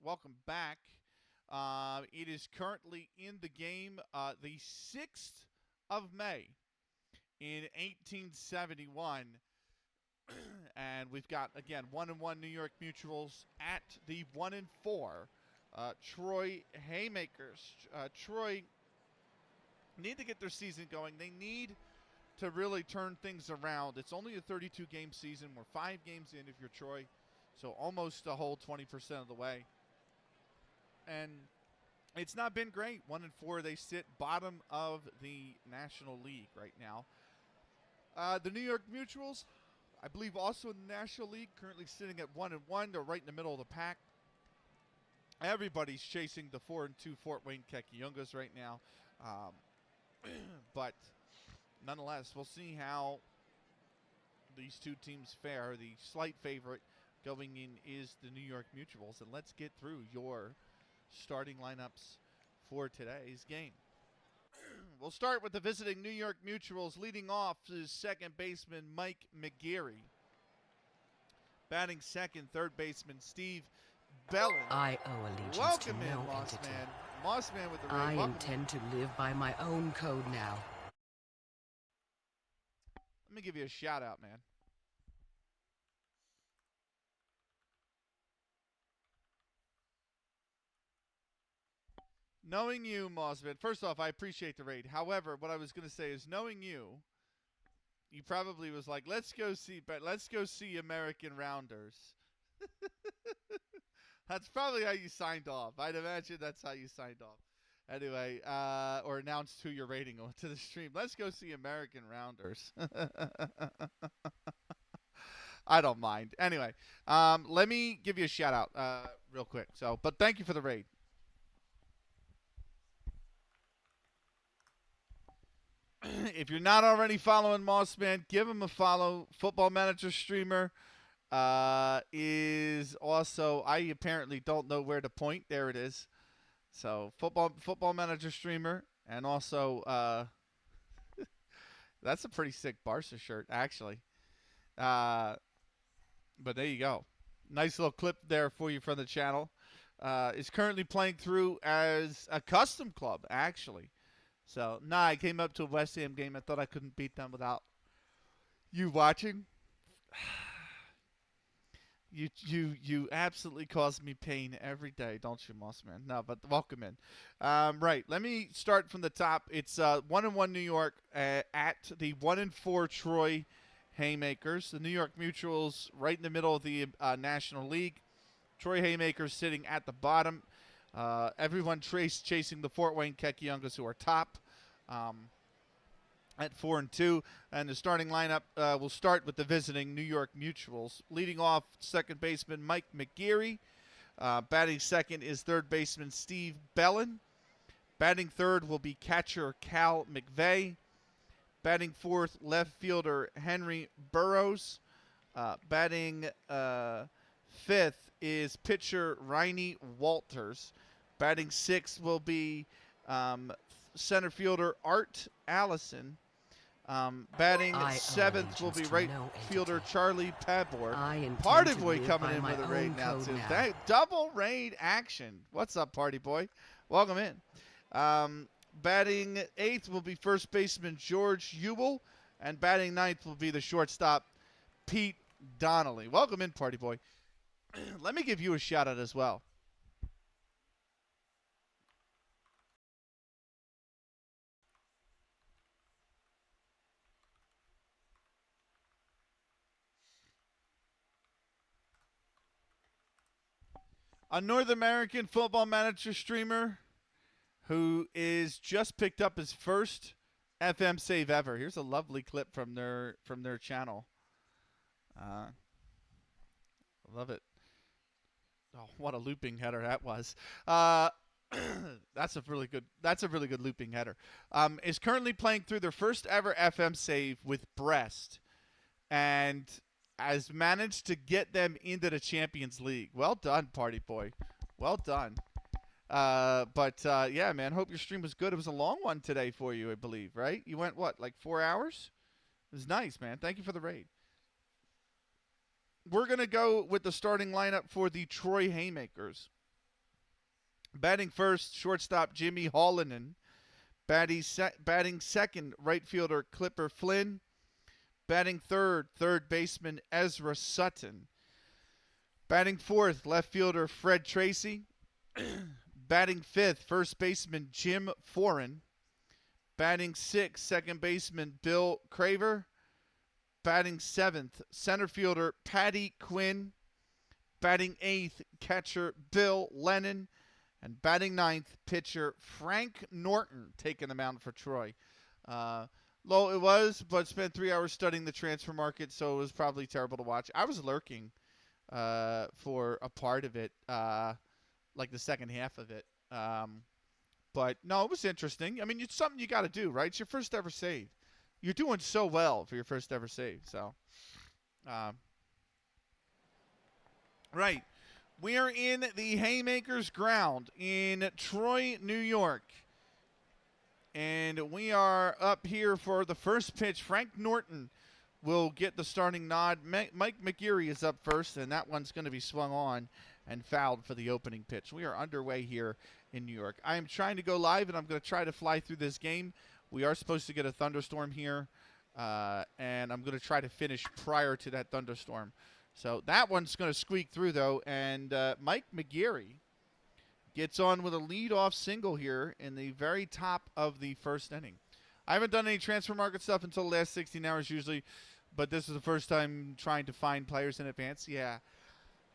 Welcome back. It is currently in the game, the 6th of May in 1871. And we've got, again, 1-1 New York Mutuals at the 1-4 Troy Haymakers. Troy need to get their season going. They need to really turn things around. It's only a 32-game season. We're 5 games in if you're Troy, so almost a whole 20% of the way. And it's not been great. 1-4, they sit bottom of the National League right now. The New York Mutuals, I believe, also in the National League, currently sitting at 1-1. They're right in the middle of the pack. Everybody's chasing the 4-2 Fort Wayne Kekayungas right now. But nonetheless, we'll see how these two teams fare. The slight favorite going in is the New York Mutuals. And let's get through your starting lineups for today's game. We'll start with the visiting New York Mutuals. Leading off is second baseman Mike McGarry. Batting second, third baseman Steve Bellin. I owe allegiance Welcome to in, no Moss entity. Man. Moss Man with the I raid. intend to live by my own code now. Let me give you a shout out, man. Knowing you, Mossman, first off, I appreciate the raid. However, what I was going to say is, knowing you, you probably was like, let's go see American Rounders. That's probably how you signed off. I'd imagine that's how you signed off. Anyway, or announced who you're rating to the stream. Let's go see American Rounders. I don't mind. Anyway, let me give you a shout out real quick. But thank you for the raid. If you're not already following Mossman, give him a follow. Football Manager streamer is also, I apparently don't know where to point. There it is. So football Manager streamer, and also that's a pretty sick Barca shirt actually. But there you go. Nice little clip there for you from the channel. Is currently playing through as a custom club actually. So, I came up to a West Ham game. I thought I couldn't beat them without you watching. You absolutely cause me pain every day, don't you, Mossman? No, but welcome in. Right, let me start from the top. It's 1-1 New York at the 1-4 Troy Haymakers. The New York Mutuals right in the middle of the National League. Troy Haymakers sitting at the bottom. Everyone chasing the Fort Wayne Kekayungas, who are top at 4-2. And the starting lineup will start with the visiting New York Mutuals. Leading off, second baseman Mike McGarry. Batting second is third baseman Steve Bellin. Batting third will be catcher Cal McVeigh. Batting fourth, left fielder Henry Burrows. Batting fifth is pitcher Riney Walters. Batting sixth will be center fielder Art Allison. Batting seventh will be right fielder Charlie Pabor. Party Boy coming in with a raid now, too. Double raid action. What's up, Party Boy? Welcome in. Batting eighth will be first baseman George Ewell. And batting ninth will be the shortstop Pete Donnelly. Welcome in, Party Boy. Let me give you a shout out as well. A North American Football Manager streamer who is just picked up his first FM save ever. Here's a lovely clip from their channel. I love it. Oh, what a looping header that was. That's a really good looping header. Is currently playing through their first ever FM save with Brest, and has managed to get them into the Champions League. Well done, Party Boy. Well done. Yeah, man, hope your stream was good. It was a long one today for you, I believe, right? You went, what, like 4 hours? It was nice, man. Thank you for the raid. We're going to go with the starting lineup for the Troy Haymakers. Batting first, shortstop Jimmy Hallinan. Batting second, right fielder Clipper Flynn. Batting third, third baseman Ezra Sutton. Batting fourth, left fielder Fred Tracy. Batting fifth, first baseman Jim Foran. Batting sixth, second baseman Bill Craver. Batting seventh, center fielder Patty Quinn. Batting eighth, catcher Bill Lennon. And batting ninth, pitcher Frank Norton taking the mound for Troy. Low it was, but spent 3 hours studying the transfer market, so it was probably terrible to watch. I was lurking for a part of it, like the second half of it. But no, it was interesting. I mean, it's something you got to do, right? It's your first ever save. You're doing so well for your first ever save. So, right. We are in the Haymakers ground in Troy, New York. And we are up here for the first pitch. Frank Norton will get the starting nod. Mike McGeary is up first, and that one's going to be swung on and fouled for the opening pitch. We are underway here in New York. I am trying to go live, and I'm going to try to fly through this game. We are supposed to get a thunderstorm here, and I'm going to try to finish prior to that thunderstorm. So that one's going to squeak through, though, and Mike McGeary gets on with a lead-off single here in the very top of the first inning. I haven't done any transfer market stuff until the last 16 hours usually, but this is the first time trying to find players in advance. Yeah,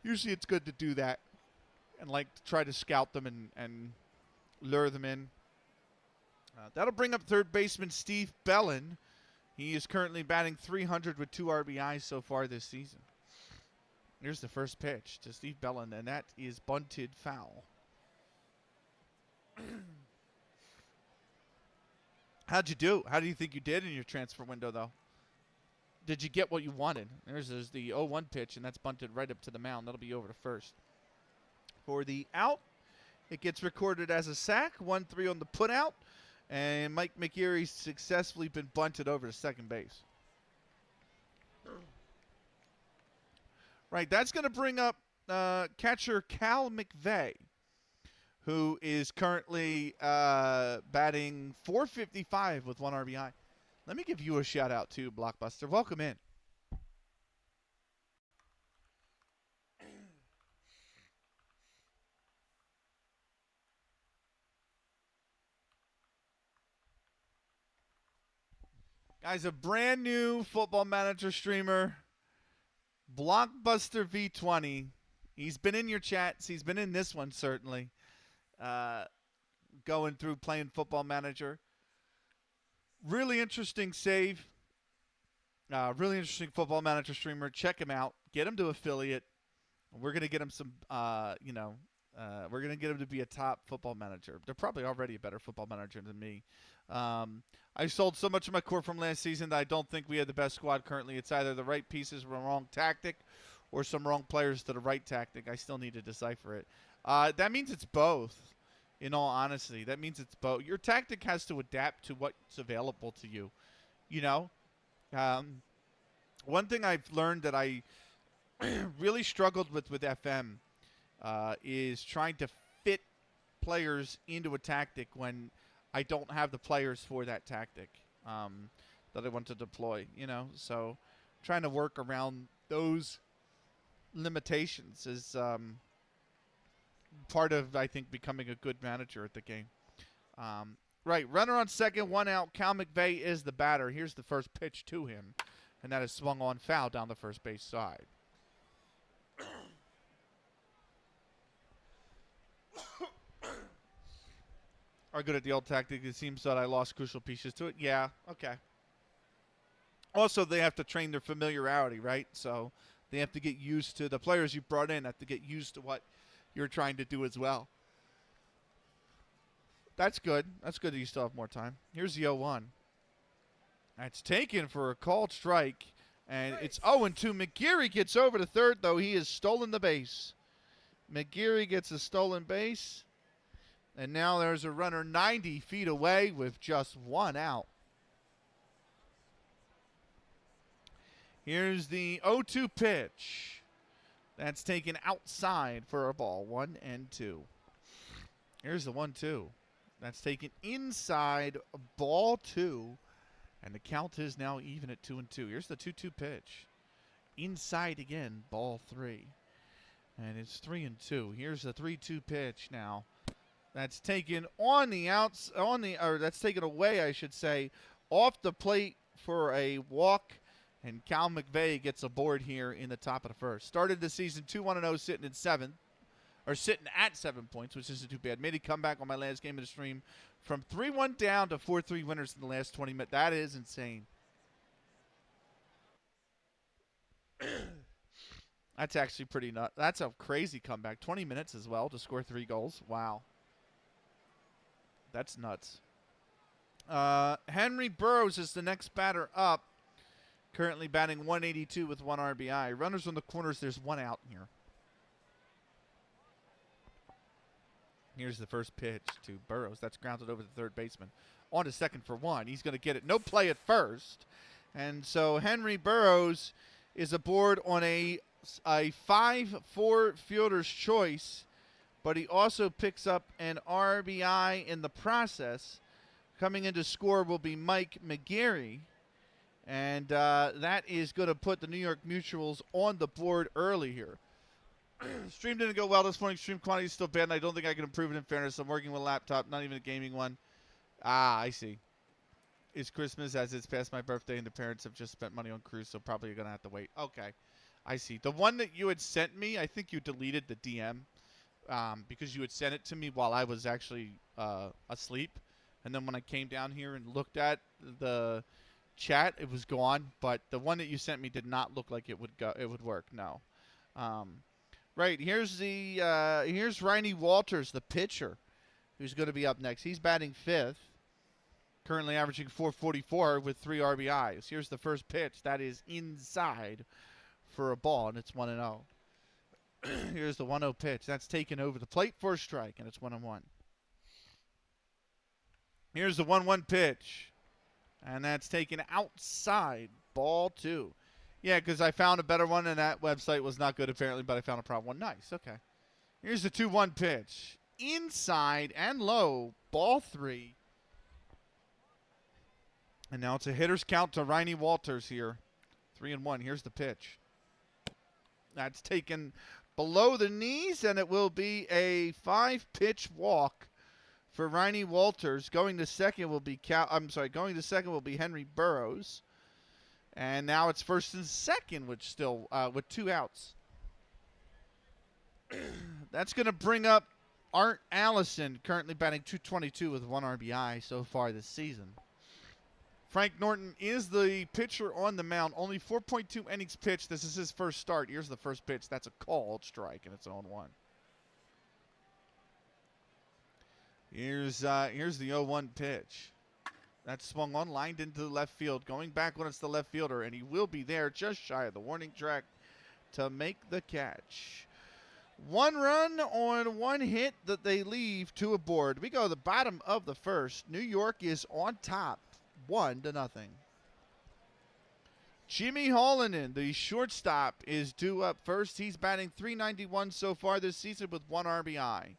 usually it's good to do that and like try to scout them and lure them in. That'll bring up third baseman Steve Bellin. He is currently batting .300 with 2 RBIs so far this season. Here's the first pitch to Steve Bellin, and that is bunted foul. How'd you do? How do you think you did in your transfer window, though? Did you get what you wanted? There's the 0-1 pitch, and that's bunted right up to the mound. That'll be over to first. For the out, it gets recorded as a sack. 1-3 on the putout, and Mike McGeary's successfully been bunted over to second base. Right, that's going to bring up catcher Cal McVeigh, who is currently batting .455 with 1 RBI. Let me give you a shout out too, Blockbuster. Welcome in. Guys, a brand new Football Manager streamer, Blockbuster V20. He's been in your chats. He's been in this one, certainly. Going through playing Football Manager. Really interesting save. Really interesting Football Manager streamer. Check him out. Get him to affiliate. We're going to get him some, we're going to get him to be a top Football Manager. They're probably already a better Football Manager than me. I sold so much of my core from last season that I don't think we have the best squad currently. It's either the right pieces with a wrong tactic or some wrong players to the right tactic. I still need to decipher it. That means it's both, in all honesty. That means it's both. Your tactic has to adapt to what's available to you, you know? One thing I've learned that I really struggled with FM is trying to fit players into a tactic when I don't have the players for that tactic that I want to deploy, you know? So trying to work around those limitations is part of, I think, becoming a good manager at the game. Right, runner on second, 1 out. Cal McVeigh is the batter. Here's the first pitch to him, and that is swung on foul down the first base side. Are good at the old tactic. It seems that I lost crucial pieces to it. Yeah, okay. Also, they have to train their familiarity, right? So they have to get used to, the players you brought in have to get used to what you're trying to do as well. That's good. That's good that you still have more time. Here's the 0-1. That's taken for a called strike, and it's 0-2. McGeary gets over to third, though. He has stolen the base. McGeary gets a stolen base. And now there's a runner 90 feet away with just 1 out. Here's the 0-2 pitch. That's taken outside for a ball. 1-2. Here's the 1-2. That's taken inside ball 2. And the count is now even at 2-2. Here's the 2-2 pitch. Inside again, ball 3. And it's 3-2. Here's the 3-2 pitch now. That's taken on the outs or that's taken away, I should say, off the plate for a walk. And Cal McVeigh gets aboard here in the top of the first. Started the season 2-1-0, sitting at 7. Or sitting at 7 points, which isn't too bad. Made a comeback on my last game of the stream from 3-1 down to 4-3 winners in the last 20 minutes. That is insane. That's actually pretty nuts. That's a crazy comeback. 20 minutes as well to score 3 goals. Wow. That's nuts. Henry Burroughs is the next batter up. Currently batting 182 with 1 RBI. Runners on the corners. There's 1 out here. Here's the first pitch to Burroughs. That's grounded over the third baseman. On to second for 1. He's going to get it. No play at first. And so Henry Burroughs is aboard on a 5-4 fielder's choice, but he also picks up an RBI in the process. Coming in to score will be Mike McGarry. And that is going to put the New York Mutuals on the board early here. Stream didn't go well this morning. Stream quantity is still bad, and I don't think I can improve it in fairness. I'm working with a laptop, not even a gaming one. I see. It's Christmas as it's past my birthday, and the parents have just spent money on cruise, so probably you're going to have to wait. Okay. I see. The one that you had sent me, I think you deleted the DM because you had sent it to me while I was actually asleep. And then when I came down here and looked at the chat, it was gone. But the one that you sent me did not look like it would work. No. Right, here's Riney Walters, the pitcher, who's going to be up next. He's batting 5th, currently averaging .444 with 3 RBIs. Here's the first pitch. That is inside for a ball, and it's 1-0. Here's the 1-0 pitch. That's taken over the plate for a strike, and it's 1-1. Here's the 1-1 pitch, and that's taken outside, ball 2. Yeah, because I found a better one, and that website was not good apparently, but I found a problem one. Nice, okay. Here's the 2-1 pitch. Inside and low, ball 3. And now it's a hitter's count to Riney Walters here. 3-1. Here's the pitch. That's taken below the knees, and it will be a 5-pitch walk for Riney Walters. Going to second will be Henry Burroughs. And now it's first and second, which still with 2 outs. That's going to bring up Art Allison, currently batting .222 with 1 RBI so far this season. Frank Norton is the pitcher on the mound. Only 4.2 innings pitched. This is his first start. Here's the first pitch. That's a called strike, and it's 0-1. Here's the 0-1 pitch. That's swung on, lined into the left field. Going back when it's the left fielder, and he will be there just shy of the warning track to make the catch. 1 run on 1 hit that they leave 2 aboard. We go to the bottom of the first. New York is on top, 1-0. Jimmy Hallinan, the shortstop, is due up first. He's batting .391 so far this season with 1 RBI.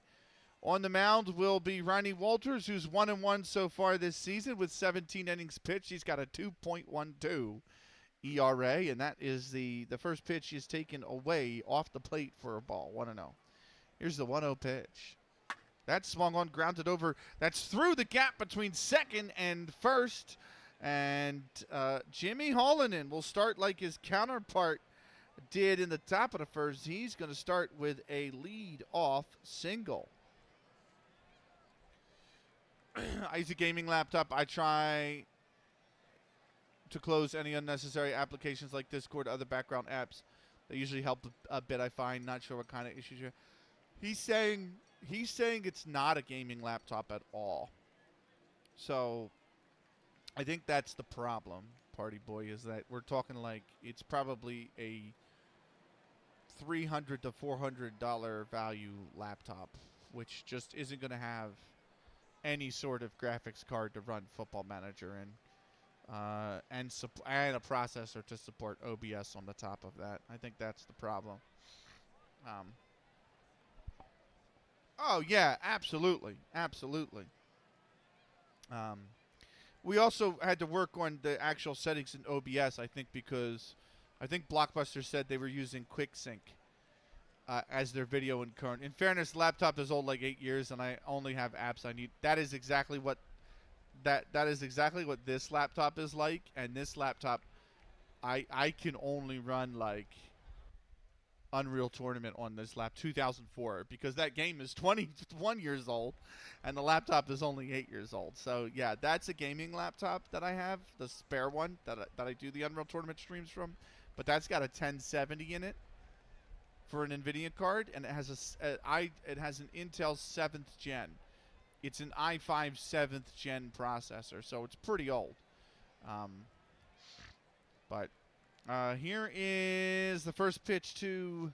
On the mound will be Riney Walters, who's 1-1 so far this season with 17 innings pitched. He's got a 2.12 ERA, and that is the first pitch is taken away off the plate for a ball, 1-0. Here's the 1-0 pitch. That's swung on, grounded over. That's through the gap between second and first. And Jimmy Hallinan will start like his counterpart did in the top of the first. He's going to start with a lead-off single. I use a gaming laptop. I try to close any unnecessary applications like Discord, other background apps. They usually help a bit, I find. Not sure what kind of issues you're. He's saying it's not a gaming laptop at all. So I think that's the problem, Party Boy, is that we're talking like it's probably a $300 to $400 value laptop, which just isn't going to have any sort of graphics card to run Football Manager and a processor to support OBS on the top of that. I think that's the problem. Oh yeah, absolutely, absolutely. Um, we also had to work on the actual settings in OBS. I think because I think Blockbuster said they were using QuickSync as their video encode. In fairness, the laptop is old like 8 years, and I only have apps I need. That is exactly what that is exactly what this laptop is like. And this laptop, I can only run like Unreal Tournament on this lap 2004 because that game is 21 years old and the laptop is only 8 years old. So yeah, that's a gaming laptop that I have, the spare one that I do the Unreal Tournament streams from, but that's got a 1070 in it for an Nvidia card, and it has it has an Intel 7th gen. It's an i5 7th gen processor, so it's pretty old. Um, but here is the first pitch to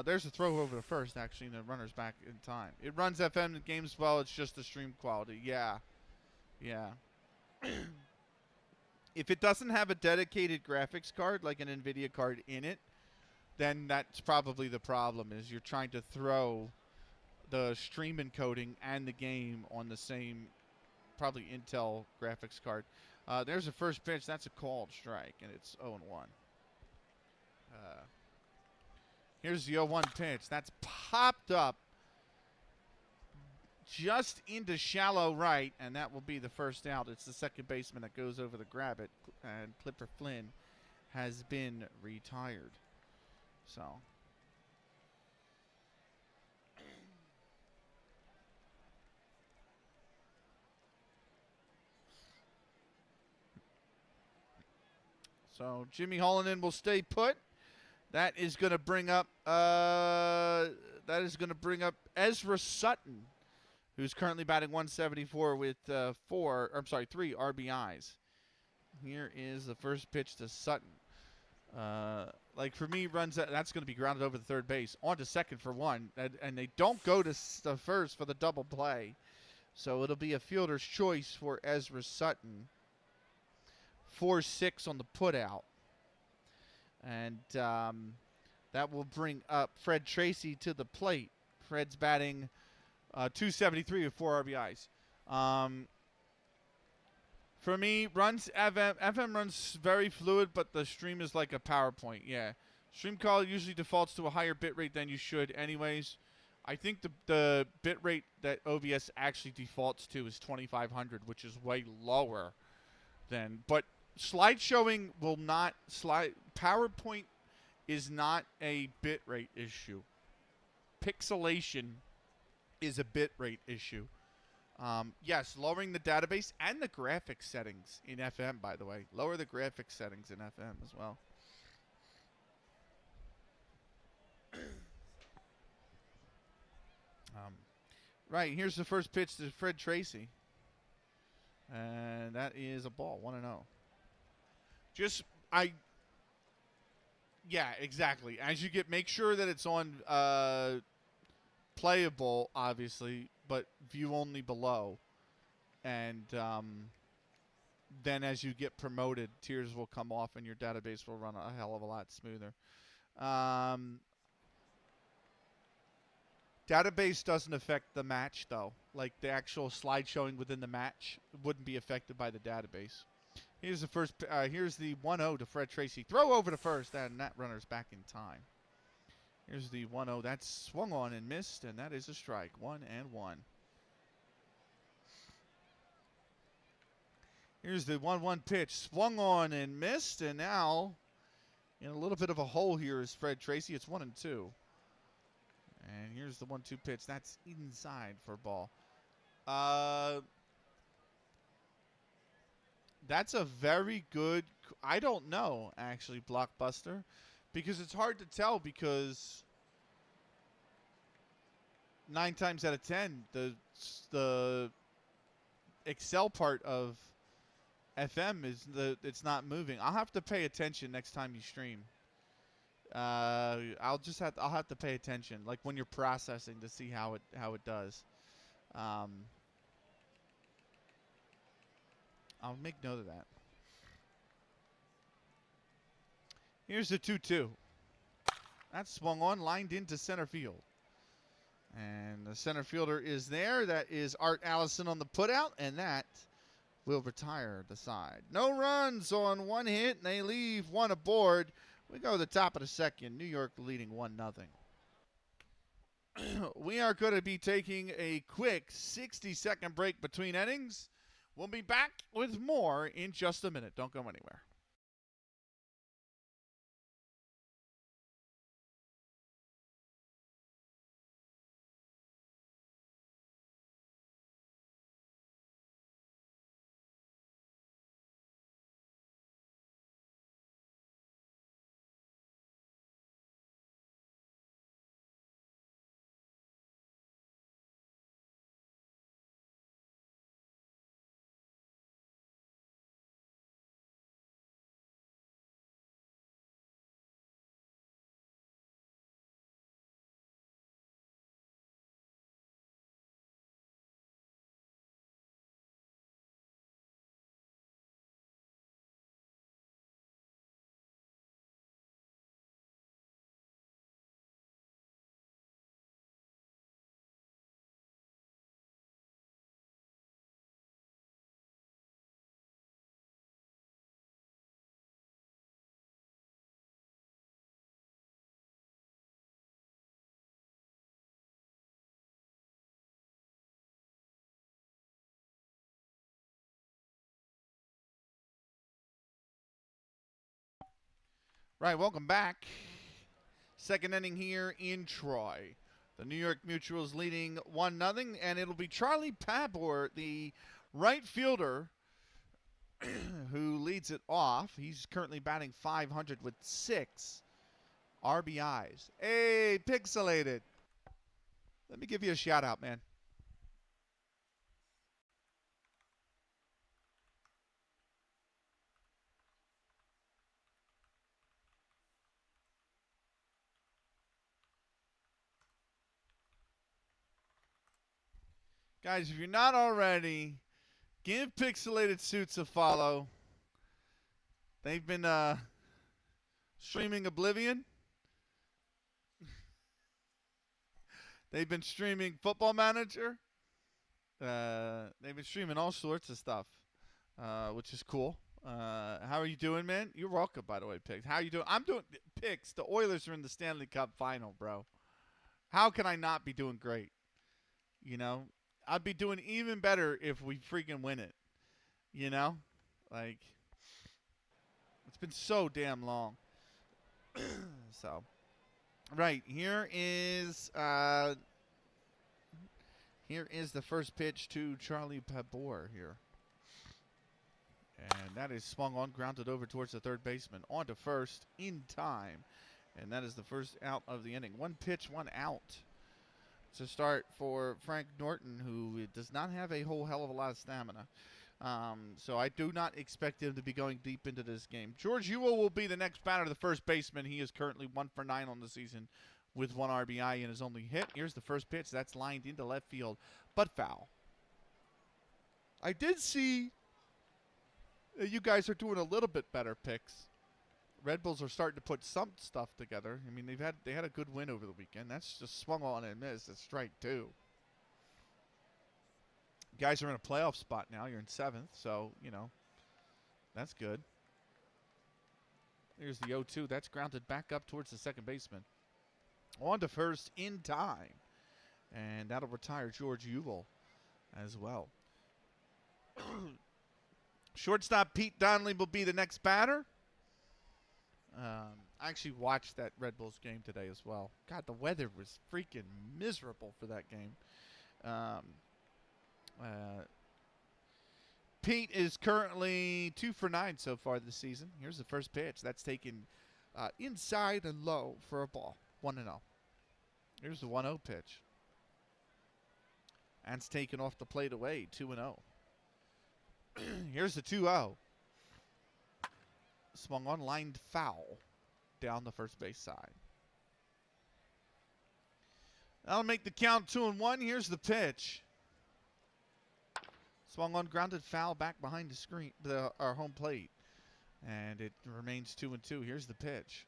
there's a throw over the first, actually, and the runner's back in time. It runs FM games well. It's just the stream quality. Yeah. Yeah. If it doesn't have a dedicated graphics card, like an NVIDIA card in it, then that's probably the problem, is you're trying to throw the stream encoding and the game on the same, probably Intel graphics card. There's a first pitch. That's a called strike, and it's 0-1. Here's the 0-1 pitch. That's popped up just into shallow right, and that will be the first out. It's the second baseman that goes over to grab it, and Clipper Flynn has been retired. So Jimmy Hollinen will stay put. That is going to bring up Ezra Sutton, who's currently batting 174 with 3 RBIs. Here is the first pitch to Sutton. Like for me, runs that's going to be grounded over the third base, on to second for one, and they don't go to the first for the double play, so it'll be a fielder's choice for Ezra Sutton. 4-6 on the putout. And that will bring up Fred Tracy to the plate. Fred's batting 273 with 4 RBIs. For me, FM runs very fluid, but the stream is like a PowerPoint. Yeah, stream call usually defaults to a higher bit rate than you should anyways. I think the bit rate that OBS actually defaults to is 2500, which is way lower than. But slideshowing will not PowerPoint is not a bitrate issue. Pixelation is a bitrate issue. Yes, lowering the database and the graphics settings in FM, by the way. Lower the graphics settings in FM as well. Right, here's the first pitch to Fred Tracy. And that is a ball, 1-0. Yeah, exactly. As you make sure that it's on playable, obviously, but view only below. And then as you get promoted, tears will come off and your database will run a hell of a lot smoother. Database doesn't affect the match, though. Like the actual slide showing within the match wouldn't be affected by the database. Here's the first. Here's the 1-0 to Fred Tracy. Throw over to first, and that runner's back in time. Here's the 1-0. That's swung on and missed, and that is a strike. 1-1. Here's the 1-1 pitch. Swung on and missed, and now in a little bit of a hole here is Fred Tracy. It's 1-2. And here's the 1-2 pitch. That's inside for a ball. That's a very good. I don't know, actually, Blockbuster, because it's hard to tell, because 9 times out of 10, the Excel part of FM is it's not moving. I'll have to pay attention next time you stream. I'll have to pay attention, like when you're processing, to see how it does. I'll make note of that. Here's the 2-2. That's swung on, lined into center field. And the center fielder is there. That is Art Allison on the putout, and that will retire the side. No runs on one hit, and they leave one aboard. We go to the top of the second. New York leading 1-0. We are going to be taking a quick 60-second break between innings. We'll be back with more in just a minute. Don't go anywhere. Right, welcome back. Second inning here in Troy. The New York Mutuals leading 1-0, and it'll be Charlie Pabor, the right fielder, who leads it off. He's currently batting .500 with 6 RBIs. Hey, Pixelated. Let me give you a shout out, man. Guys, if you're not already, give Pixelated Suits a follow. They've been streaming Oblivion. They've been streaming Football Manager. They've been streaming all sorts of stuff, which is cool. How are you doing, man? You're welcome, by the way, Pix. How you doing? I'm doing Pix. The Oilers are in the Stanley Cup final, bro. How can I not be doing great? You know, I'd be doing even better if we freaking win it. You know, like it's been so damn long. So, right here is the first pitch to Charlie Pabor here. And that is swung on, grounded over towards the third baseman. On to first in time. And that is the first out of the inning. One pitch, one out to start for Frank Norton, who does not have a whole hell of a lot of stamina. So I do not expect him to be going deep into this game. George Ewell will be the next batter, the first baseman. He is currently 1 for 9 on the season with 1 RBI in his only hit. Here's the first pitch. That's lined into left field, but foul. I did see you guys are doing a little bit better picks. Red Bulls are starting to put some stuff together. I mean, they had a good win over the weekend. That's just swung on and missed. It's strike 2. You guys are in a playoff spot now. You're in 7th, so, you know, that's good. Here's the 0-2. That's grounded back up towards the second baseman. On to first in time. And that'll retire George Ewell as well. Shortstop Pete Donnelly will be the next batter. I actually watched that Red Bulls game today as well. God, the weather was freaking miserable for that game. Pete is currently 2 for 9 so far this season. Here's the first pitch. That's taken inside and low for a ball. 1-0. Here's the 1-0 pitch. That's taken off the plate away. 2-0. Here's the 2-0. Swung on, lined foul down the first base side. That'll make the count 2-1. Here's the pitch. Swung on, grounded foul back behind the screen, our home plate. And it remains 2-2. Here's the pitch.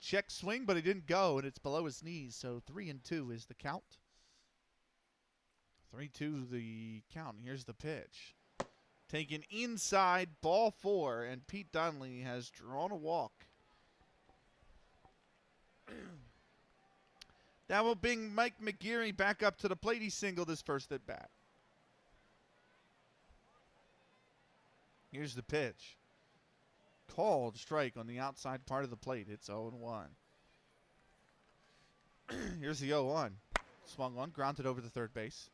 check swing, but he didn't go, and it's below his knees. So 3-2 is the count. 3-2 the count. Here's the pitch. Taken inside, ball 4, and Pete Donnelly has drawn a walk. That will bring Mike McGeary back up to the plate. He singled his first at bat. Here's the pitch. Called strike on the outside part of the plate. It's 0-1. Here's the 0-1. Swung on, grounded over to third base.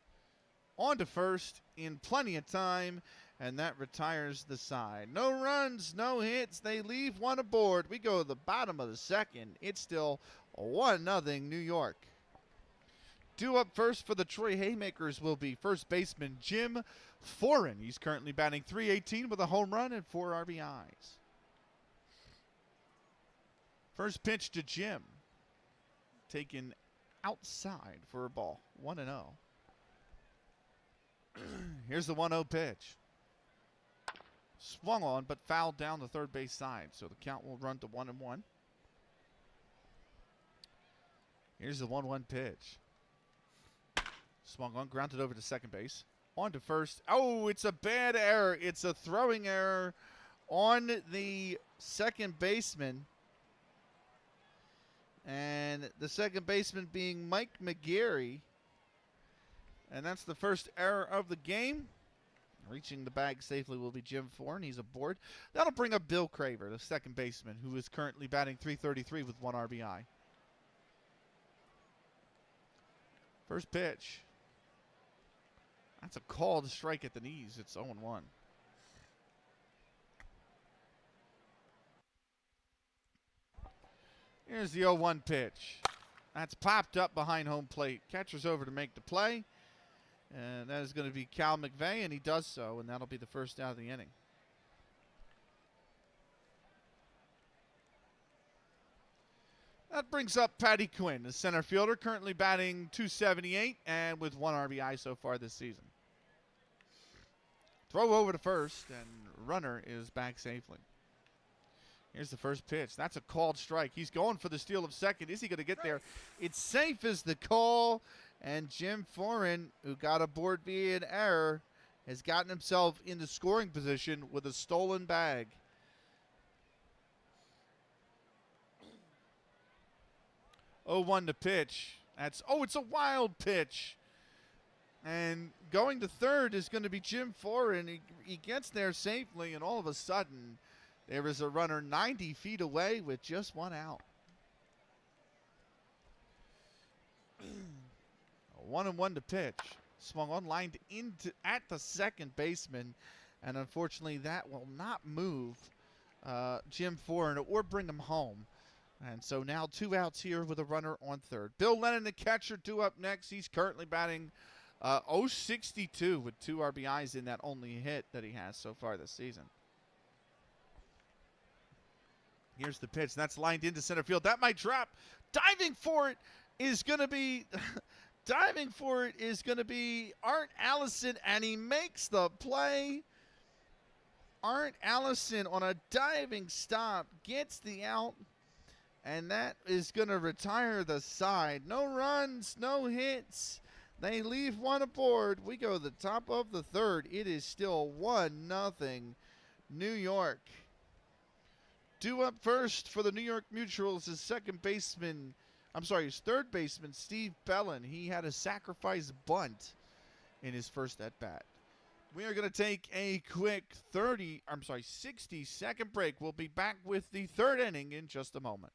On to first in plenty of time, and that retires the side. No runs, no hits. They leave one aboard. We go to the bottom of the second. It's still 1-0 New York. Due up first for the Troy Haymakers will be first baseman Jim Foran. He's currently batting .318 with a home run and 4 RBIs. First pitch to Jim. Taken outside for a ball. 1-0. Here's the 1-0 pitch. Swung on, but fouled down the third base side. So the count will run to 1-1. Here's the 1-1 pitch. Swung on, grounded over to second base. On to first. Oh, it's a bad error. It's a throwing error on the second baseman. And the second baseman being Mike McGeary. And that's the first error of the game. Reaching the bag safely will be Jim Foran. He's aboard. That'll bring up Bill Craver, the second baseman, who is currently batting .333 with 1 RBI. First pitch. That's a called strike at the knees. It's 0-1. Here's the 0-1 pitch. That's popped up behind home plate. Catcher's over to make the play. And that is going to be Cal McVeigh, and he does so, and that'll be the first out of the inning. That brings up Patty Quinn, the center fielder, currently batting .278 and with 1 RBI so far this season. Throw over to first, and runner is back safely. Here's the first pitch. That's a called strike. He's going for the steal of second. Is he going to get there? It's safe as the call. And Jim Foran, who got aboard via an error, has gotten himself into scoring position with a stolen bag. Oh, 1 to pitch. It's a wild pitch. And going to third is going to be Jim Foran. He gets there safely, and all of a sudden, there is a runner 90 feet away with just 1 out. 1-1 to pitch. Swung on, lined into at the second baseman, and unfortunately that will not move Jim Foran or bring him home. And so now 2 outs here with a runner on third. Bill Lennon, the catcher, due up next. He's currently batting .062 with 2 RBIs in that only hit that he has so far this season. Here's the pitch. That's lined into center field. That might drop. Diving for it is going to be Art Allison, and he makes the play. Art Allison on a diving stop gets the out, and that is going to retire the side. No runs, no hits. They leave 1 aboard. We go to the top of the third. It is still 1-0 New York. Due up first for the New York Mutuals is his third baseman, Steve Bellin. He had a sacrifice bunt in his first at-bat. We are going to take a quick 60-second break. We'll be back with the third inning in just a moment.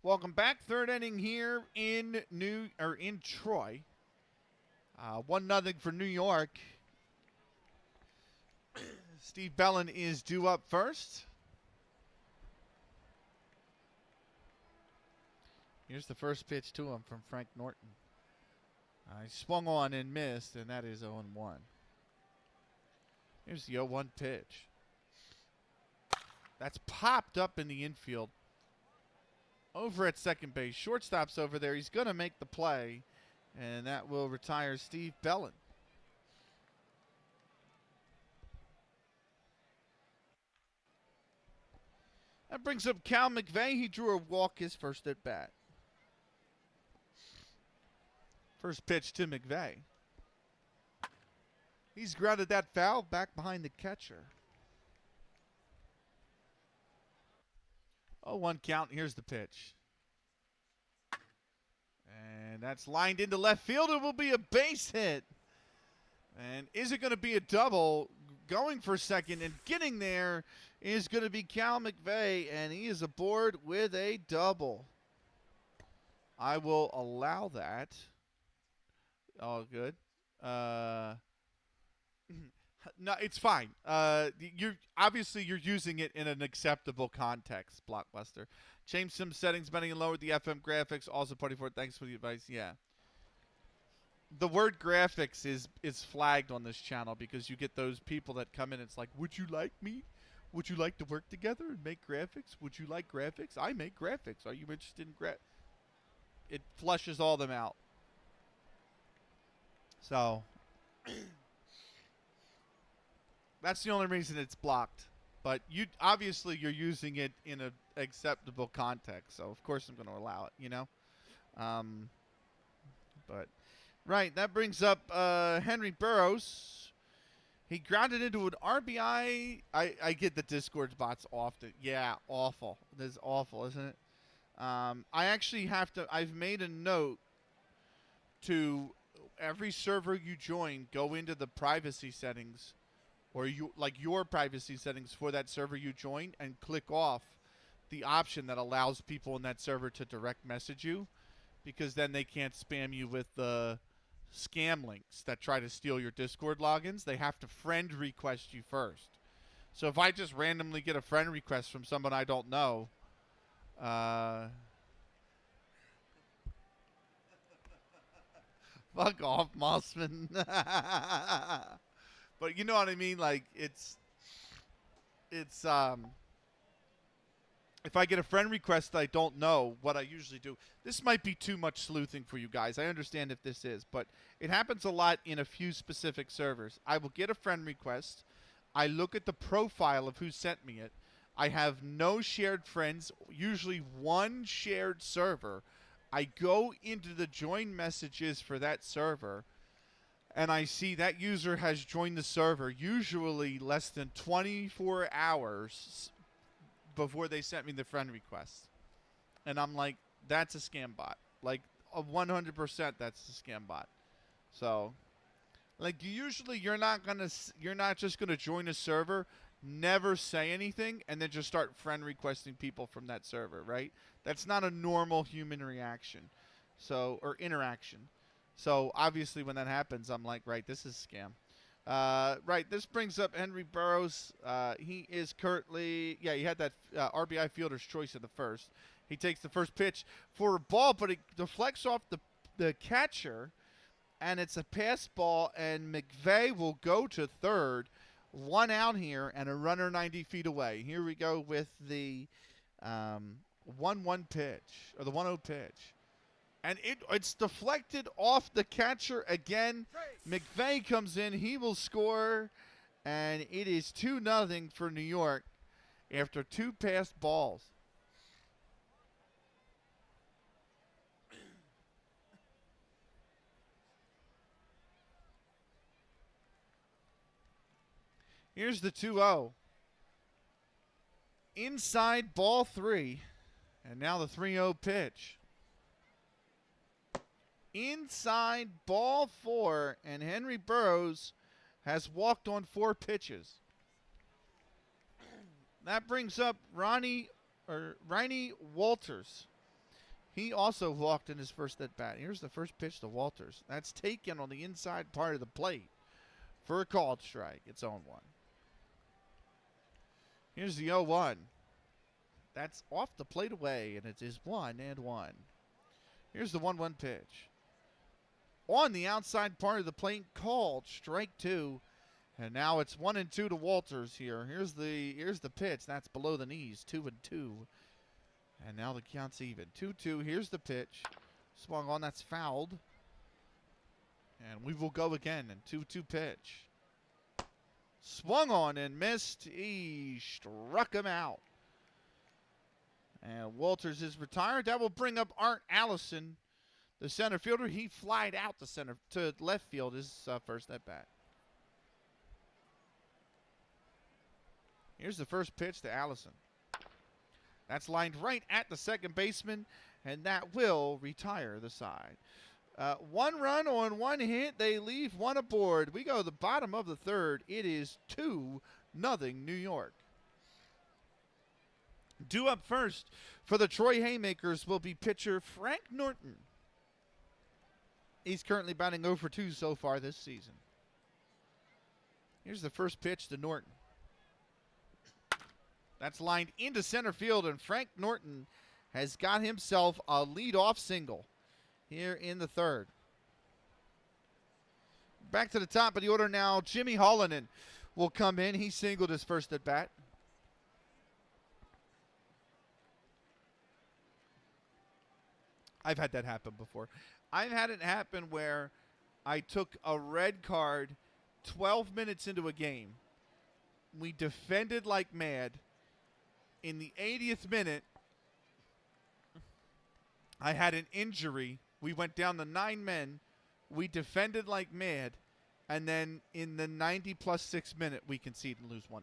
Welcome back. Third inning here in Troy. 1-0 for New York. Steve Bellin is due up first. Here's the first pitch to him from Frank Norton. He swung on and missed, and that is 0-1. Here's the 0-1 pitch. That's popped up in the infield. Over at second base. Shortstop's over there. He's going to make the play, and that will retire Steve Bellin. That brings up Cal McVeigh. He drew a walk his first at bat. First pitch to McVeigh. He's grounded that foul back behind the catcher. 0-1 count. Here's the pitch. And that's lined into left field. It will be a base hit. And is it going to be a double? Going for second and getting there is going to be Cal McVeigh, and he is aboard with a double. I will allow that. All good. No, it's fine. You're using it in an acceptable context, Blockbuster. Change some settings, bending and lower the FM graphics. Also, Party for it. Thanks for the advice. Yeah. The word graphics is flagged on this channel because you get those people that come in. It's like, would you like me? Would you like to work together and make graphics? Would you like graphics? I make graphics. Are you interested in It flushes all them out. So that's the only reason it's blocked. But you're using it in an acceptable context. So of course I'm going to allow it, you know. But right, that brings up Henry Burroughs. He grounded into an RBI. I get the Discord bots often. Yeah, awful. This is awful, isn't it? I actually I've made a note to every server you join, go into the privacy settings, or your privacy settings for that server you join, and click off the option that allows people in that server to direct message you, because then they can't spam you with the scam links that try to steal your Discord logins. They have to friend request you first. So if I just randomly get a friend request from someone I don't know, fuck off, Mossman. But you know what I mean? Like, it's if I get a friend request I don't know, what I usually do, this might be too much sleuthing for you guys. I understand if this is, but it happens a lot in a few specific servers. I will get a friend request. I look at the profile of who sent me it. I have no shared friends, usually one shared server. I go into the join messages for that server, and I see that user has joined the server, usually less than 24 hours before they sent me the friend request. And I'm like, that's a scam bot. Like, 100% that's a scam bot. So, like, usually you're not just gonna join a server, never say anything, and then just start friend requesting people from that server, right? That's not a normal human reaction. So, or interaction. So obviously when that happens, I'm like, right, this is a scam. Right, this brings up Henry Burroughs. He is currently, he had that RBI fielder's choice in the first. He takes the first pitch for a ball, but it deflects off the catcher, and it's a pass ball, and McVeigh will go to third. One out here, and a runner 90 feet away. Here we go with the 1-1 pitch, or the 1-0 pitch. And it's deflected off the catcher again. McVeigh comes in. He will score. And it is 2-0 for New York after two passed balls. Here's the 2-0. Inside ball 3. And now the 3-0 pitch. Inside ball 4, and Henry Burroughs has walked on 4 pitches. That brings up Ronnie Walters. He also walked in his first at bat. Here's the first pitch to Walters. That's taken on the inside part of the plate for a called strike. It's 0-1. Here's the 0-1. That's off the plate away, and it is 1-1. Here's the 1-1 pitch. On the outside part of the plate, called strike 2. And now it's 1-2 to Walters here. Here's the pitch. That's below the knees. 2-2. And now the count's even. 2-2. Here's the pitch. Swung on. That's fouled. And we will go again. And 2-2 pitch. Swung on and missed. He struck him out. And Walters is retired. That will bring up Art Allison, the center fielder. He flied out to left field his first at bat. Here's the first pitch to Allison. That's lined right at the second baseman, and that will retire the side. 1 run on 1 hit. They leave 1 aboard. We go to the bottom of the third. It is 2-0 New York. Due up first for the Troy Haymakers will be pitcher Frank Norton. He's currently batting 0 for 2 so far this season. Here's the first pitch to Norton. That's lined into center field, and Frank Norton has got himself a leadoff single here in the third. Back to the top of the order now. Jimmy Hallinan will come in. He singled his first at bat. I've had that happen before. I've had it happen where I took a red card 12 minutes into a game. We defended like mad. In the 80th minute, I had an injury. We went down to 9 men. We defended like mad. And then in the 90+6 minute, we concede and lose 1-0.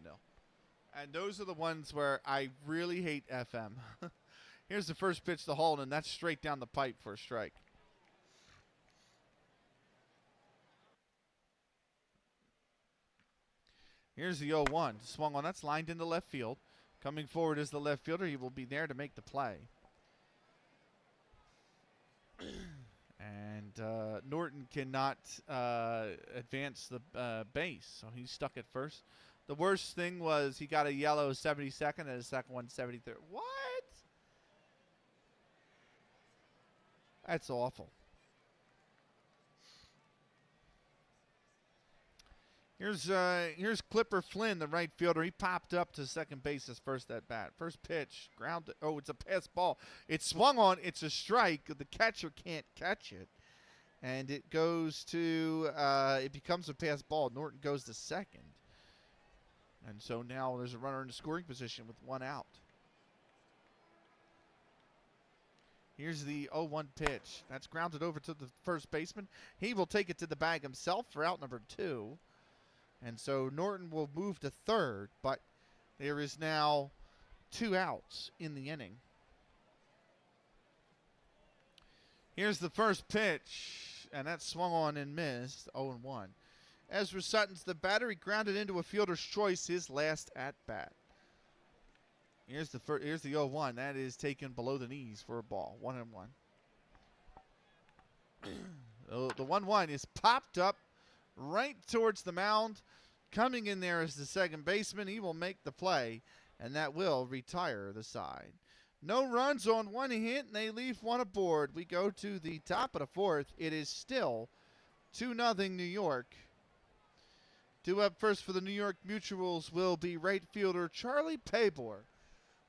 And those are the ones where I really hate FM. Here's the first pitch to Holden. That's straight down the pipe for a strike. Here's the 0-1. Swung on. That's lined into left field. Coming forward is the left fielder. He will be there to make the play. And Norton cannot advance the base, so he's stuck at first. The worst thing was he got a yellow 72nd and a second one 73rd. What? That's awful. Here's Clipper Flynn, the right fielder. He popped up to second base his first at bat. First pitch, ground. Oh, it's a pass ball. It's swung on. It's a strike. The catcher can't catch it, and it goes to. It becomes a pass ball. Norton goes to second, and so now there's a runner in the scoring position with 1 out. Here's the 0-1 pitch. That's grounded over to the first baseman. He will take it to the bag himself for out number 2. And so Norton will move to third, but there is now 2 outs in the inning. Here's the first pitch, and that's swung on and missed, 0-1. Ezra Sutton's the batter. He grounded into a fielder's choice his last at bat. Here's the 0-1. That is taken below the knees for a ball, 1-1. The 1-1 is popped up right towards the mound. Coming in there is the second baseman. He will make the play, and that will retire the side. No runs on 1 hit, and they leave 1 aboard. We go to the top of the fourth. It is still 2-0 New York. Due up first for the New York Mutuals will be right fielder Charlie Paybor.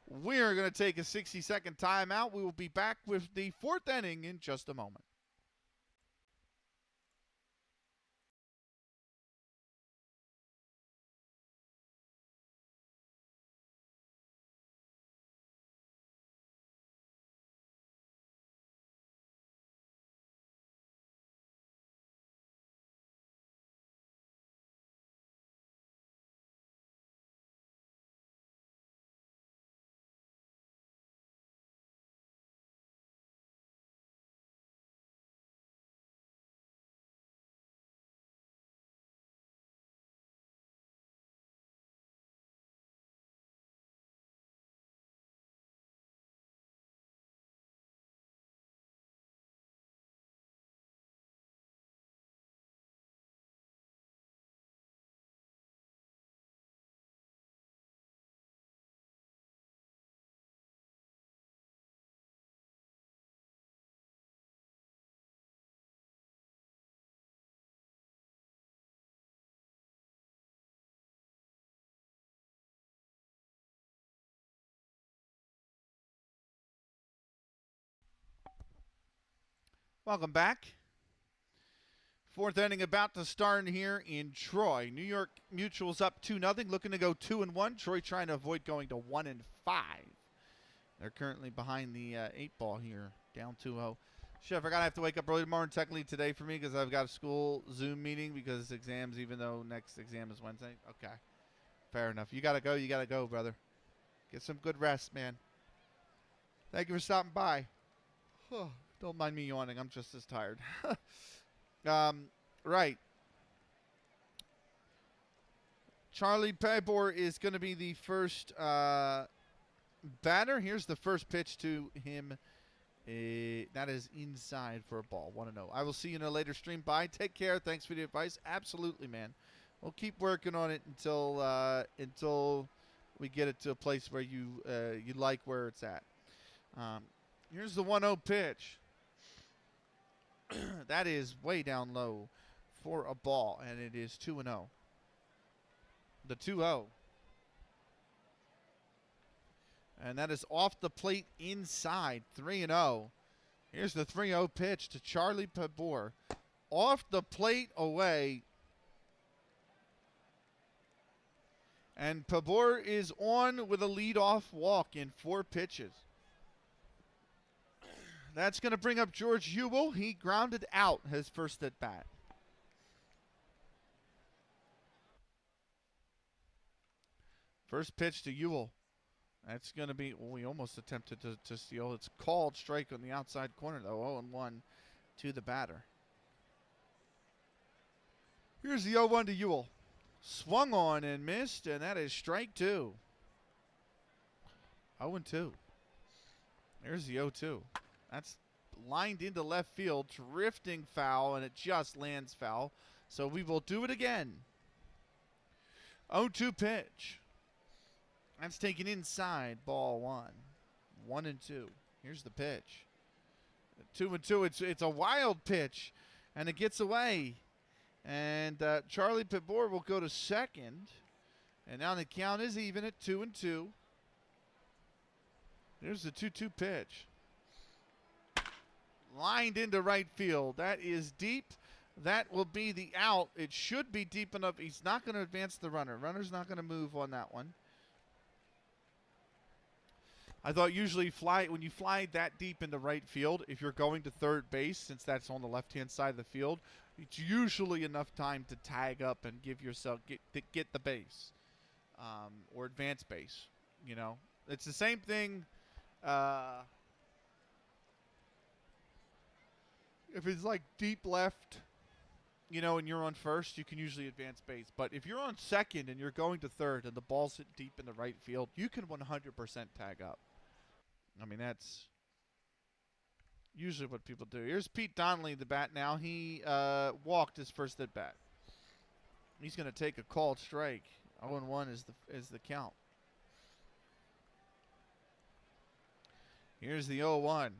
We're going to take a 60-second timeout. We will be back with the 4th inning in just a moment. Welcome back. Fourth inning about to start here in Troy. New York Mutual's up 2-0, looking to go 2-1. Troy trying to avoid going to 1-5. They're currently behind the 8-ball here, down 2-0. Shit, I forgot I have to wake up early tomorrow, and technically today for me because I've got a school Zoom meeting because exams, even though next exam is Wednesday. Okay, fair enough. You got to go, brother. Get some good rest, man. Thank you for stopping by. Don't mind me yawning. I'm just as tired. Right. Charlie Pabor is going to be the first batter. Here's the first pitch to him. That is inside for a ball. 1-0. I will see you in a later stream. Bye. Take care. Thanks for the advice. Absolutely, man. We'll keep working on it until we get it to a place where you like where it's at. Here's the 1-0 pitch. That is way down low for a ball, and it is 2-0. The 2-0. And that is off the plate inside, 3-0. Here's the 3-0 pitch to Charlie Pabor. Off the plate away. And Pabor is on with a leadoff walk in 4 pitches. That's going to bring up George Ewell. He grounded out his first at bat. First pitch to Ewell. That's going to be, well, we almost attempted to steal. It's called strike on the outside corner, though. 0-1 to the batter. Here's the 0-1 to Ewell. Swung on and missed, and that is strike 2. 0-2. There's the 0-2. That's lined into left field, drifting foul, and it just lands foul. So we will do it again. 0-2 pitch. That's taken inside, ball 1. 1-2. Here's the pitch. 2-2. It's a wild pitch, and it gets away. And Charlie Pabor will go to second. And now the count is even at 2-2. Here's the 2-2 pitch. Lined into right field. That is deep. That will be the out. It should be deep enough. He's not going to advance the runner. Runner's not going to move on that one. I thought usually when you fly that deep into right field, if you're going to third base, since that's on the left-hand side of the field, it's usually enough time to tag up and give yourself get the base or advance base. You know, it's the same thing. If it's like deep left, you know, and you're on first, you can usually advance base. But if you're on second and you're going to third and the ball's hit deep in the right field, you can 100% tag up. I mean, that's usually what people do. Here's Pete Donnelly, the bat now. He walked his first at bat. He's going to take a called strike. 0-1 is the count. Here's the 0-1.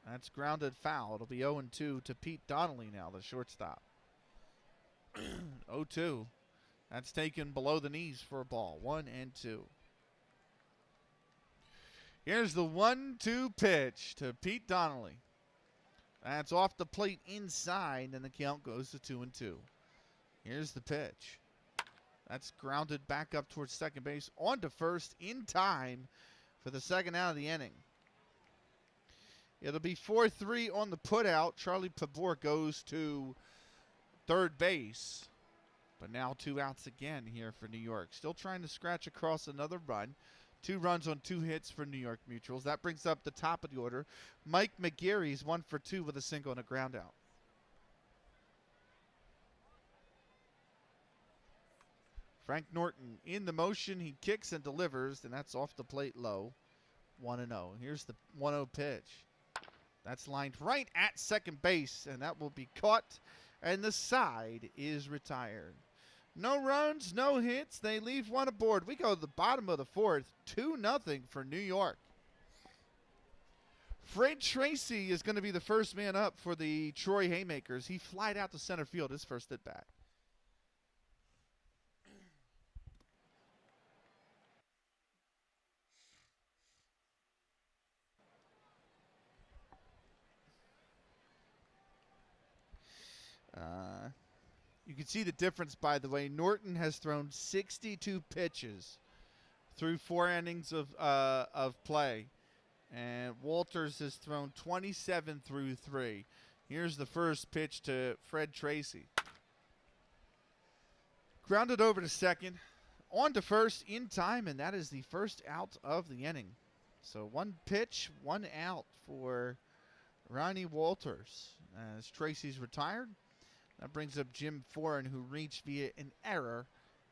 That's grounded foul. It'll be 0-2 to Pete Donnelly now, the shortstop. 0-2. That's taken below the knees for a ball. 1-2. Here's the 1-2 pitch to Pete Donnelly. That's off the plate inside, and the count goes to 2-2. Here's the pitch. That's grounded back up towards second base, on to first in time for the second out of the inning. It'll be 4-3 on the putout. Charlie Pabor goes to third base. But now 2 outs again here for New York. Still trying to scratch across another run. 2 runs on 2 hits for New York Mutuals. That brings up the top of the order. Mike McGarry's 1 for 2 with a single and a ground out. Frank Norton in the motion. He kicks and delivers, and that's off the plate low. 1-0. Here's the 1-0 pitch. That's lined right at second base, and that will be caught, and the side is retired. No runs, no hits. They leave 1 aboard. We go to the bottom of the 4th, 2-0 for New York. Fred Tracy is going to be the first man up for the Troy Haymakers. He flied out to center field his first at bat. You can see the difference, by the way. Norton has thrown 62 pitches through 4 innings of play, and Walters has thrown 27 through 3. Here's the first pitch to Fred Tracy. Grounded over to second, on to first in time, and that is the first out of the inning. So 1 pitch, 1 out for Ronnie Walters as Tracy's retired. That brings up Jim Foran, who reached via an error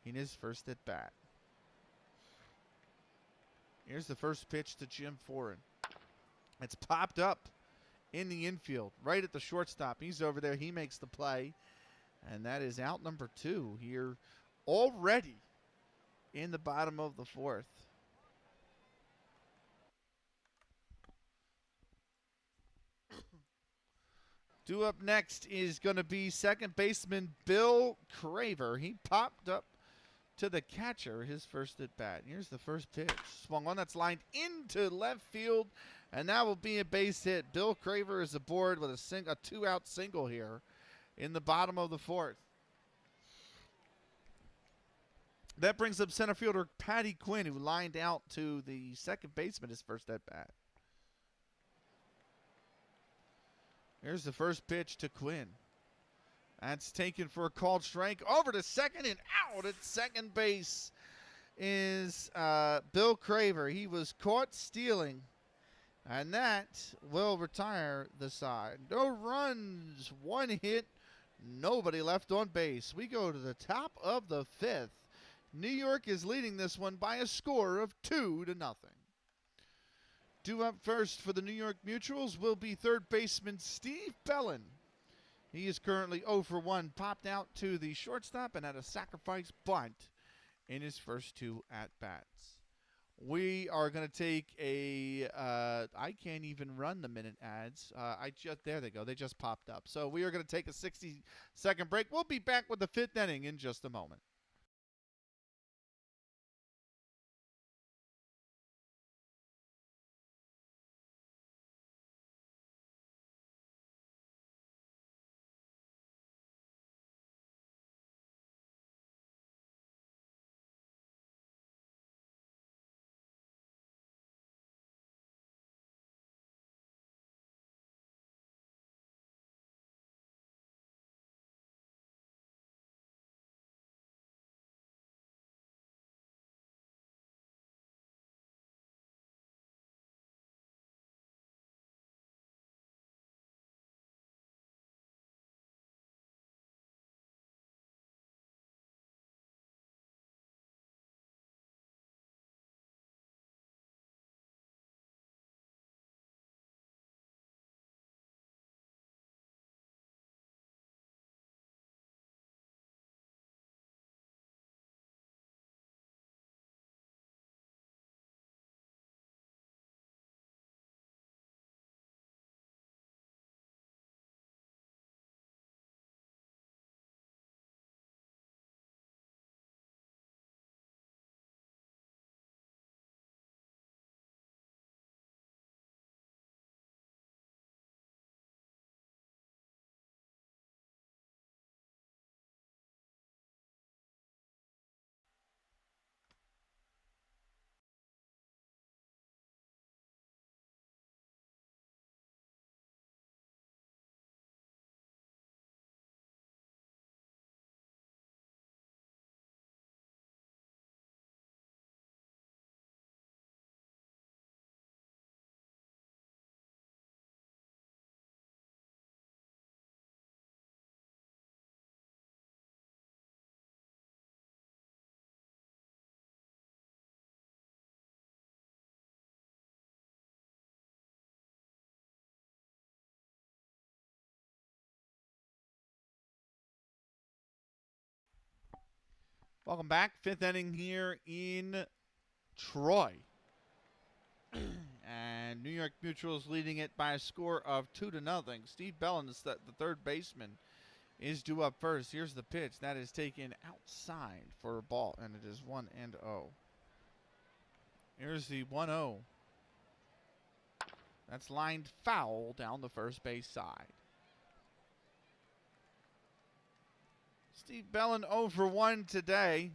in his first at bat. Here's the first pitch to Jim Foran. It's popped up in the infield, right at the shortstop. He's over there. He makes the play. And that is out number 2 here already in the bottom of the 4th. Due up next is going to be second baseman Bill Craver. He popped up to the catcher, his first at bat. Here's the first pitch. Swung on, that's lined into left field, and that will be a base hit. Bill Craver is aboard with a 2-out single here in the bottom of the 4th. That brings up center fielder Patty Quinn, who lined out to the second baseman his first at bat. Here's the first pitch to Quinn. That's taken for a called strike. Over to second and out at second base is Bill Craver. He was caught stealing, and that will retire the side. No runs, 1 hit, nobody left on base. We go to the top of the 5th. New York is leading this one by a score of 2-0. Due up first for the New York Mutuals will be third baseman Steve Bellin. He is currently 0 for 1, popped out to the shortstop and had a sacrifice bunt in his first 2 at-bats. We are going to take a, I can't even run the minute ads. There they go. They just popped up. So we are going to take a 60-second break. We'll be back with the 5th inning in just a moment. Welcome back. 5th inning here in Troy. And New York Mutuals leading it by a score of 2-0. Steve Bellin, the third baseman, is due up first. Here's the pitch. That is taken outside for a ball, and it is 1-0. Here's the 1-0. That's lined foul down the first base side. Steve Bellin 0 for 1 today.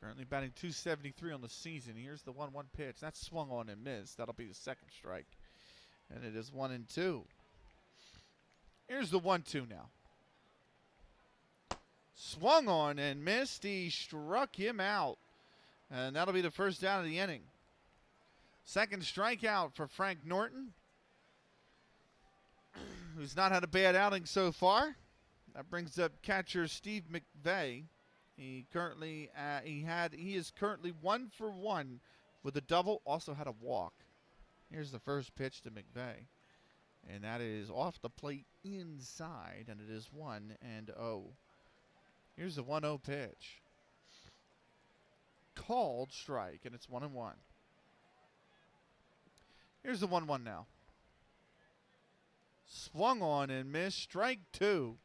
Currently batting .273 on the season. Here's the 1-1 pitch. That's swung on and missed. That'll be the second strike. And it is 1-2. Here's the 1-2 now. Swung on and missed. He struck him out. And that'll be the first down of the inning. Second strikeout for Frank Norton, who's not had a bad outing so far. That brings up catcher Steve McVeigh. He is currently 1 for 1 with a double. Also had a walk. Here's the first pitch to McVeigh, and that is off the plate inside, and it is 1-0. Here's the 1-0 pitch. Called strike, and it's 1-1. Here's the 1-1 now. Swung on and missed. Strike 2.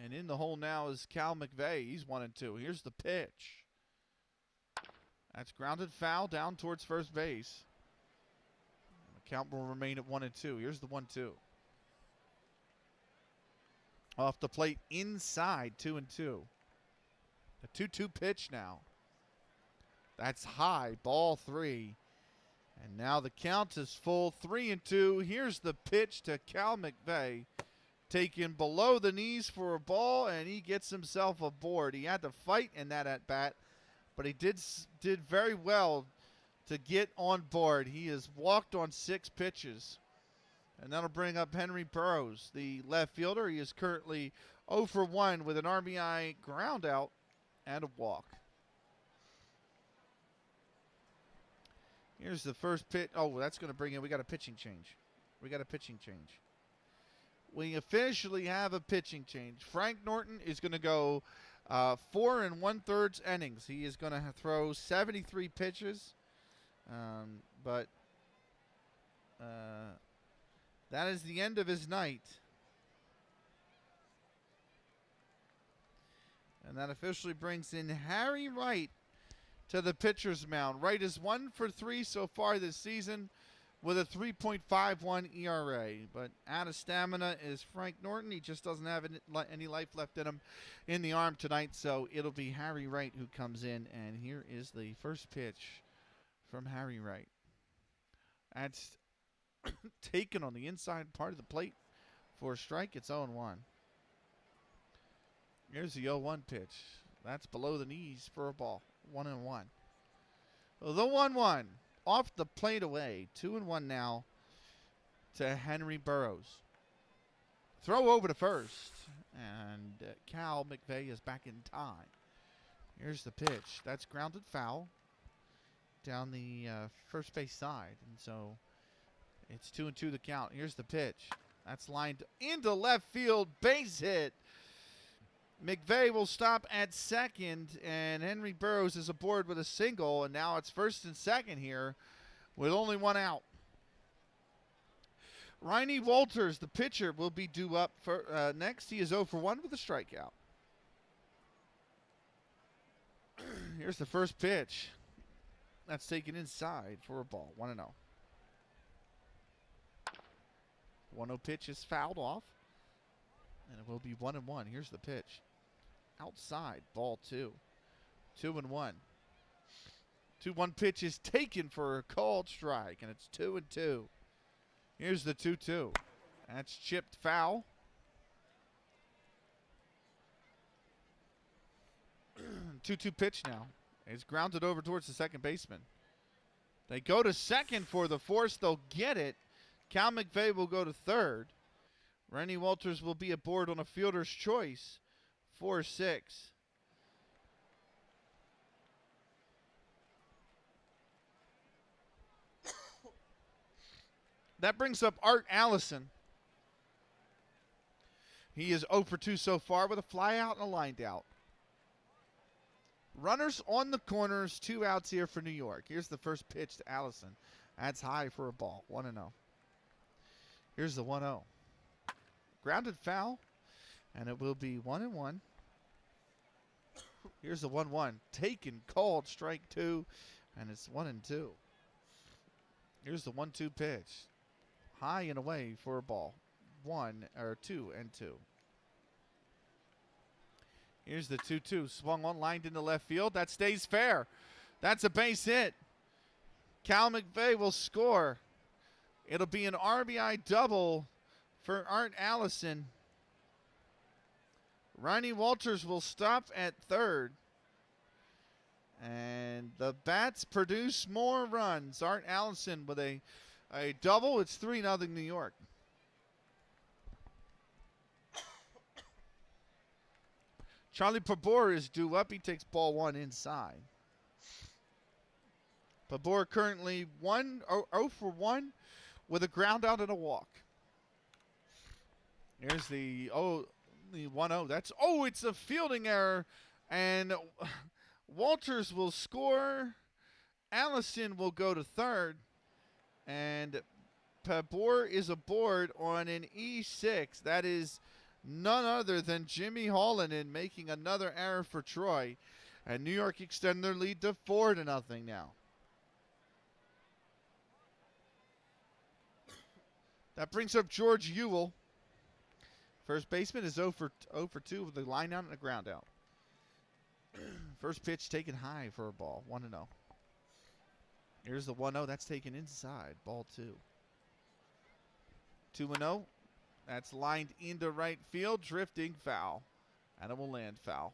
And in the hole now is Cal McVeigh. He's 1-2. Here's the pitch. That's grounded foul down towards first base. The count will remain at 1-2. Here's the 1-2. Off the plate inside, 2-2. The 2-2 pitch now. That's high, ball 3. And now the count is full, 3-2. Here's the pitch to Cal McVeigh. Taken below the knees for a ball, and he gets himself aboard. He had to fight in that at-bat, but he did very well to get on board. He has walked on 6 pitches. And that'll bring up Henry Burroughs, the left fielder. He is currently 0 for 1 with an RBI ground out and a walk. Here's the first pitch. Oh, that's going to bring in. We got a pitching change. We officially have a pitching change. Frank Norton is going to go 4 1/3 innings. He is going to throw 73 pitches. But that is the end of his night. And that officially brings in Harry Wright to the pitcher's mound. Wright is 1 for 3 so far this season with a 3.51 ERA. But out of stamina is Frank Norton. He just doesn't have any life left in him in the arm tonight. So it'll be Harry Wright who comes in. And here is the first pitch from Harry Wright. That's taken on the inside part of the plate for a strike. It's 0-1. Here's the 0-1 pitch. That's below the knees for a ball. 1-1. The 1-1 off the plate away. 2-1 now to Henry Burroughs. Throw over to first. And Cal McVeigh is back in time. Here's the pitch. That's grounded foul down the first base side. And so it's 2-2 the count. Here's the pitch. That's lined into left field. Base hit. McVeigh will stop at second, and Henry Burroughs is aboard with a single, and now it's first and second here with only 1 out. Riney Walters, the pitcher, will be due up for next. He is 0 for 1 with a strikeout. Here's the first pitch. That's taken inside for a ball. 1-0. 1-0 pitch is fouled off, and it will be 1-1. Here's the pitch. Outside, ball 2. 2-1. 2-1 pitch is taken for a called strike, and it's 2-2. Here's the 2-2. That's chipped foul. 2-2 pitch now. It's grounded over towards the second baseman. They go to second for the force. They'll get it. Cal McVeigh will go to third. Riney Walters will be aboard on a fielder's choice. 4-6. That brings up Art Allison. He is 0 for 2 so far with a fly out and a lined out. Runners on the corners, 2 outs here for New York. Here's the first pitch to Allison. That's high for a ball. 1-0. Here's the 1-0. Grounded foul, and it will be 1-1. Here's the 1-1. Taken, called, strike 2, and it's 1-2. Here's the 1-2 pitch. High and away for a ball. 2 and 2. Here's the 2-2. Swung on, lined into left field. That stays fair. That's a base hit. Cal McVeigh will score. It'll be an RBI double for Art Allison. Ronnie Walters will stop at third. And the bats produce more runs. Art Allison with a double. It's 3-0 New York. Charlie Pabor is due up. He takes ball 1 inside. Pabor currently 0 for 1 with a ground out and a walk. There's the 1-0. It's a fielding error. And Walters will score. Allison will go to third. And Pabor is aboard on an E6. That is none other than Jimmy Hallinan making another error for Troy. And New York extend their lead to 4-0 now. That brings up George Ewell. First baseman is 0 for 2 with a line out and a ground out. First pitch taken high for a ball. 1-0. Here's the 1-0. That's taken inside. Ball 2. 2-0. That's lined into right field. Drifting foul. And it will land foul.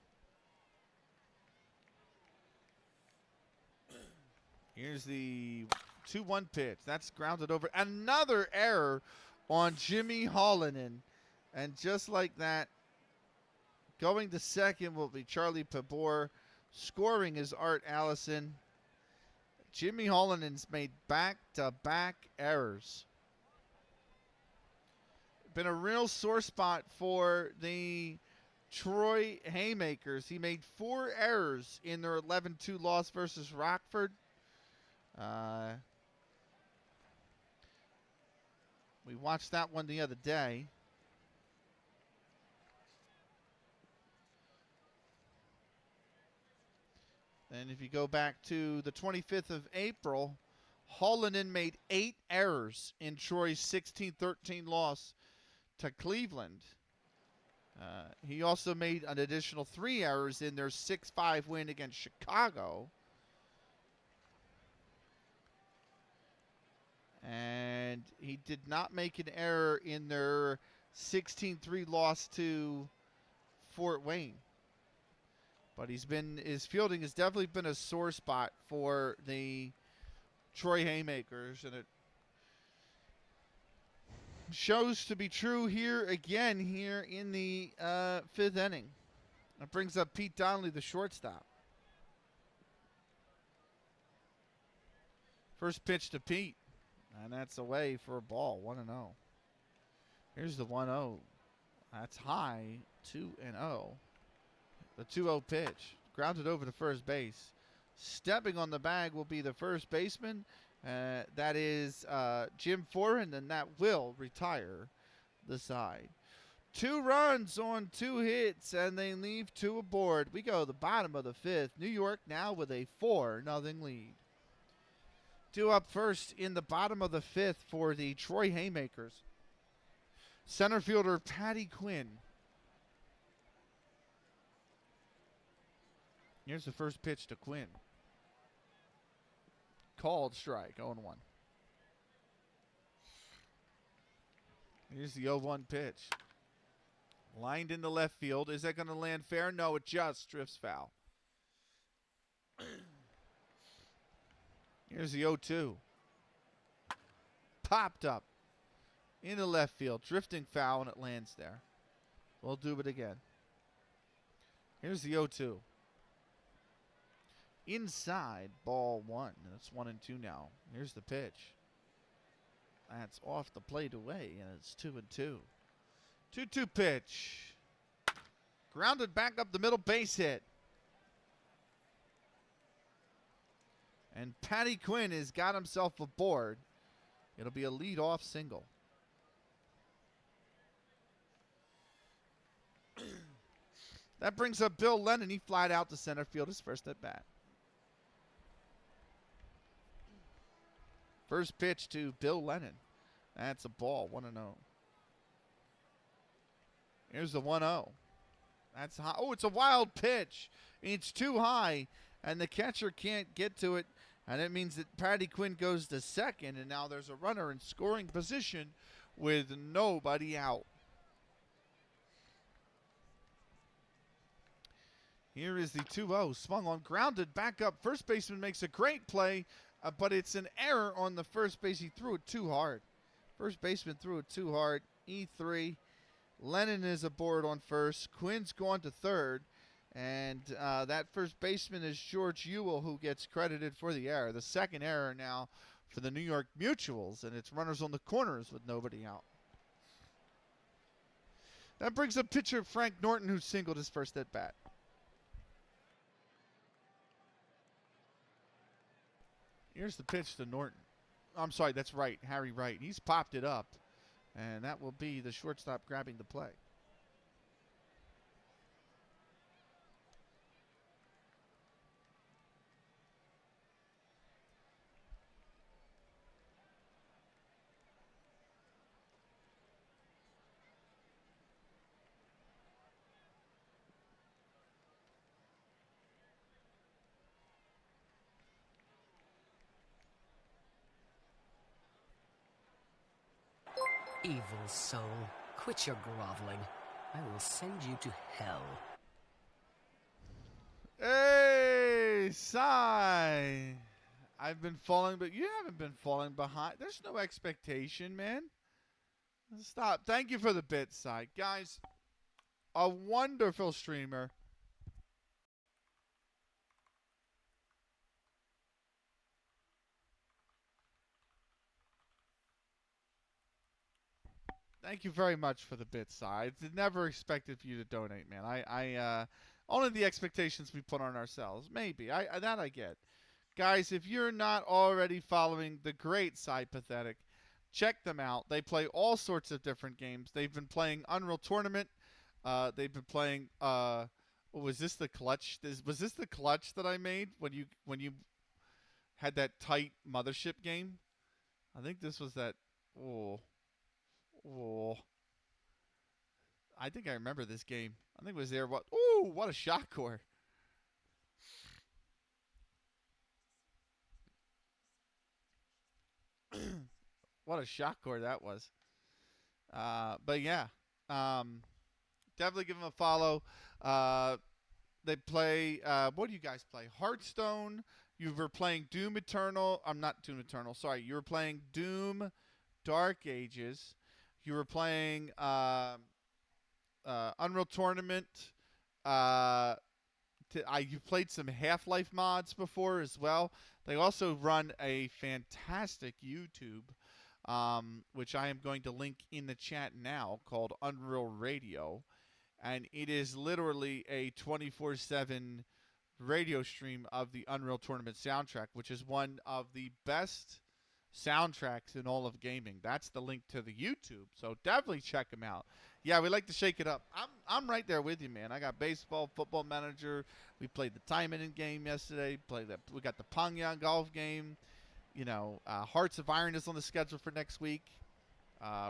Here's the 2-1 pitch. That's grounded over. Another error on Jimmy Hallinan. And just like that, going to second will be Charlie Pabor. Scoring is Art Allison. Jimmy Hollinan's made back-to-back errors. Been a real sore spot for the Troy Haymakers. He made 4 errors in their 11-2 loss versus Rockford. We watched that one the other day. And if you go back to the 25th of April, Hallinan made 8 errors in Troy's 16-13 loss to Cleveland. He also made an additional 3 errors in their 6-5 win against Chicago. And he did not make an error in their 16-3 loss to Fort Wayne. But his fielding has definitely been a sore spot for the Troy Haymakers, and it shows to be true here again in the 5th inning. That brings up Pete Donnelly, the shortstop. First pitch to Pete, and that's away for a ball, 1-0. Here's the 1-0. That's high, 2-0. The 2-0 pitch, grounded over to first base. Stepping on the bag will be the first baseman. That is Jim Foran, and that will retire the side. 2 runs on 2 hits, and they leave 2 aboard. We go to the bottom of the 5th. New York now with a 4-0 lead. Due up first in the bottom of the 5th for the Troy Haymakers. Center fielder Patty Quinn. Here's the first pitch to Quinn. Called strike, 0-1. Here's the 0-1 pitch. Lined into left field. Is that going to land fair? No, it just drifts foul. Here's the 0-2. Popped up into left field. Drifting foul, and it lands there. We'll do it again. Here's the 0-2. Inside, ball 1. That's 1-2 now. Here's the pitch. That's off the plate away, and it's 2-2. 2-2 pitch. Grounded back up the middle, base hit. And Patty Quinn has got himself aboard. It'll be a lead-off single. That brings up Bill Lennon. He flied out to center field his first at bat. First pitch to Bill Lennon. That's a ball. 1-0. Here's the 1-0. That's high. Oh, it's a wild pitch. It's too high, and the catcher can't get to it. And it means that Patty Quinn goes to second, and now there's a runner in scoring position with nobody out. Here is the 2-0. Swung on, grounded, back up. First baseman makes a great play, but it's an error on the first base. He threw it too hard. First baseman threw it too hard. E3. Lennon is aboard on first. Quinn's gone to third. And that first baseman is George Ewell, who gets credited for the error. The second error now for the New York Mutuals, and it's runners on the corners with nobody out. That brings up pitcher Frank Norton, who singled his first at bat. Here's the pitch to Norton. I'm sorry, that's right, Harry Wright. He's popped it up, and that will be the shortstop grabbing the play. Evil soul, quit your groveling. I will send you to hell. Hey, Cy. I've been falling, but you haven't been falling behind. There's no expectation, man. Stop. Thank you for the bit, Cy. Guys, a wonderful streamer. Thank you very much for the bit, Cy. I never expected for you to donate, man. I only the expectations we put on ourselves. Maybe. That I get. Guys, if you're not already following the great Cy Pathetic, check them out. They play all sorts of different games. They've been playing Unreal Tournament. They've been playing was this the clutch? Was this the clutch that I made when you had that tight mothership game? I think this was that. Oh, I think I remember this game. I think it was there. What a shot core. What a shot core that was. But yeah, definitely give them a follow. They play, what do you guys play? Hearthstone. You were playing Doom Eternal. I'm not Doom Eternal. Sorry. You were playing Doom Dark Ages. You were playing Unreal Tournament. You played some Half-Life mods before as well. They also run a fantastic YouTube, which I am going to link in the chat now, called Unreal Radio. And it is literally a 24/7 radio stream of the Unreal Tournament soundtrack, which is one of the best soundtracks in all of gaming. That's the link to the YouTube, so definitely check them out. Yeah, we like to shake it up. I'm right there with you, man. I got baseball, football manager. We played the Timon game yesterday. We got the Pyongyang golf game. Hearts of Iron is on the schedule for next week.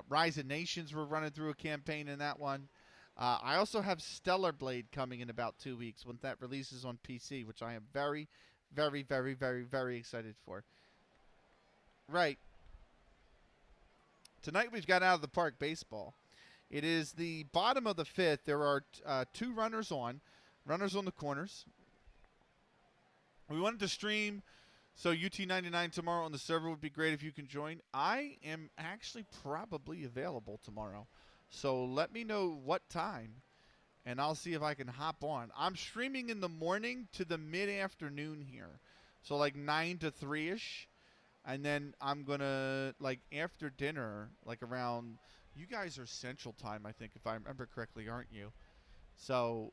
Rise of Nations, we're running through a campaign in that one. I also have Stellar Blade coming in about 2 weeks when that releases on PC, which I am very, very, very, very, very excited for. Right. Tonight we've got Out of the Park baseball. It is the bottom of the fifth. There are two runners on the corners. We wanted to stream, so UT99 tomorrow on the server would be great if you can join. I am actually probably available tomorrow, so let me know what time, and I'll see if I can hop on. I'm streaming in the morning to the mid-afternoon here, so like 9 to 3-ish. And then I'm going to, after dinner, around, you guys are Central Time, I think, if I remember correctly, aren't you? So,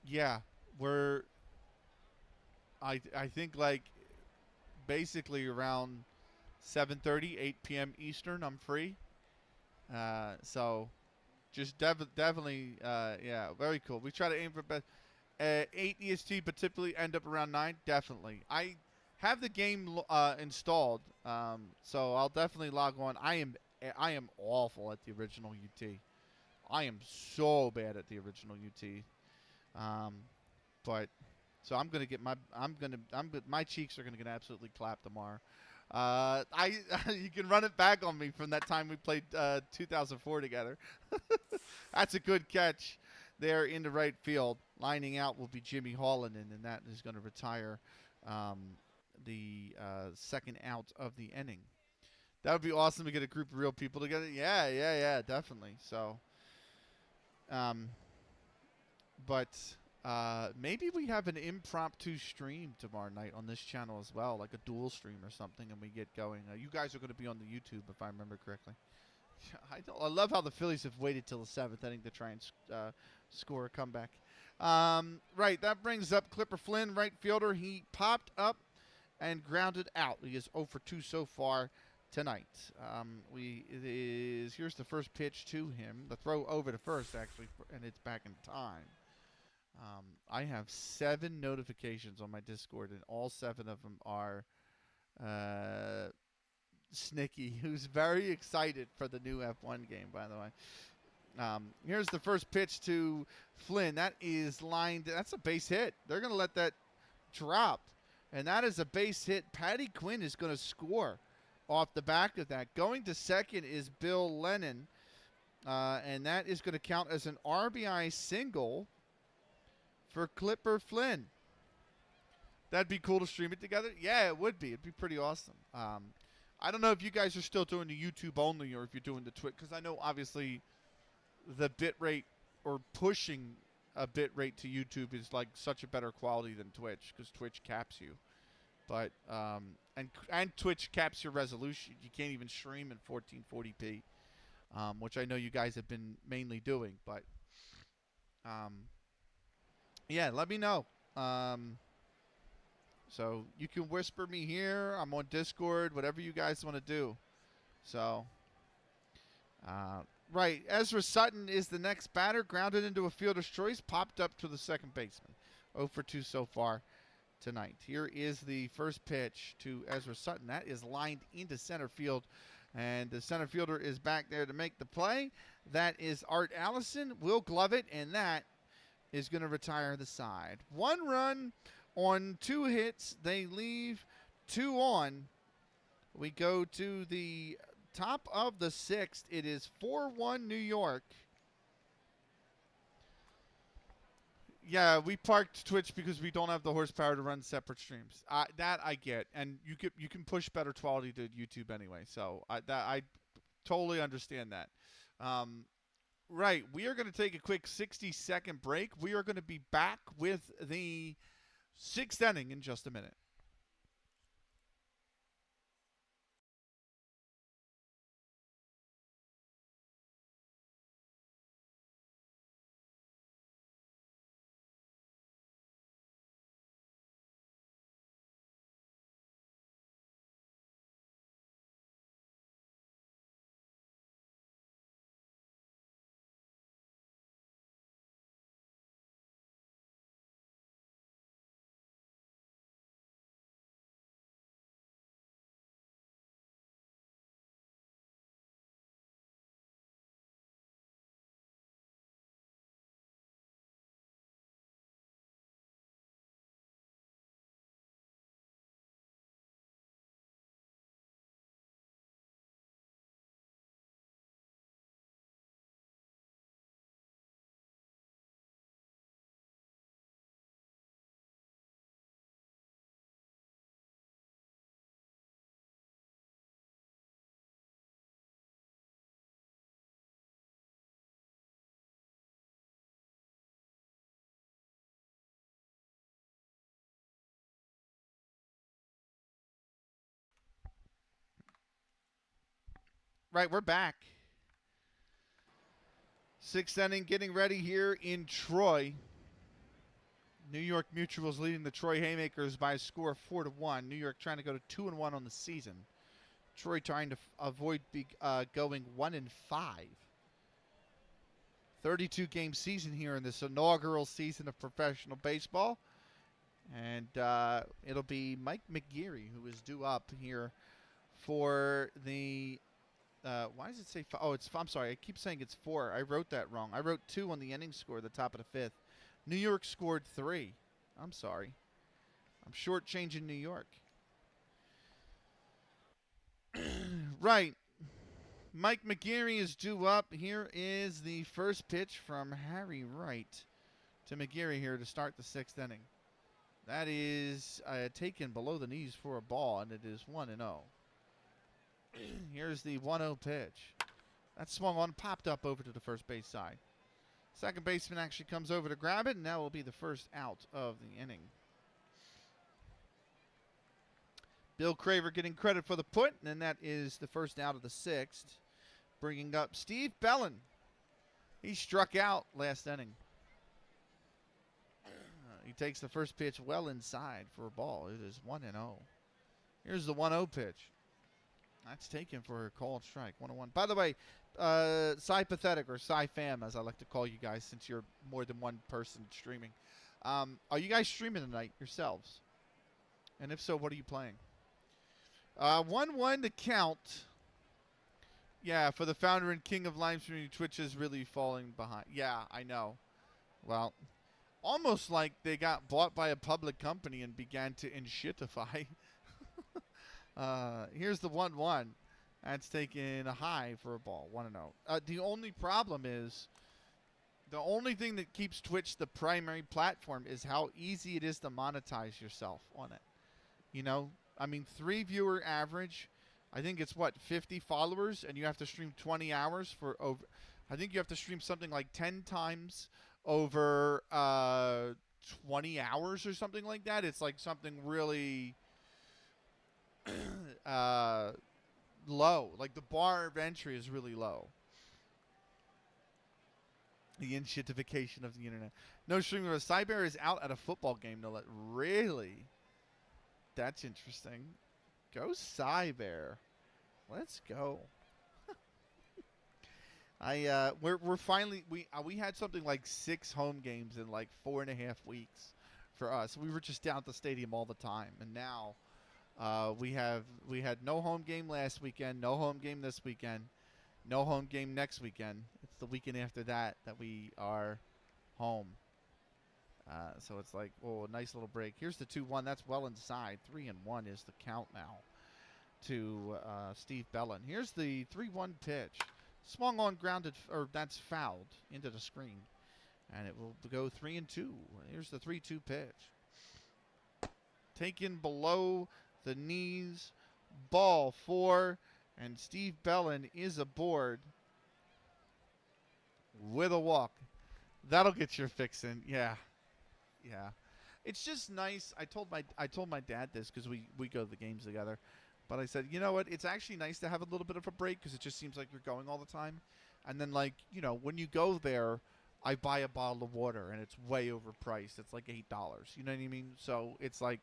yeah, I think, basically around 7:30, 8 p.m. Eastern, I'm free. So, just definitely, yeah, very cool. We try to aim for best. 8 EST, but typically end up around 9, definitely. have the game installed, so I'll definitely log on. I am awful at the original UT. I am so bad at the original UT. Um, but so I'm gonna get my cheeks are gonna get absolutely clapped tomorrow. I you can run it back on me from that time we played 2004 together. That's a good catch there in the right field. Lining out will be Jimmy Holland, and that is going to retire the second out of the inning. That would be awesome to get a group of real people together. Yeah, definitely. So, um, but maybe we have an impromptu stream tomorrow night on this channel as well, like a dual stream or something, and we get going. You guys are going to be on the YouTube, if I remember correctly. I love how the Phillies have waited till the seventh inning to try and score a comeback. Right, that brings up Clipper Flynn, right fielder. He popped up and grounded out. He is 0 for 2 so far tonight. Here's the first pitch to him. The throw over to first, actually, and it's back in time. I have 7 notifications on my Discord, and all 7 of them are Snicky, who's very excited for the new F1 game, by the way. Here's the first pitch to Flynn. That is lined. That's a base hit. They're going to let that drop. And that is a base hit. Patty Quinn is going to score off the back of that. Going to second is Bill Lennon. And that is going to count as an RBI single for Clipper Flynn. That'd be cool to stream it together. Yeah, it would be. It'd be pretty awesome. I don't know if you guys are still doing the YouTube only or if you're doing the Twitch, because I know obviously the bit rate or pushing a bit rate to YouTube is like such a better quality than Twitch, because Twitch caps you. But and Twitch caps your resolution. You can't even stream in 1440p, which I know you guys have been mainly doing. But yeah, let me know. So you can whisper me here. I'm on Discord, whatever you guys want to do. So, right. Ezra Sutton is the next batter. Grounded into a fielder's choice. Popped up to the second baseman. 0 for 2 so far tonight. Here is the first pitch to Ezra Sutton. That is lined into center field. And the center fielder is back there to make the play. That is Art Allison. Will glove it. And that is going to retire the side. 1 run on 2 hits. They leave 2 on. We go to the top of the 6th. It is 4-1 New York. Yeah, we parked Twitch because we don't have the horsepower to run separate streams. That I get, and you can push better quality to YouTube anyway. So I totally understand that. Right, we are going to take a quick 60-second break. We are going to be back with the 6th inning in just a minute. Right, we're back. 6th inning, getting ready here in Troy. New York Mutual's leading the Troy Haymakers by a score of 4-1. New York trying to go to 2-1 on the season. Troy trying to avoid going 1-5. 32-game season here in this inaugural season of professional baseball. And it'll be Mike McGeary who is due up here for the. Why does it say? Oh, it's. I'm sorry. I keep saying it's 4. I wrote that wrong. I wrote 2 on the inning score at the top of the 5th. New York scored 3. I'm sorry. I'm shortchanging New York. Right. Mike McGeary is due up. Here is the first pitch from Harry Wright to McGeary here to start the 6th inning. That is taken below the knees for a ball, and it is 1-0. Here's the 1-0 pitch. That swung on, popped up over to the first base side. Second baseman actually comes over to grab it, and that will be the first out of the inning. Bill Craver getting credit for the put, and that is the first out of the 6th. Bringing up Steve Bellin. He struck out last inning. He takes the first pitch well inside for a ball. It is 1-0. Here's the 1-0 pitch. That's taken for a called strike. 1-1. By the way, Cy Pathetic or Cy Fam, as I like to call you guys, since you're more than one person streaming. Are you guys streaming tonight yourselves? And if so, what are you playing? 1-1 to count. Yeah, for the founder and king of live streaming, Twitch is really falling behind. Yeah, I know. Well, almost like they got bought by a public company and began to inshitify. Here's the 1-1. That's taken a high for a ball. 1-0. The only problem is, the only thing that keeps Twitch the primary platform is how easy it is to monetize yourself on it. You know, I mean, 3 viewer average. I think it's 50 followers, and you have to stream 20 hours for over. I think you have to stream something like 10 times over 20 hours or something like that. It's like something really low. Like the bar of entry is really low. The inshitification of the internet. No streaming. Cyber is out at a football game. No, really? That's interesting. Go Cyber. Let's go. We're finally we had something like 6 home games in like 4.5 weeks for us. We were just down at the stadium all the time, and now we had no home game last weekend, no home game this weekend, no home game next weekend. It's the weekend after that we are home. So it's like, a nice little break. Here's the 2-1. That's well inside. 3-1 is the count now to Steve Bellin. Here's the 3-1 pitch. Swung on, grounded, or that's fouled into the screen. And it will go 3-2. Here's the 3-2 pitch. Taken below the knees. Ball 4. And Steve Bellin is aboard with a walk. That'll get your fix in. Yeah. Yeah. It's just nice. I told my dad this because we go to the games together. But I said, you know what? It's actually nice to have a little bit of a break because it just seems like you're going all the time. And then, like, you know, when you go there, I buy a bottle of water and it's way overpriced. It's like $8. You know what I mean? So it's like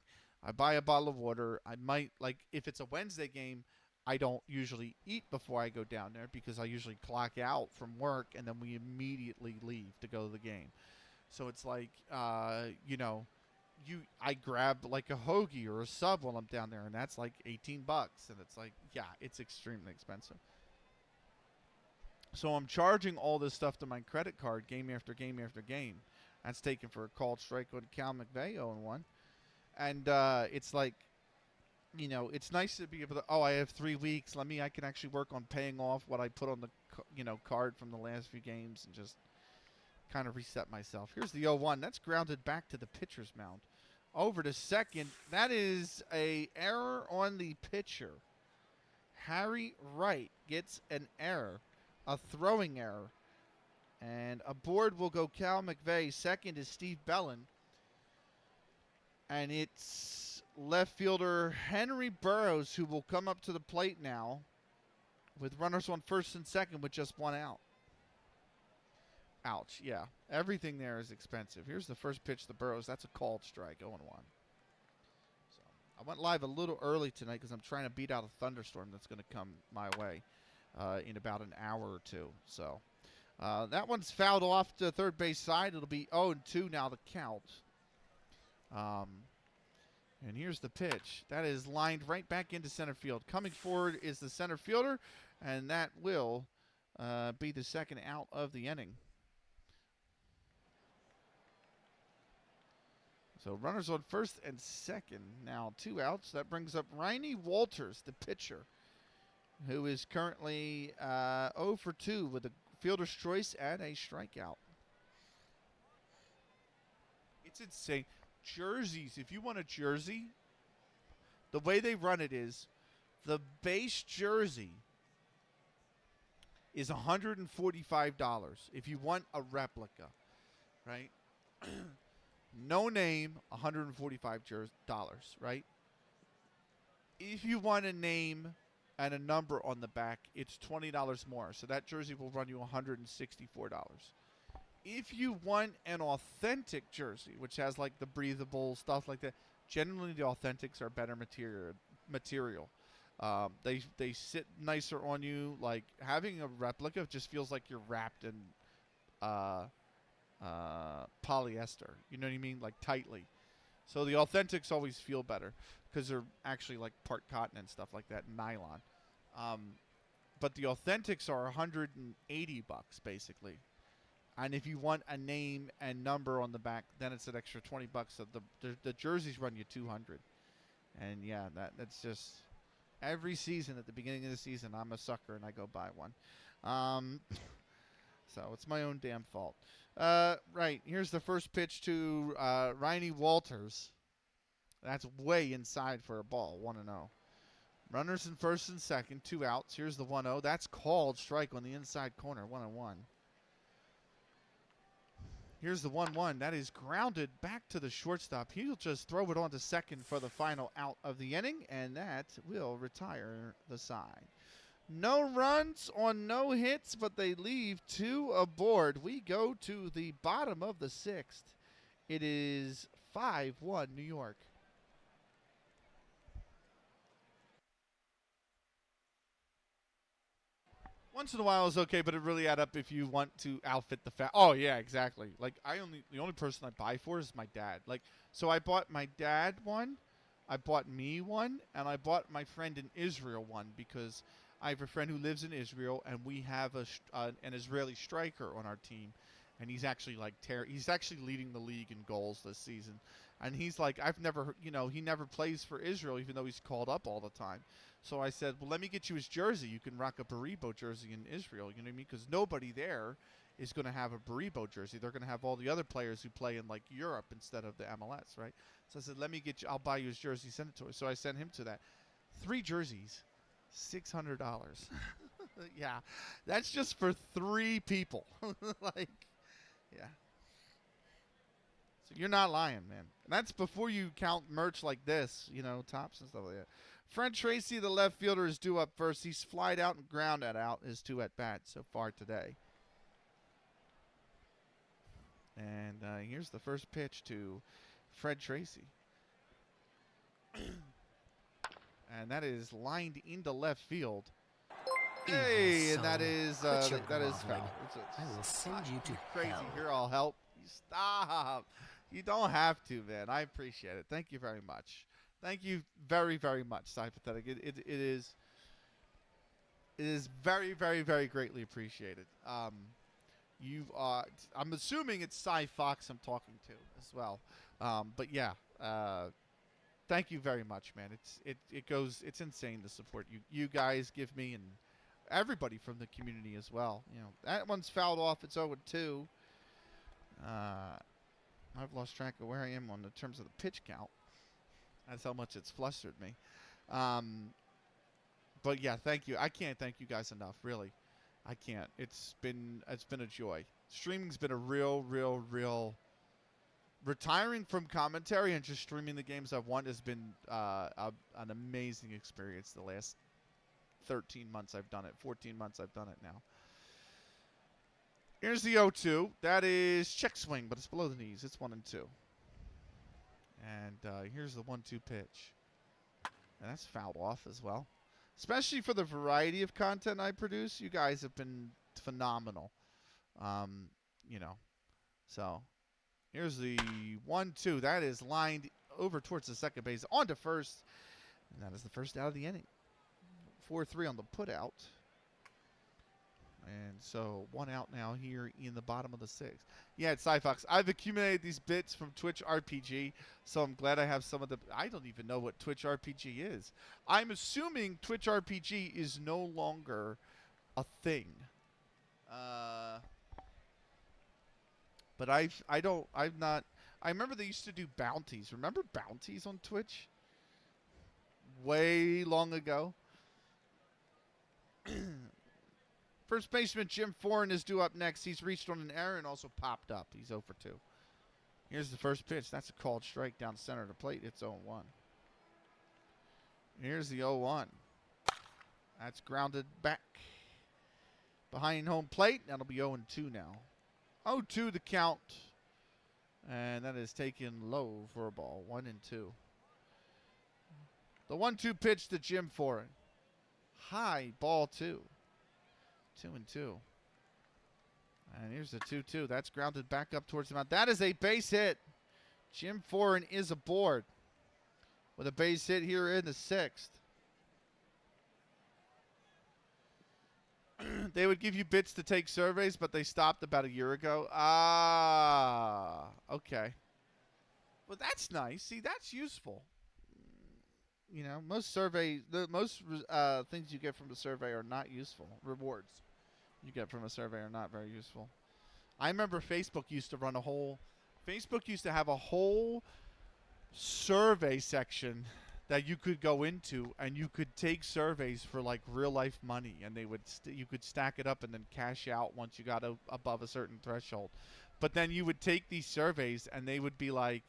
I buy a bottle of water. I might, like, if it's a Wednesday game, I don't usually eat before I go down there because I usually clock out from work and then we immediately leave to go to the game. So it's like, you know, I grab like a hoagie or a sub while I'm down there, and that's like $18, and it's like, yeah, it's extremely expensive. So I'm charging all this stuff to my credit card game after game after game. That's taken for a called strike on Cal McVeigh 0-1. And it's like, you know, it's nice to be able to, I have 3 weeks. I can actually work on paying off what I put on the, card from the last few games and just kind of reset myself. Here's the 0-1. That's grounded back to the pitcher's mound. Over to second. That is a error on the pitcher. Harry Wright gets an error, a throwing error. And aboard will go Cal McVeigh. Second is Steve Bellin. And it's left fielder Henry Burroughs who will come up to the plate now with runners on first and second with just 1 out. Ouch, yeah. Everything there is expensive. Here's the first pitch to Burroughs. That's a called strike, 0-1. So I went live a little early tonight because I'm trying to beat out a thunderstorm that's going to come my way in about an hour or two. So that one's fouled off to third base side. It'll be 0-2 now to count. And here's the pitch. That is lined right back into center field. Coming forward is the center fielder, and that will be the second out of the inning. So runners on first and second. Now 2 outs. That brings up Riney Walters, the pitcher, who is currently 0 for 2 with a fielder's choice and a strikeout. It's insane. Jerseys, if you want a jersey, the way they run it is the base jersey is $145 if you want a replica, right? No name, $145, right? If you want a name and a number on the back, it's $20 more. So that jersey will run you $164. If you want an authentic jersey, which has like the breathable stuff like that, generally the authentics are better material. They sit nicer on you. Like having a replica just feels like you're wrapped in polyester. You know what I mean? Like tightly. So the authentics always feel better because they're actually like part cotton and stuff like that, and nylon. But the authentics are $180 basically. And if you want a name and number on the back, then it's an extra $20. So the jerseys run you $200. And yeah, that's just every season at the beginning of the season, I'm a sucker and I go buy one. So it's my own damn fault. Right, here's the first pitch to Riney Walters. That's way inside for a ball, 1-0. Runners in first and second, 2 outs. Here's the 1-0. That's called strike on the inside corner, 1-1. Here's the 1-1. That is grounded back to the shortstop. He'll just throw it on to second for the final out of the inning, and that will retire the side. No runs on no hits, but they leave 2 aboard. We go to the bottom of the 6th. It is 5-1 New York. Once in a while is okay, but it really add up if you want to outfit the Oh yeah, exactly. Like the only person I buy for is my dad. Like, so I bought my dad one, I bought me one, and I bought my friend in Israel one because I have a friend who lives in Israel, and we have an Israeli striker on our team, and he's actually like he's actually leading the league in goals this season, and he's like he never plays for Israel even though he's called up all the time. So I said, well, let me get you his jersey. You can rock a Baribo jersey in Israel. You know what I mean? Because nobody there is going to have a Baribo jersey. They're going to have all the other players who play in like Europe instead of the MLS, right? So I said, let me get you. I'll buy you his jersey. Send it to him. So I sent him to that. 3 jerseys, $600. Yeah, that's just for 3 people. Like, yeah. So you're not lying, man. And that's before you count merch like this, tops and stuff like that. Fred Tracy, the left fielder, is due up first. He's flied out and grounded out his 2 at-bats so far today. And here's the first pitch to Fred Tracy. And that is lined into left field. Hey, and that is foul. I will send you to crazy. hell. Here, I'll help. You stop. You don't have to, man. I appreciate it. Thank you very much. Thank you very, very much, Sympathetic. It is very, very, very greatly appreciated. I'm assuming it's Cy Fox I'm talking to as well. But yeah, thank you very much, man. It's insane the support you guys give me and everybody from the community as well. That one's fouled off. It's 0-2. I've lost track of where I am on the terms of the pitch count. That's how much it's flustered me. But yeah, thank you. I can't thank you guys enough, really. I can't. It's been a joy. Streaming's been a real retiring from commentary and just streaming the games I've won has been an amazing experience the last 13 months I've done it. 14 months I've done it now. Here's the 0-2. That is check swing, but it's below the knees. It's 1-2. And here's the 1-2 pitch. And that's fouled off as well. Especially for the variety of content I produce, you guys have been phenomenal. So here's the 1-2. That is lined over towards the second base, on to first, and that is the first out of the inning. 4-3 on the put out. And so 1 out now here in the bottom of the 6th. Yeah, it's Cyfox. I've accumulated these bits from Twitch RPG, so I'm glad I have some of the... I don't even know what Twitch RPG is. I'm assuming Twitch RPG is no longer a thing. But I remember they used to do bounties. Remember bounties on Twitch? Way long ago. First baseman Jim Foran is due up next. He's reached on an error and also popped up. He's 0 for 2. Here's the first pitch. That's a called strike down center of the plate. It's 0-1. Here's the 0-1. That's grounded back behind home plate. That'll be 0-2 now. 0-2 the count. And that is taken low for a ball. 1-2. The 1-2 pitch to Jim Foran. High, ball 2. 2-2. And here's the 2-2. That's grounded back up towards the mound. That is a base hit. Jim Foran is aboard with a base hit here in the 6th. They would give you bits to take surveys, but they stopped about a year ago. Ah, okay. Well, that's nice. See, that's useful. You know, most things you get from the survey are not useful. Rewards you get from a survey are not very useful. I remember Facebook used to have a whole survey section that you could go into, and you could take surveys for like real life money, and you could stack it up and then cash out once you got above a certain threshold. But then you would take these surveys, and they would be like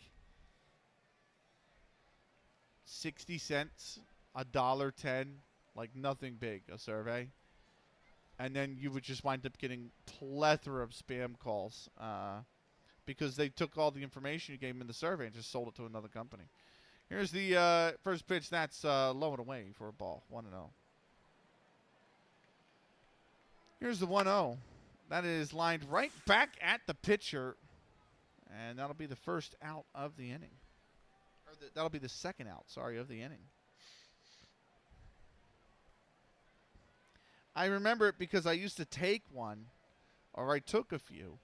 60 cents, $1.10, like nothing big, a survey. And then you would just wind up getting plethora of spam calls because they took all the information you gave them in the survey and just sold it to another company. Here's the first pitch. That's low and away for a ball. 1-0. Here's the 1-0. That is lined right back at the pitcher. And that'll be the first out of the inning. That'll be the second out, of the inning. I remember it because I used to take one, or I took a few,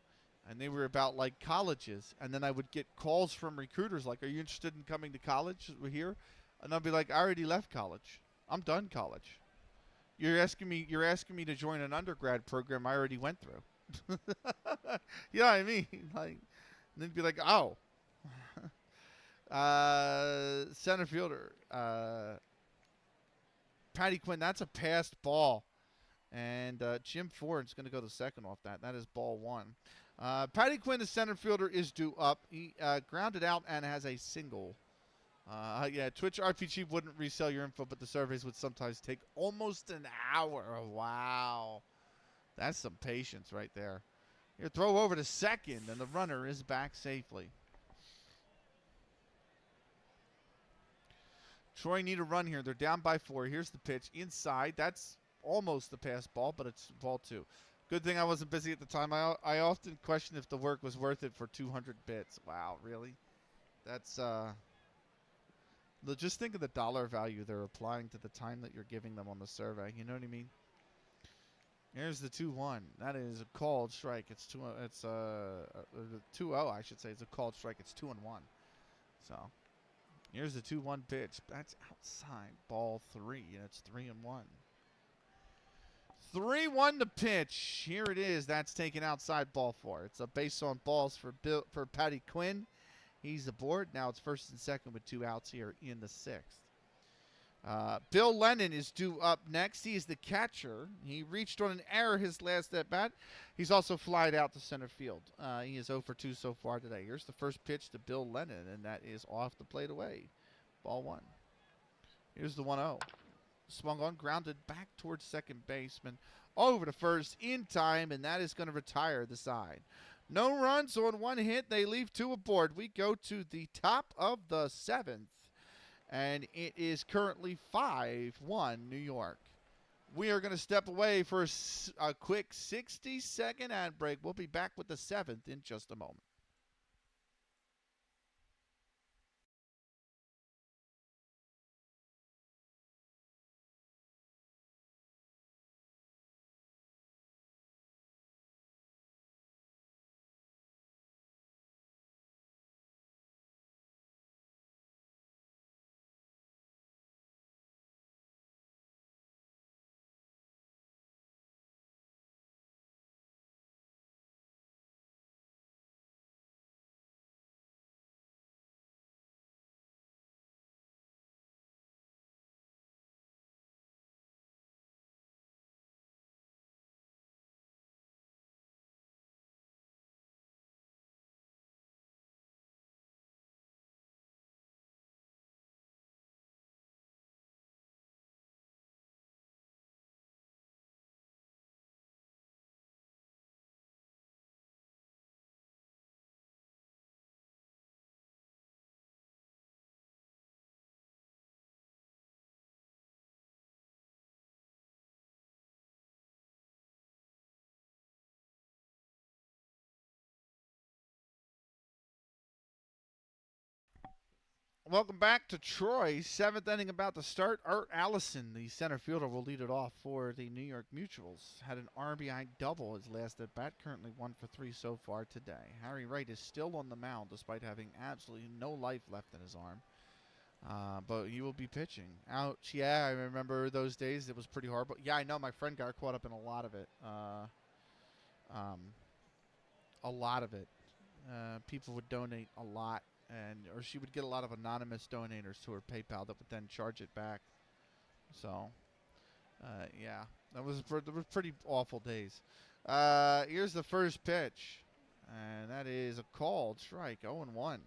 and they were about like colleges, and then I would get calls from recruiters like, "Are you interested in coming to college? We're here," and I'll be like, "I already left college. I'm done college. You're asking me to join an undergrad program I already went through." You know what I mean? Like, and they'd be like, "Oh." Center fielder, Patty Quinn. That's a passed ball. And Jim Ford's going to go the second off that. That is ball 1. Patty Quinn, the center fielder, is due up. He grounded out and has a single. Yeah, Twitch RPG wouldn't resell your info, but the surveys would sometimes take almost an hour. Wow. That's some patience right there. Here, throw over to second, and the runner is back safely. Troy need a run here. They're down by 4. Here's the pitch. Inside. That's almost the pass ball, but it's ball 2. Good thing I wasn't busy at the time. I often question if the work was worth it for 200 bits. Wow, really? That's just think of the dollar value they're applying to the time that you're giving them on the survey. You know what I mean? Here's the 2-1. That is a called strike. It's 2-0, I should say. It's a called strike. It's 2-1. So here's the 2-1 pitch. That's outside, ball 3, and it's 3-1. 3-1 to pitch. Here it is. That's taken outside, ball 4. It's a base on balls for Patty Quinn. He's aboard. Now it's first and second with 2 outs here in the 6th. Bill Lennon is due up next. He is the catcher. He reached on an error his last at bat. He's also flied out to center field. He is 0 for 2 so far today. Here's the first pitch to Bill Lennon, and that is off the plate away. Ball 1. Here's the 1-0. Swung on, grounded back towards second baseman, over to first in time, and that is going to retire the side. No runs on 1 hit. They leave 2 aboard. We go to the top of the 7th, and it is currently 5-1 New York. We are going to step away for a quick 60-second ad break. We'll be back with the 7th in just a moment. Welcome back to Troy. Seventh inning about to start. Art Allison, the center fielder, will lead it off for the New York Mutuals. Had an RBI double his last at bat. Currently 1 for 3 so far today. Harry Wright is still on the mound despite having absolutely no life left in his arm. But he will be pitching. Ouch. Yeah, I remember those days. It was pretty horrible. Yeah, I know. My friend got caught up in a lot of it. A lot of it. People would donate a lot, or she would get a lot of anonymous donators to her PayPal that would then charge it back. So, yeah, that was pretty awful days. Here's the first pitch, and that is a called strike, 0-1. Going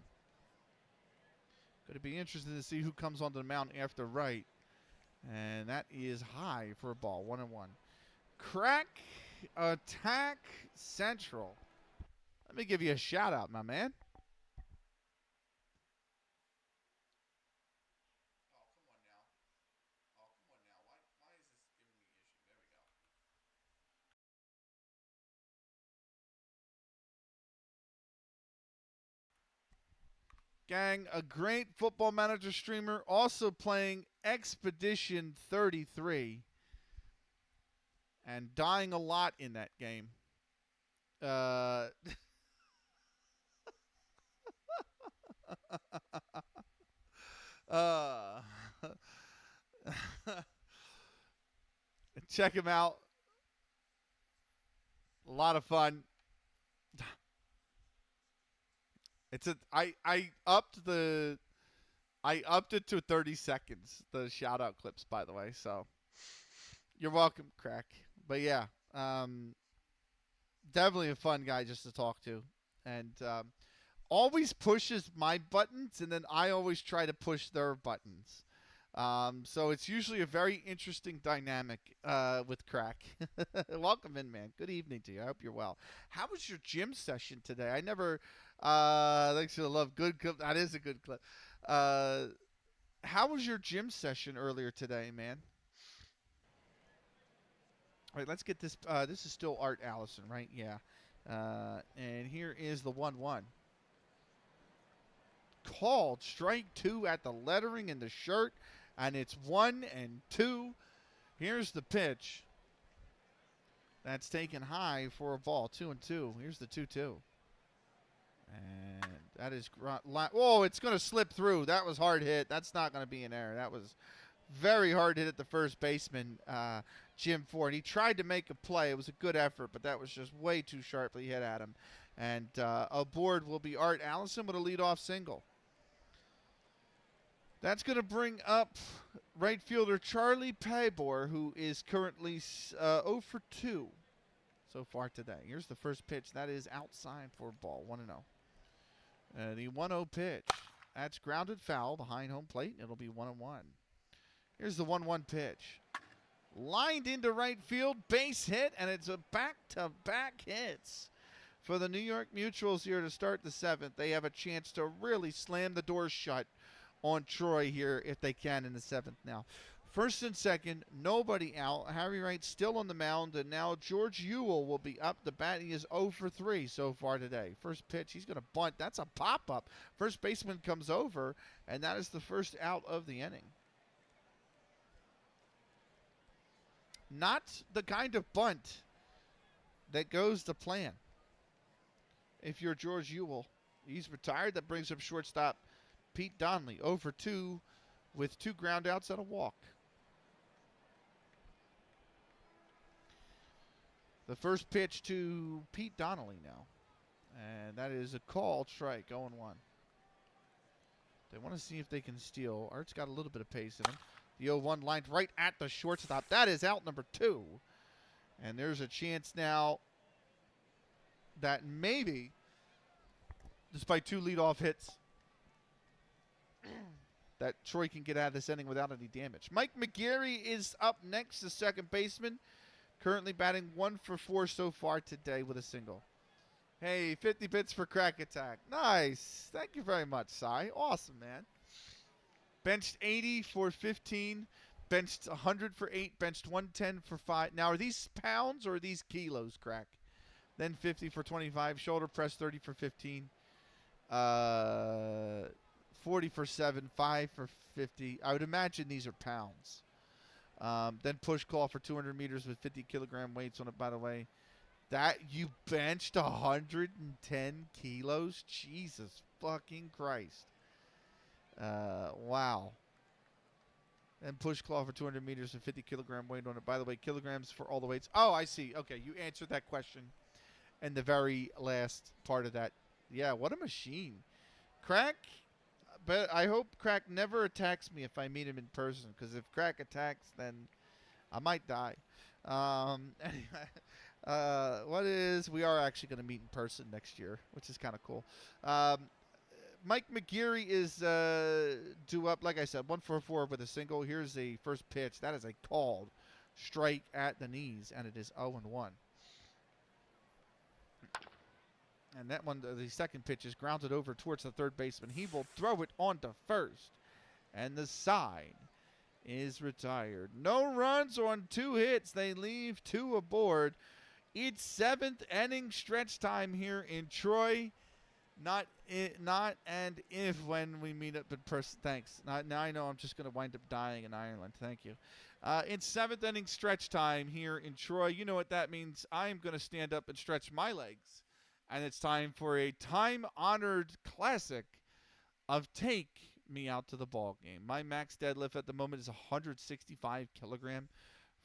to be interesting to see who comes onto the mound after Wright, and that is high for a ball, 1-1. Crack Attack Central. Let me give you a shout out, my man. Oh, come on now. Oh, come on now. Why is this giving me issue? There we go. Gang, a great Football Manager streamer, also playing Expedition 33 and dying a lot in that game. Uh, check him out. A lot of fun. It's a I upped it to 30 seconds. The shout out clips, by the way. So you're welcome, Crack. But yeah, definitely a fun guy just to talk to, and always pushes my buttons, and then I always try to push their buttons. So it's usually a very interesting dynamic with Crack. Welcome in, man. Good evening to you. I hope you're well. How was your gym session today? I never. Thanks for the love. Good clip. That is a good clip. How was your gym session earlier today, man? All right, let's get this. This is still Art Allison, right? Yeah. And here is the 1-1. Called strike 2 at the lettering in the shirt, and it's 1-2. Here's the pitch. That's taken high for a ball, 2-2. Here's the 2-2. And that is, oh, it's going to slip through. That was hard hit. That's not going to be an error. That was very hard hit at the first baseman, Jim Ford. He tried to make a play. It was a good effort, but that was just way too sharply hit at him. And aboard will be Art Allison with a leadoff single. That's going to bring up right fielder Charlie Paybor, who is currently 0 for 2 so far today. Here's the first pitch. That is outside for a ball, 1-0. The 1-0 pitch. That's grounded foul behind home plate. It'll be 1-1. Here's the 1-1 pitch. Lined into right field, base hit, and it's a back-to-back hits for the New York Mutuals here to start the 7th. They have a chance to really slam the door shut on Troy here if they can in the 7th now. First and second, nobody out. Harry Wright still on the mound, and now George Ewell will be up. The bat, he is 0 for 3 so far today. First pitch, he's going to bunt. That's a pop-up. First baseman comes over, and that is the first out of the inning. Not the kind of bunt that goes to plan. If you're George Ewell, he's retired. That brings up shortstop Pete Donnelly, 0 for 2 with 2 ground outs and a walk. The first pitch to Pete Donnelly now. And that is a called strike, 0-1. They want to see if they can steal. Art's got a little bit of pace in him. The 0-1 lined right at the shortstop. That is out number 2. And there's a chance now that maybe, despite 2 leadoff hits, that Troy can get out of this inning without any damage. Mike McGarry is up next, the second baseman. Currently batting 1 for 4 so far today with a single. Hey, 50 bits for Crack Attack. Nice. Thank you very much, Cy. Awesome, man. Benched 80 for 15. Benched 100 for 8. Benched 110 for 5. Now, are these pounds or are these kilos, Crack? Then 50 for 25. Shoulder press 30 for 15. 40 for 7, 5 for 50. I would imagine these are pounds. Then push call for 200 meters with 50 kilogram weights on it, by the way. That you benched 110 kilos? Jesus fucking Christ. Wow. And push claw for 200 meters with 50 kilogram weight on it. By the way, kilograms for all the weights. Oh, I see. Okay, you answered that question in the very last part of that. Yeah, what a machine. Crack, but I hope Crack never attacks me if I meet him in person, because if Crack attacks, then I might die. Anyway, we are actually going to meet in person next year, which is kind of cool. Mike McGeary is due up, like I said, 1-for-4 with a single. Here's the first pitch. That is a called strike at the knees, and it is 0-1. And that one, the second pitch is grounded over towards the third baseman. He will throw it on to first, and the side is retired. No runs on 2 hits. They leave 2 aboard. It's 7th inning stretch time here in Troy. Not and if when we meet up in person. Thanks. Now I know I'm just going to wind up dying in Ireland. Thank you. It's 7th inning stretch time here in Troy. You know what that means. I'm going to stand up and stretch my legs. And it's time for a time-honored classic of Take Me Out to the Ball Game. My max deadlift at the moment is 165 kilogram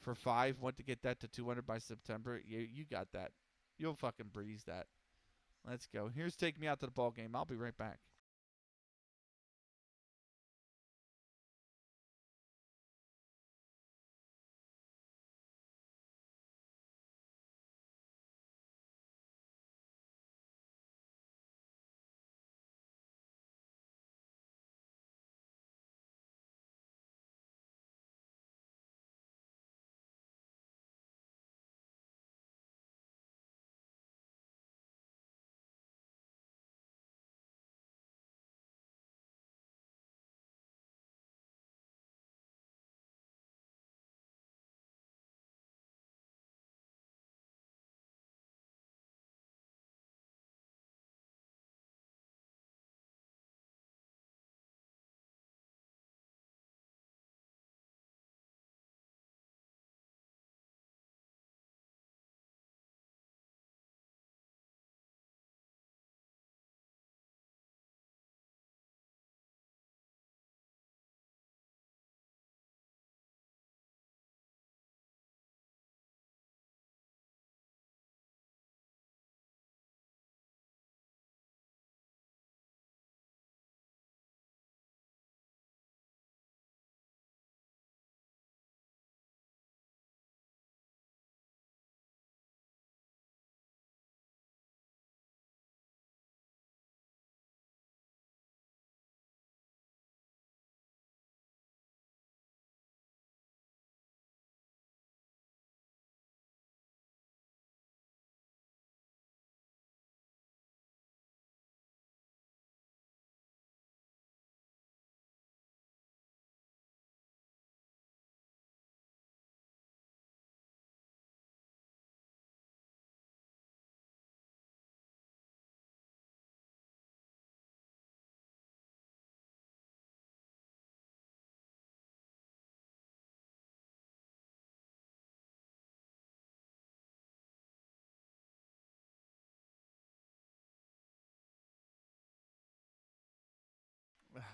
for 5. Want to get that to 200 by September. You got that. You'll fucking breeze that. Let's go. Here's Take Me Out to the Ball Game. I'll be right back.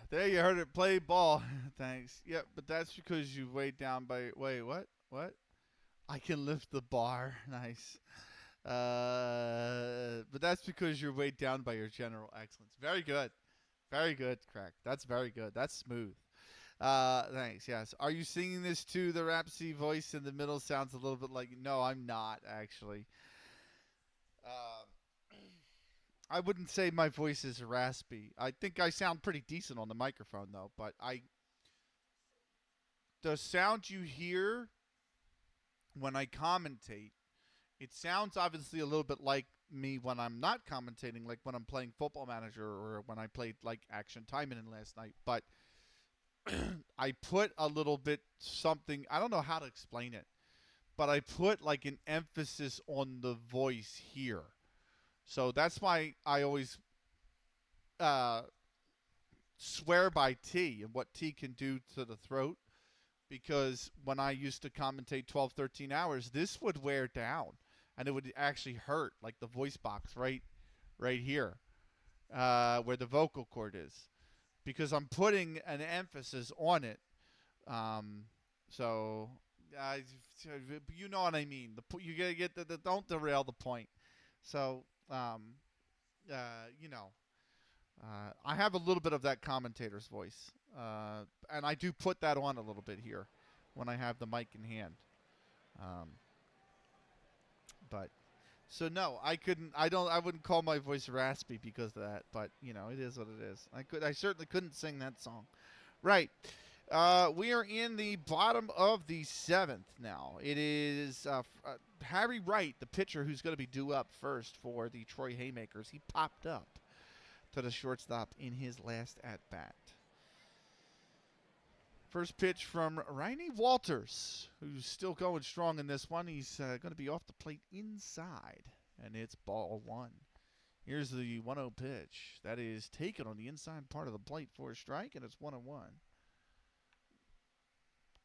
There you heard it. Play ball. Thanks. Yep, but that's because you weighed down by. Wait, what? What? I can lift the bar. Nice. But that's because you're weighed down by your general excellence. Very good. Very good, Crack. That's very good. That's smooth. Thanks. Yes. Are you singing this too? The Rhapsody voice in the middle sounds a little bit like. No, I'm not actually. I wouldn't say my voice is raspy. I think I sound pretty decent on the microphone though. But the sound you hear when I commentate, it sounds obviously a little bit like me when I'm not commentating, like when I'm playing Football Manager or when I played like Action Time in last night. But I put a little bit something. I don't know how to explain it, but I put like an emphasis on the voice here. So that's why I always swear by T and what T can do to the throat, because when I used to commentate 12, 13 hours, this would wear down and it would actually hurt, like the voice box right here, where the vocal cord is, because I'm putting an emphasis on it. So, you know what I mean. You gotta get the don't derail the point. So, you know, I have a little bit of that commentator's voice, and I do put that on a little bit here when I have the mic in hand. But so no, I couldn't. I wouldn't call my voice raspy because of that. But you know, it is what it is. I certainly couldn't sing that song. Right. We are in the bottom of the 7th now. It is Harry Wright, the pitcher, who's going to be due up first for the Troy Haymakers. He popped up to the shortstop in his last at-bat. First pitch from Rainey Walters, who's still going strong in this one. He's going to be off the plate inside, and it's ball 1. Here's the 1-0 pitch. That is taken on the inside part of the plate for a strike, and it's 1-1.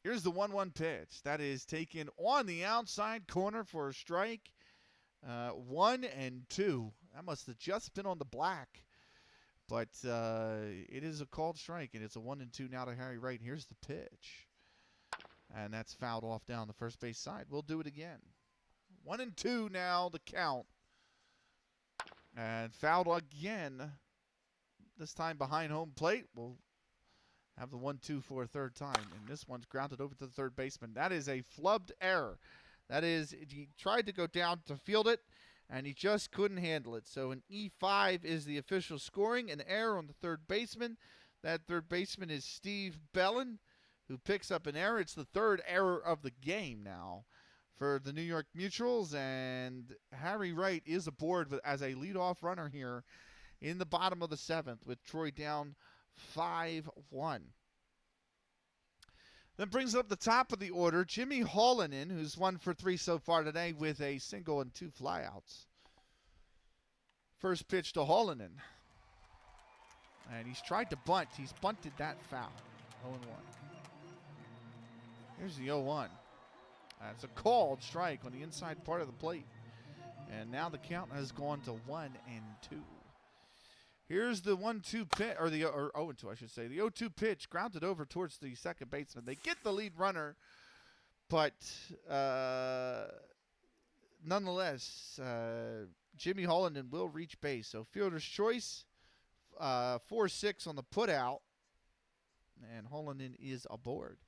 Here's the 1-1 pitch. That is taken on the outside corner for a strike. 1-2. That must have just been on the black. But it is a called strike, and it's a 1-2 now to Harry Wright. Here's the pitch. And that's fouled off down the first base side. We'll do it again. 1-2 now, the count. And fouled again. This time behind home plate. We'll have the 1-2 for a third time. And this one's grounded over to the third baseman. That is a flubbed error. That is, he tried to go down to field it, and he just couldn't handle it. So an E5 is the official scoring. An error on the third baseman. That third baseman is Steve Bellin, who picks up an error. It's the third error of the game now for the New York Mutuals. And Harry Wright is aboard as a leadoff runner here in the bottom of the 7th with Troy down 5-1. Then brings up the top of the order, Jimmy Hallinan, who's 1 for 3 so far today with a single and 2 flyouts. First pitch to Hallinan. And he's tried to bunt. He's bunted that foul. 0-1. Here's the 0-1. That's a called strike on the inside part of the plate. And now the count has gone to 1-2. Here's the 1-2 pitch, or 0-2, I should say. The 0-2 pitch grounded over towards the second baseman. They get the lead runner, but nonetheless, Jimmy Hallinan will reach base. So fielder's choice, 4-6 on the putout, and Hallinan is aboard.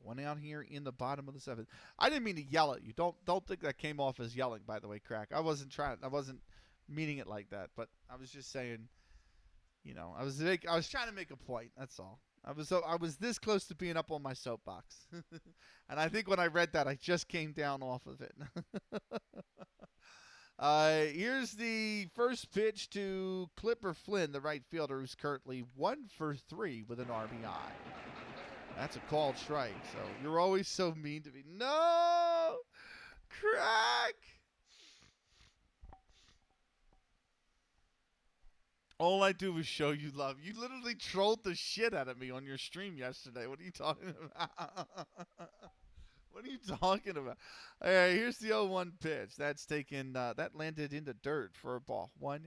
One out here in the bottom of the 7th. I didn't mean to yell at you. Don't think that came off as yelling, by the way, Crack. I wasn't meaning it like that, but I was just saying, you know, I was trying to make a point. That's all. I was this close to being up on my soapbox. And I think when I read that, I just came down off of it. Here's the first pitch to Clipper Flynn, the right fielder, who's currently 1 for 3 with an RBI. That's a called strike. So you're always so mean to me. No! Crack! All I do is show you love. You literally trolled the shit out of me on your stream yesterday. What are you talking about? What are you talking about? All right, here's the 0-1 pitch. That's taken. That landed into dirt for a ball. 1-1.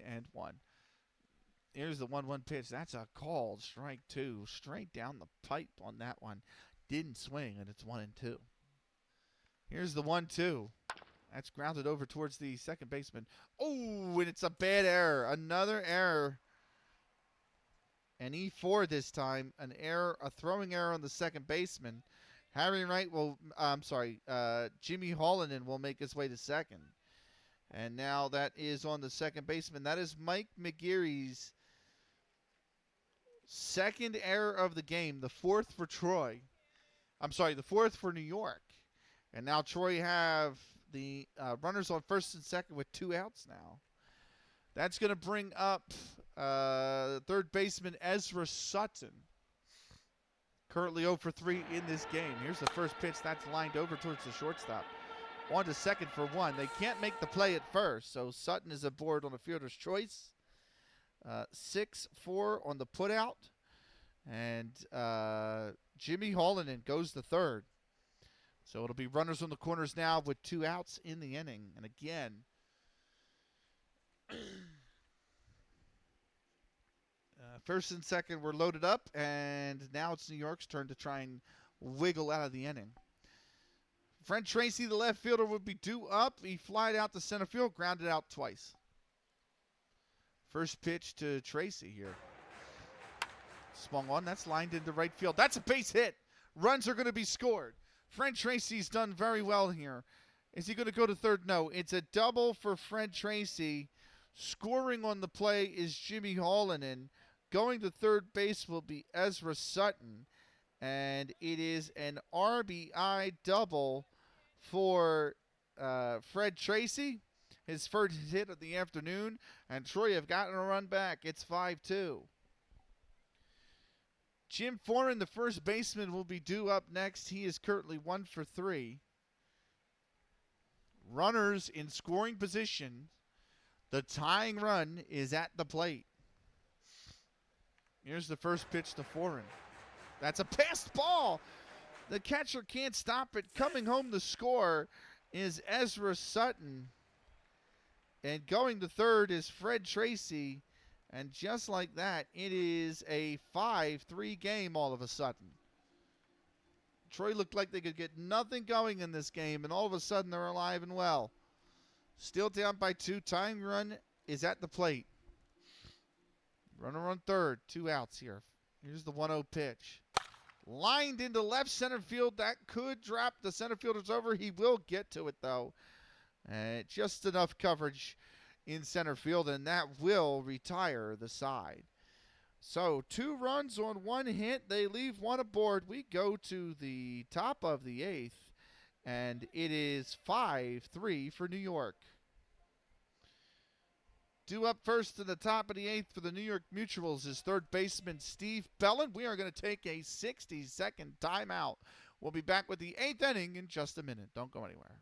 Here's the 1-1 pitch. That's a called strike 2. Straight down the pipe on that one. Didn't swing, and it's 1-2. Here's the 1-2. That's grounded over towards the second baseman. Oh, and it's a bad error. Another error. An E4 this time. An error, a throwing error on the second baseman. Harry Wright will, Jimmy Hallinan will make his way to second. And now that is on the second baseman. That is Mike McGeary's second error of the game, the 4th for Troy. I'm sorry, the 4th for New York. And now Troy have the runners on first and second with 2 outs now. That's going to bring up third baseman Ezra Sutton. Currently 0 for 3 in this game. Here's the first pitch. That's lined over towards the shortstop. On to second for 1. They can't make the play at first, so Sutton is aboard on a fielder's choice. 6-4 on the putout. And Jimmy Hallinan goes to third. So it'll be runners on the corners now with 2 outs in the inning. And again, first and second were loaded up, and now it's New York's turn to try and wiggle out of the inning. Fred Tracy, the left fielder, would be due up. He flied out to center field, grounded out twice. First pitch to Tracy here. Swung on. That's lined into right field. That's a base hit. Runs are going to be scored. Fred Tracy's done very well here. Is he going to go to third? No. It's a double for Fred Tracy. Scoring on the play is Jimmy Hallinan. Going to third base will be Ezra Sutton. And it is an RBI double for Fred Tracy. His first hit of the afternoon. And Troy have gotten a run back. It's 5-2. Jim Foran, the first baseman, will be due up next. He is currently 1 for 3. Runners in scoring position. The tying run is at the plate. Here's the first pitch to Foran. That's a passed ball. The catcher can't stop it. Coming home to score is Ezra Sutton. And going to third is Fred Tracy. And just like that, it is a 5-3 game all of a sudden. Troy looked like they could get nothing going in this game, and all of a sudden they're alive and well. Still down by 2. Tying run is at the plate. Runner on third. 2 outs here. Here's the 1-0 pitch. Lined into left center field. That could drop the center fielder's over. He will get to it, though. Just enough coverage in center field, and that will retire the side. So 2 runs on 1 hit. They leave 1 aboard. We go to the top of the 8th, and it is 5-3 for New York. Due up first to the top of the 8th for the New York Mutuals is third baseman Steve Bellin. We are going to take a 60-second timeout. We'll be back with the 8th inning in just a minute. Don't go anywhere.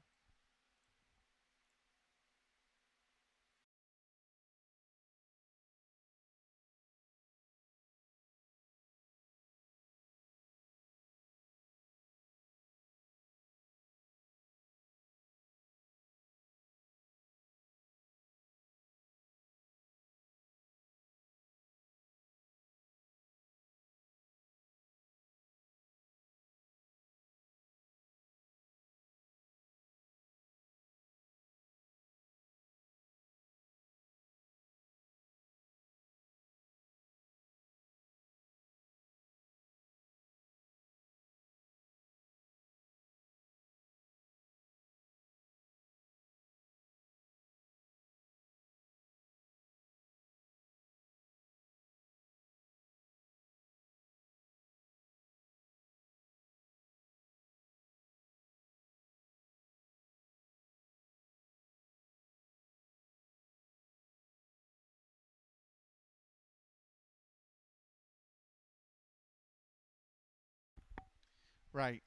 Right.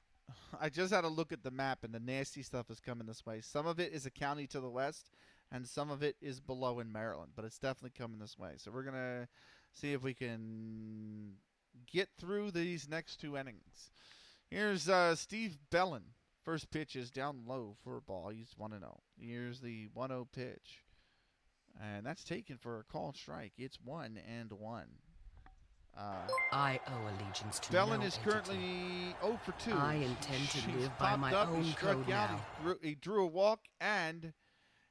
I just had to look at the map, and the nasty stuff is coming this way. Some of it is a county to the west, and some of it is below in Maryland, but it's definitely coming this way. So we're going to see if we can get through these next 2 innings. Here's Steve Bellin. First pitch is down low for a ball. He's 1-0. Here's the 1-0 pitch. And that's taken for a called strike. It's 1-1. I owe allegiance to Bellin no is entity. currently 0 for 2. I intend to He's live by popped my up, own he struck code out, now. He drew a walk, and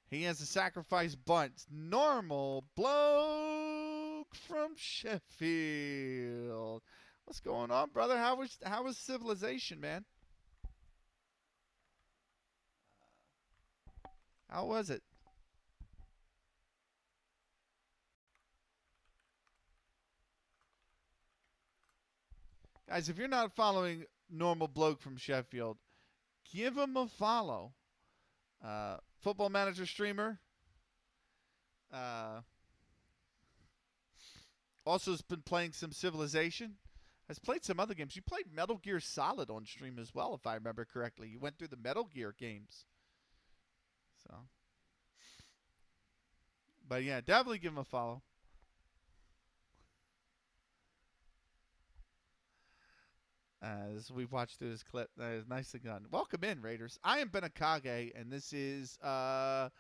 he has a sacrifice bunt. Normal bloke from Sheffield. What's going on, brother? How was civilization, man? How was it? Guys, if you're not following Normal Bloke from Sheffield, give him a follow. Football Manager streamer. Also has been playing some Civilization. Has played some other games. You played Metal Gear Solid on stream as well, if I remember correctly. You went through the Metal Gear games. So, but yeah, definitely give him a follow. as we watch through this clip. That is nicely done. Welcome in, Raiders. I am Ben Akage, and this is Out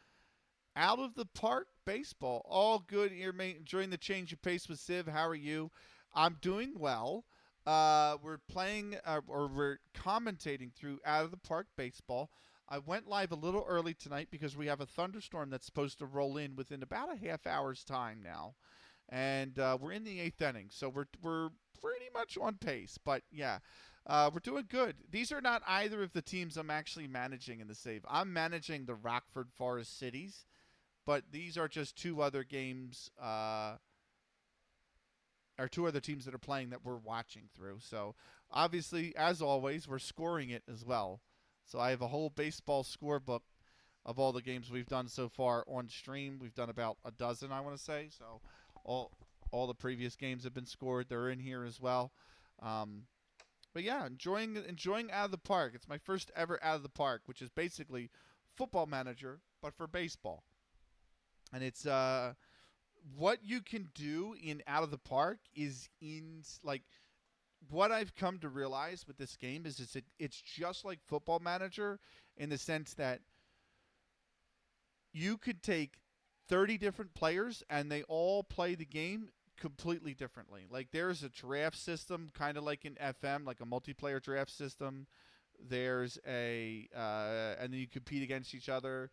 of the Park Baseball. All good here, mate. Enjoying the change of pace with Civ. How are you? I'm doing well. We're playing, or we're commentating through Out of the Park Baseball. I went live a little early tonight because we have a thunderstorm that's supposed to roll in within about a half hour's time now. And we're in the 8th inning, so we're pretty much on pace. But yeah, we're doing good. These are not either of the teams I'm actually managing in the save. I'm managing the Rockford Forest Cities, but these are just two other games, or two other teams that are playing that we're watching through. So obviously, as always, we're scoring it as well. So I have a whole baseball scorebook of all the games we've done so far on stream. We've done about a dozen, I want to say. So all the previous games have been scored. They're in here as well. But yeah, enjoying Out of the Park. It's my first ever Out of the Park, which is basically Football Manager but for baseball. And it's what you can do in Out of the Park is what I've come to realize with this game is it's just like Football Manager in the sense that you could take 30 different players and they all play the game completely differently. Like there's a draft system, kind of like in FM, like a multiplayer draft system. There's and then you compete against each other.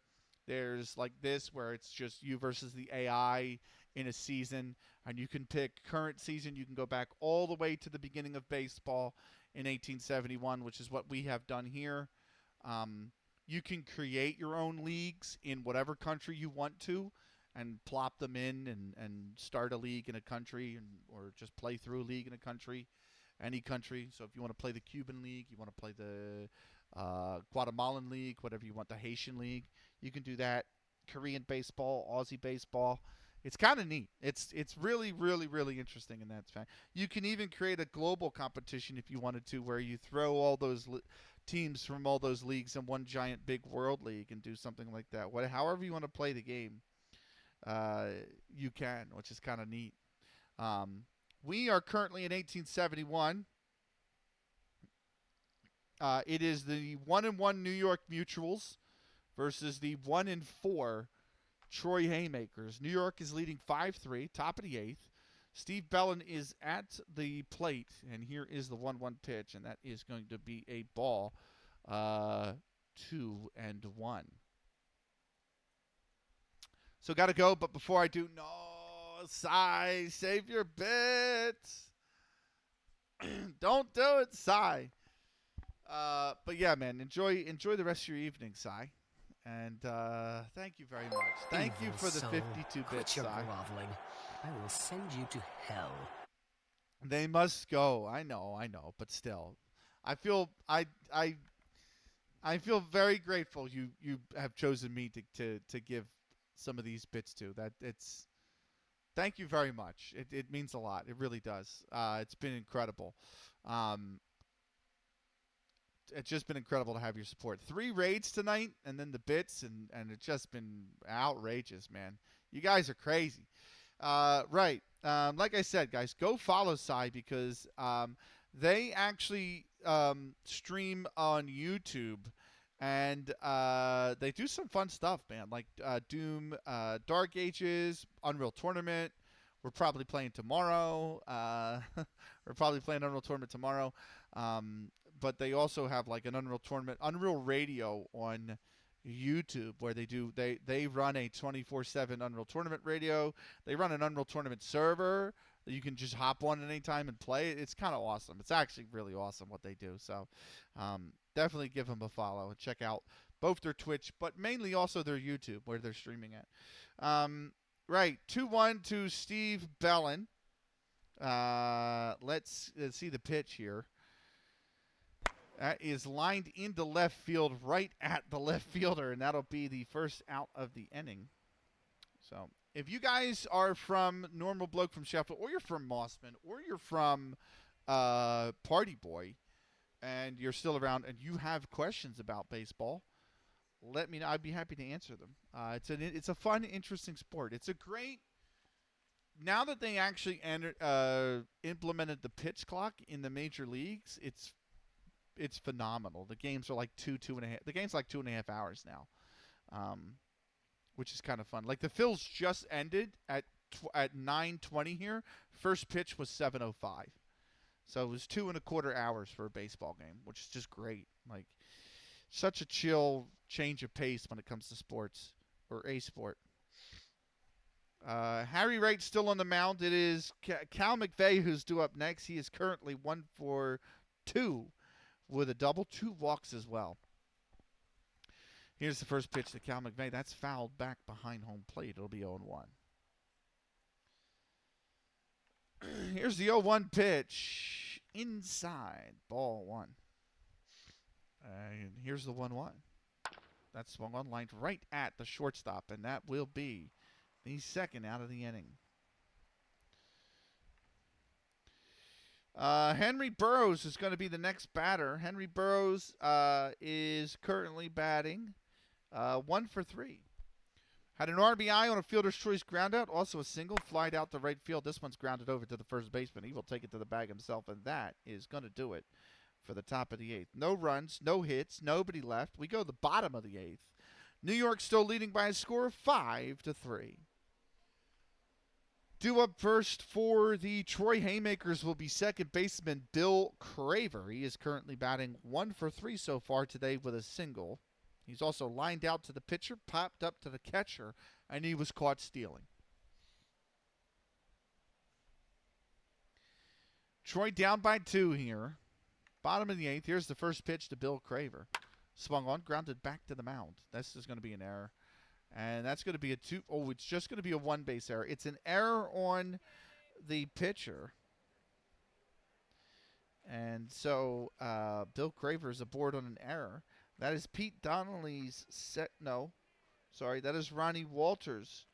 There's like this where it's just you versus the AI in a season, and you can pick current season. You can go back all the way to the beginning of baseball in 1871, which is what we have done here. You can create your own leagues in whatever country you want to and plop them in and start a league in a country or just play through a league in a country, any country. So if you want to play the Cuban League, you want to play the Guatemalan League, whatever you want, the Haitian League, you can do that. Korean baseball, Aussie baseball. It's kind of neat. It's really, really, really interesting in that fact. You can even create a global competition if you wanted to, where you throw all those teams from all those leagues in one giant big world league and do something like that. However you want to play the game, you can, which is kind of neat. We are currently in 1871. It is the 1-1 New York Mutuals versus the 1-4 Troy Haymakers. New York is leading 5-3, top of the 8th. Steve Bellin is at the plate, and here is the 1-1 pitch, and that is going to be a ball, 2-1. So got to go, but before I do, no, Cy, save your bits. Don't do it, Cy. But yeah, man, enjoy the rest of your evening, Cy. And thank you very much. Thank you for the 52 bits, Quit your Cy. groveling. I will send you to hell. They must go. I know, but still, I feel very grateful you have chosen me to give some of these bits to. That it's thank you very much. It means a lot. It really does. It's been incredible. It's just been incredible to have your support. 3 raids tonight, and then the bits, and it's just been outrageous, man. You guys are crazy. Right. Like I said, guys, go follow Cy because they actually stream on YouTube, and they do some fun stuff, man. Like Doom, Dark Ages, Unreal Tournament. We're probably playing tomorrow. We're probably playing Unreal Tournament tomorrow. But they also have like an Unreal Tournament, Unreal Radio on YouTube where they run a 24/7 Unreal Tournament radio. They run an Unreal Tournament server that you can just hop on at any time and play. It's kind of awesome. It's actually really awesome what they do. So definitely give them a follow and check out both their Twitch, but mainly also their YouTube where they're streaming at. Right, 2-1 to Steve Bellin. Let's see the pitch here. That is lined into left field, right at the left fielder, and that'll be the first out of the inning. So, if you guys are from Normal Bloke from Sheffield, or you're from Mossman, or you're from Party Boy, and you're still around, and you have questions about baseball, let me know. I'd be happy to answer them. It's a fun, interesting sport. It's a great. Now that they actually implemented the pitch clock in the major leagues, it's it's phenomenal. The games are like two and a half. The game's like 2.5 hours now, which is kind of fun. Like the Phils just ended at 9:20 here. First pitch was 7:05, so it was 2.25 hours for a baseball game, which is just great. Like such a chill change of pace when it comes to sports or a sport. Harry Wright still on the mound. It is Cal McVeigh who's due up next. He is currently 1 for 2 with a double, 2 walks as well. Here's the first pitch to Cal McVeigh. That's fouled back behind home plate. It'll be 0-1. Here's the 0-1 pitch. Inside. Ball 1. And here's the 1-1. That's swung on, lined right at the shortstop, and that will be the second out of the inning. Henry Burroughs is going to be the next batter. Henry Burroughs is currently batting 1 for 3. Had an RBI on a fielder's choice groundout, also a single, flied out to right field. This one's grounded over to the first baseman. He will take it to the bag himself, and that is going to do it for the top of the 8th. No runs, no hits, nobody left. We go to the bottom of the 8th. New York still leading by a score of 5-3. Due up first for the Troy Haymakers will be second baseman Bill Craver. He is currently batting 1 for 3 so far today with a single. He's also lined out to the pitcher, popped up to the catcher, and he was caught stealing. Troy down by 2 here. Bottom of the 8th. Here's the first pitch to Bill Craver. Swung on, grounded back to the mound. This is going to be an error. And that's going to be a 2. Oh, it's just going to be a 1 base error. It's an error on the pitcher. And so Bill Craver is aboard on an error. That is Pete Donnelly's set. No. Sorry, that is Ronnie Walters.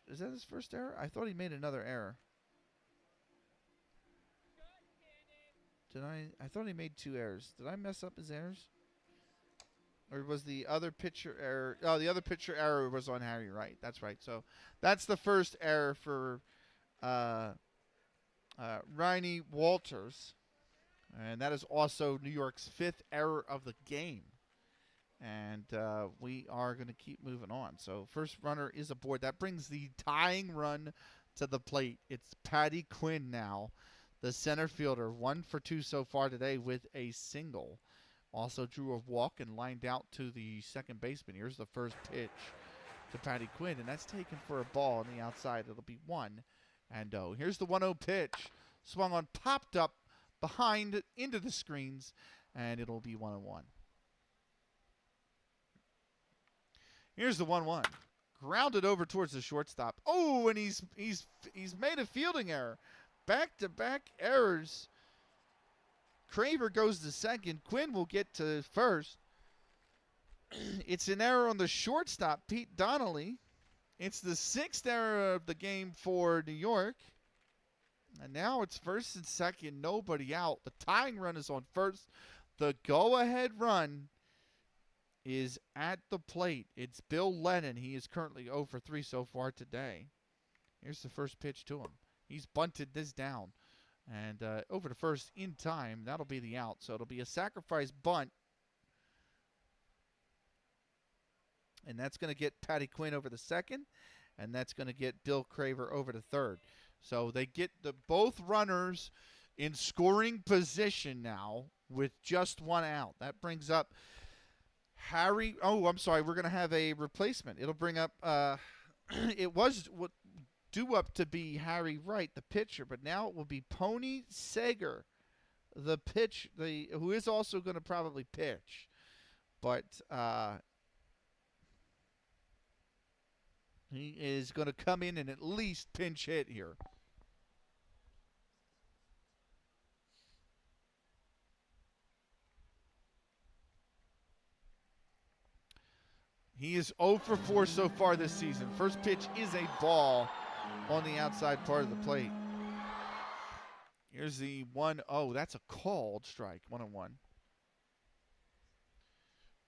Is that his first error? I thought he made another error. I thought he made 2 errors. Did I mess up his errors? Or was the other pitcher error? Oh, the other pitcher error was on Harry Wright. That's right. So that's the first error for Ronnie Walters. And that is also New York's 5th error of the game. And we are going to keep moving on. So first runner is aboard. That brings the tying run to the plate. It's Patty Quinn now, the center fielder. 1 for 2 so far today with a single. Also drew a walk and lined out to the second baseman. Here's the first pitch to Patty Quinn, and that's taken for a ball on the outside. It'll be 1-0. Here's the 1-0 pitch. Swung on, popped up behind into the screens, and it'll be 1-1. Here's the 1-1. Grounded over towards the shortstop. Oh, and he's made a fielding error. Back-to-back errors. Craver goes to second. Quinn will get to first. It's an error on the shortstop, Pete Donnelly. It's the 6th error of the game for New York. And now it's first and second, nobody out. The tying run is on first. The go-ahead run is at the plate. It's Bill Lennon. He is currently 0 for 3 so far today. Here's the first pitch to him. He's bunted this down. And over to first in time. That'll be the out. So it'll be a sacrifice bunt. And that's going to get Patty Quinn over to second. And that's going to get Bill Craver over to third. So they get both runners in scoring position now with just 1 out. That brings up Harry. Oh, I'm sorry. We're going to have a replacement. It'll bring up. It was due up to be Harry Wright, the pitcher, but now it will be Pony Sager, the who is also going to probably pitch, but he is going to come in and at least pinch hit here. He is 0 for 4 so far this season. First pitch is a ball on the outside part of the plate. Here's the 1-0. That's a called strike. 1-1.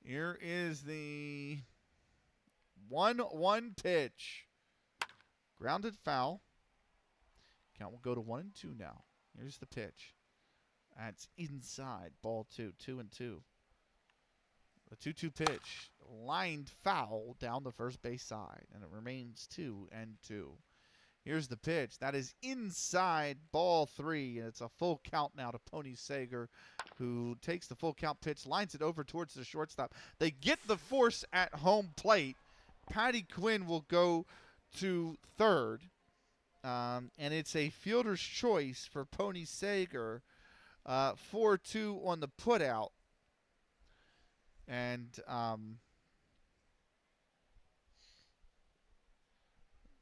Here is the 1-1 pitch. Grounded foul. Count will go to 1-2 now. Here's the pitch. That's inside. Ball 2. 2-2. The 2-2 pitch. Lined foul down the first base side. And it remains 2-2. Here's the pitch. That is inside. Ball 3. And it's a full count now to Pony Sager, who takes the full count pitch, lines it over towards the shortstop. They get the force at home plate. Patty Quinn will go to third. And it's a fielder's choice for Pony Sager. 4-2 on the putout. And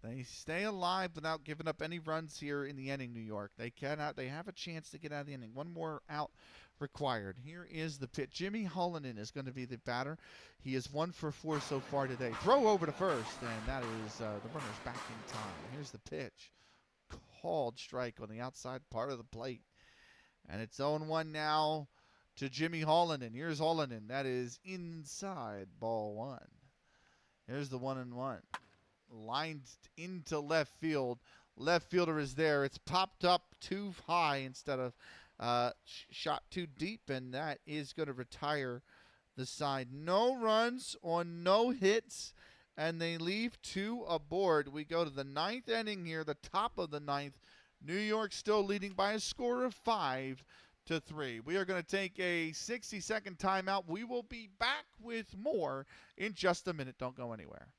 they stay alive without giving up any runs here in the inning, New York. They have a chance to get out of the inning. One more out required. Here is the pitch. Jimmy Hallinan is going to be the batter. He is 1 for 4 so far today. Throw over to first, and that is the runner's back in time. Here's the pitch. Called strike on the outside part of the plate. And it's 0-1 now to Jimmy Hallinan. Here's Hallinan. That is inside. Ball 1. Here's the 1-1. Lined into left field. Left fielder is there. It's popped up too high instead of shot too deep, and that is going to retire the side. No runs on no hits, and they leave 2 aboard. We go to the 9th inning here, the top of the 9th. New York still leading by a score of 5-3. We are going to take a 60-second timeout. We will be back with more in just a minute. Don't go anywhere.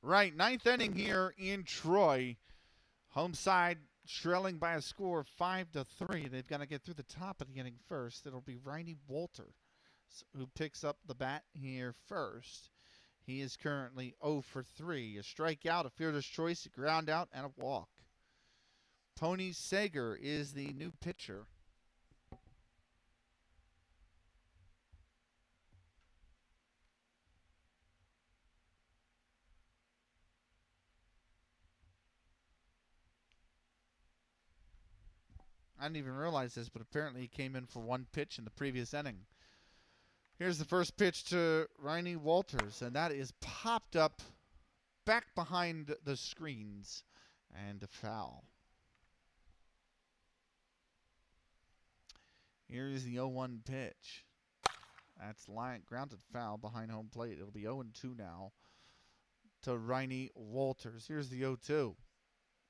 Right, 9th inning here in Troy. Home side trailing by a score of 5-3. They've got to get through the top of the inning first. It'll be Riney Walter who picks up the bat here first. He is currently 0 for 3. A strikeout, a fielder's choice, a ground out, and a walk. Pony Sager is the new pitcher. I didn't even realize this, but apparently he came in for 1 pitch in the previous inning. Here's the first pitch to Riney Walters, and that is popped up back behind the screens, and a foul. Here is the 0-1 pitch. That's grounded foul behind home plate. It'll be 0-2 now to Riney Walters. Here's the 0-2.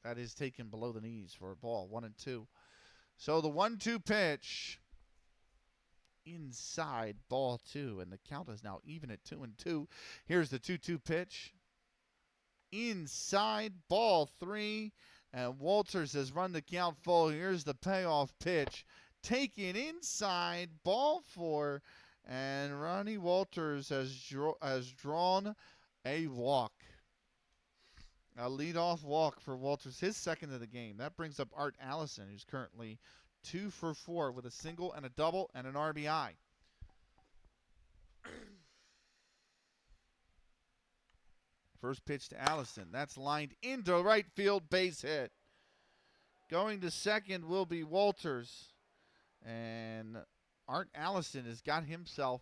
That is taken below the knees for a ball. 1-2. So the 1-2 pitch inside, ball 2, and the count is now even at 2-2. Here's the 2-2 pitch. Inside, ball 3, and Walters has run the count full. Here's the payoff pitch. Taken inside, ball 4, and Ronnie Walters has drawn a walk. A leadoff walk for Walters, his second of the game. That brings up Art Allison, who's currently 2 for 4 with a single and a double and an RBI. First pitch to Allison. That's lined into right field, base hit. Going to second will be Walters. And Art Allison has got himself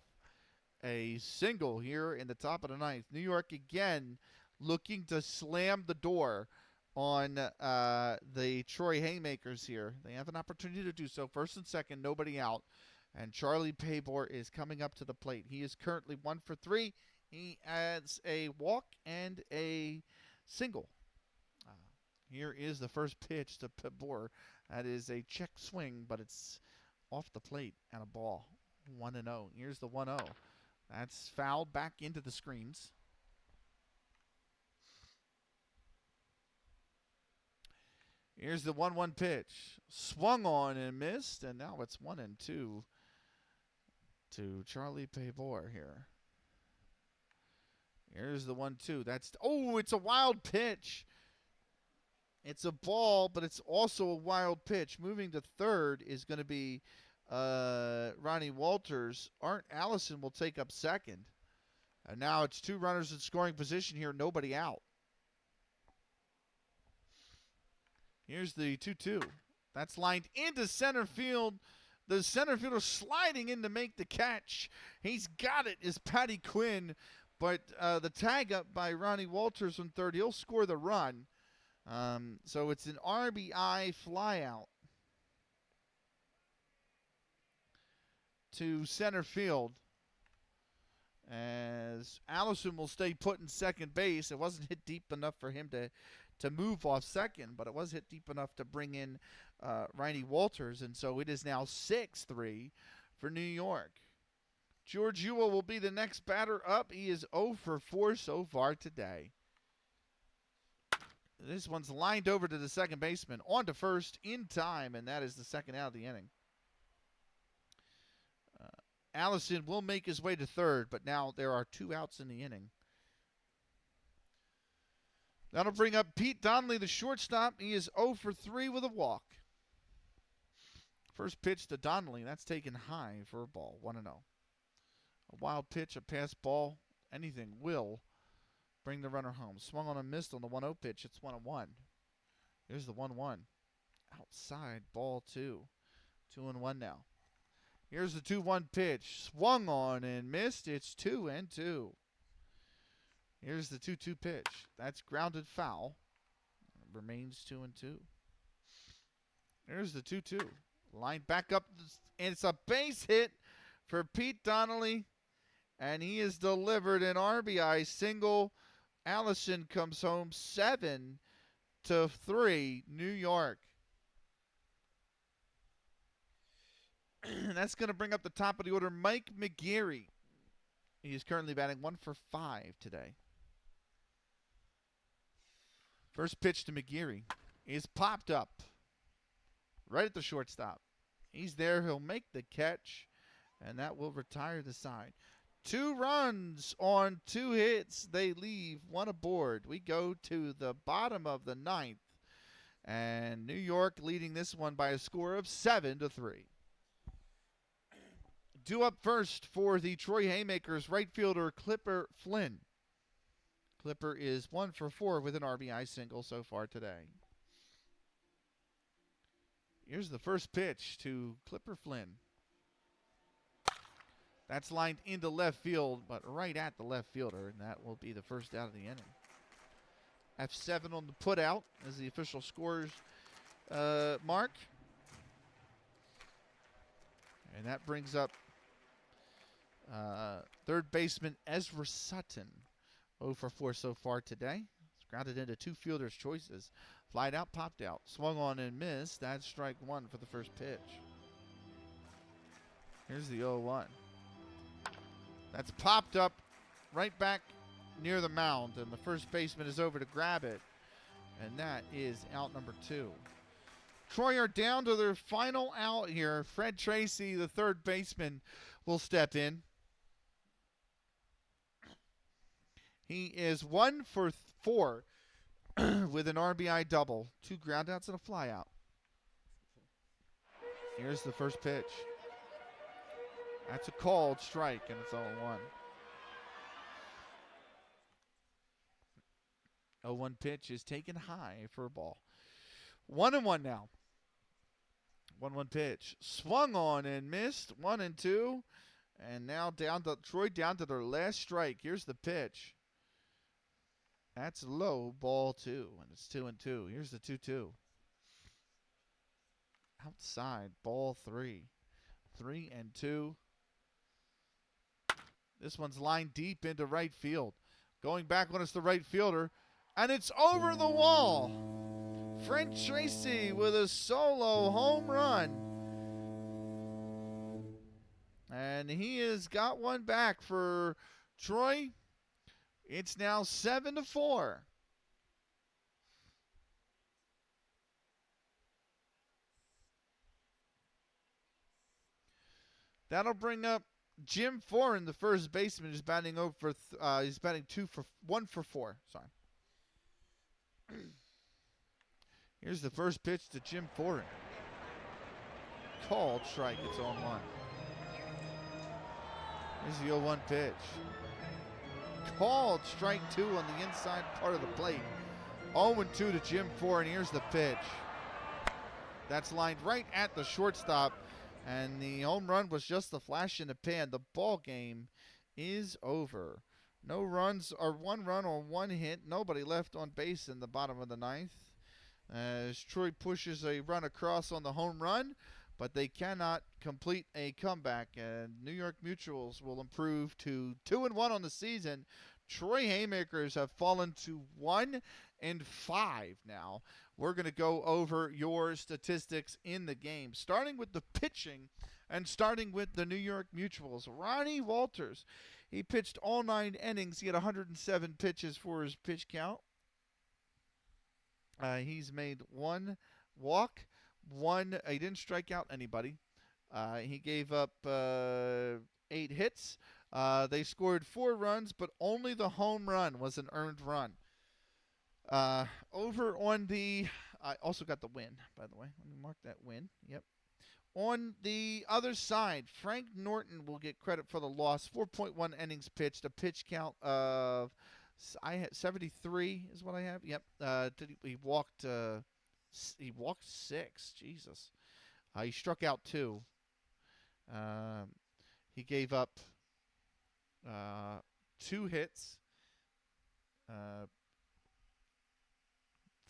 a single here in the top of the 9th. New York again looking to slam the door on the Troy Haymakers here. They have an opportunity to do so. First and second, nobody out. And Charlie Paybor is coming up to the plate. He is currently 1 for 3. He adds a walk and a single. Here is the first pitch to Paybor. That is a check swing, but it's off the plate and a ball. 1-0. Here's the 1-0. That's fouled back into the screens. Here's the 1-1 pitch. Swung on and missed, and now it's 1-2 to Charlie Paybor here. Here's the 1-2. It's a wild pitch. It's a ball, but it's also a wild pitch. Moving to third is going to be Ronnie Walters. Art Allison will take up second. And now it's 2 runners in scoring position here, nobody out. Here's the 2-2. That's lined into center field. The center fielder sliding in to make the catch. He's got it, is Patty Quinn. But the tag up by Ronnie Walters on third. He'll score the run. So it's an RBI flyout to center field. As Allison will stay put in second base. It wasn't hit deep enough for him to move off second, but it was hit deep enough to bring in Ronnie Walters, and so it is now 6-3 for New York. George Ewell will be the next batter up. He is 0 for 4 so far today. This one's lined over to the second baseman, on to first in time, and that is the second out of the inning. Allison will make his way to third, but now there are 2 outs in the inning. That'll bring up Pete Donnelly, the shortstop. He is 0 for 3 with a walk. First pitch to Donnelly. That's taken high for a ball. 1-0. A wild pitch, a pass ball, anything will bring the runner home. Swung on and missed on the 1-0 pitch. It's 1-1. Here's the 1-1. Outside, ball 2. 2-1 now. Here's the 2-1 pitch. Swung on and missed. It's 2-2. Here's the 2-2 pitch. That's grounded foul. It remains 2-2. Here's the 2-2. Lined back up, and it's a base hit for Pete Donnelly, and he has delivered an RBI single. Allison comes home 7-3, New York. That's going to bring up the top of the order, Mike McGarry. He is currently batting 1 for 5 today. First pitch to McGarry is popped up right at the shortstop. He's there. He'll make the catch, and that will retire the side. 2 runs on 2 hits. They leave 1 aboard. We go to the bottom of the 9th, and New York leading this one by a score of 7-3. Due up first for the Troy Haymakers, right fielder Clipper Flynn. Clipper is 1 for 4 with an RBI single so far today. Here's the first pitch to Clipper Flynn. That's lined into left field, but right at the left fielder, and that will be the first out of the inning. F7 on the putout as the official scores mark. And that brings up third baseman Ezra Sutton. 0 for 4 so far today. It's grounded into 2 fielders' choices. Flied out, popped out. Swung on and missed. That's strike 1 for the first pitch. Here's the 0-1. That's popped up right back near the mound, and the first baseman is over to grab it. And that is out number 2. Troy are down to their final out here. Fred Tracy, the third baseman, will step in. He is 1 for 4 with an RBI double, 2 groundouts and a flyout. Here's the first pitch. That's a called strike, and it's 0-1. 0-1 pitch is taken high for a ball. 1-1 now. 1-1 pitch. Swung on and missed. 1-2. And now Troy down to their last strike. Here's the pitch. That's low, ball 2, and it's 2-2. Here's the 2-2. Outside, ball 3. 3-2. This one's lined deep into right field. Going back when it's the right fielder, and it's over the wall. Frank Tracy with a solo home run. And he has got one back for Troy. It's now 7-4. That'll bring up Jim Foran, the first baseman, is batting over. He's batting 1 for 4. Sorry. Here's the first pitch to Jim Foran. Called strike. It's on 1. Here's the 0-1 pitch. Called strike 2 on the inside part of the plate. 0-2 to Jim Foran. Here's the pitch. That's lined right at the shortstop. And the home run was just a flash in the pan. The ball game is over. No runs, or 1 run or 1 hit. Nobody left on base in the bottom of the 9th. As Troy pushes a run across on the home run, but they cannot complete a comeback. And New York Mutuals will improve to 2-1 on the season. Troy Haymakers have fallen to 1-5 now. We're going to go over your statistics in the game, starting with the pitching and starting with the New York Mutuals. Ronnie Walters, he pitched all 9 innings. He had 107 pitches for his pitch count. He's made 1 walk, he didn't strike out anybody. He gave up 8 hits. They scored 4 runs, but only the home run was an earned run. Over on the, I also got the win, by the way. Let me mark that win. Yep. On the other side, Frank Norton will get credit for the loss. 4.1 innings pitched, a pitch count of, I had 73 is what I have. Yep. He walked 6. Jesus. He struck out 2. He gave up 2 hits.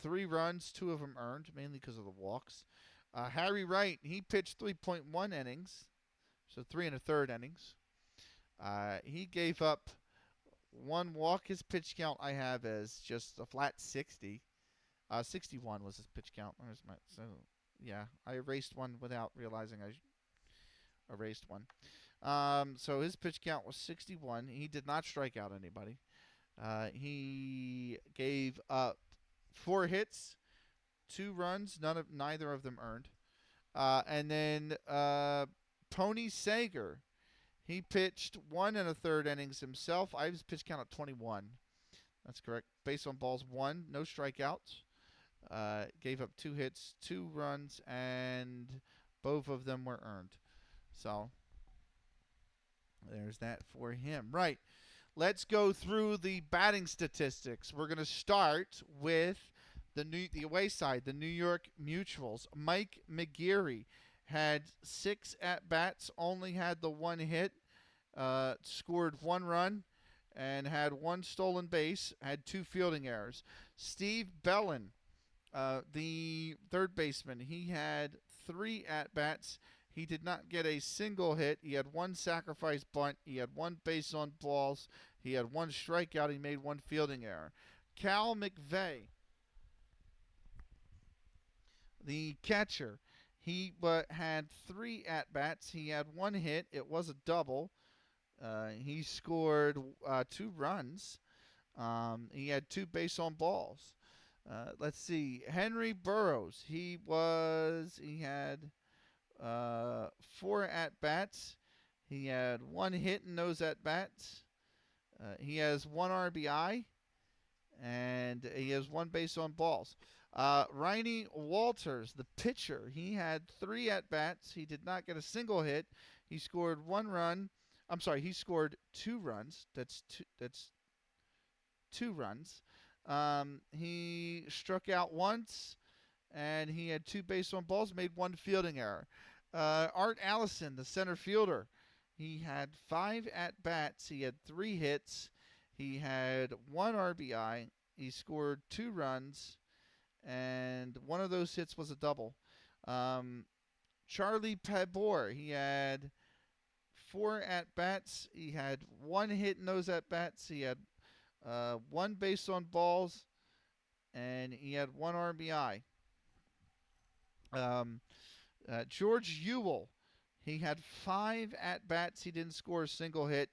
3 runs, 2 of them earned, mainly because of the walks. Harry Wright, he pitched 3.1 innings, so 3 1/3 innings. He gave up 1 walk. His pitch count I have as just a flat 60. 61 was his pitch count. Yeah, I erased one without realizing I erased one. So his pitch count was 61. He did not strike out anybody. He gave up 4 hits, 2 runs, neither of them earned. And then Tony Sager, he pitched 1 1/3 innings himself. I have his pitch count at 21. That's correct. Base on balls 1, no strikeouts. Gave up 2 hits, 2 runs, and both of them were earned. So there's that for him. Right. Let's go through the batting statistics. We're going to start with the away side, the New York Mutuals. Mike McGeary had 6 at-bats, only had the 1 hit, scored 1 run, and had 1 stolen base, had 2 fielding errors. Steve Bellin, the third baseman, he had 3 at-bats. He did not get a single hit. He had 1 sacrifice bunt. He had 1 base on balls. He had 1 strikeout. He made 1 fielding error. Cal McVeigh, the catcher, he had 3 at-bats. He had 1 hit. It was a double. He scored 2 runs. He had 2 base on balls. Let's see. Henry Burroughs, he had 4 at-bats. He had 1 hit in those at-bats. He has 1 RBI, and he has 1 base on balls. Ronnie Walters, the pitcher, he had 3 at-bats. He did not get a single hit. He scored 1 run. I'm sorry, he scored 2 runs. That's 2 runs. He struck out once, and he had 2 base on balls, made 1 fielding error. Art Allison, the center fielder, he had 5 at-bats. He had 3 hits. He had 1 RBI. He scored 2 runs, and one of those hits was a double. Charlie Pabor, he had 4 at-bats. He had 1 hit in those at-bats. He had 1 base on balls, and he had 1 RBI. George Ewell, he had 5 at-bats. He didn't score a single hit.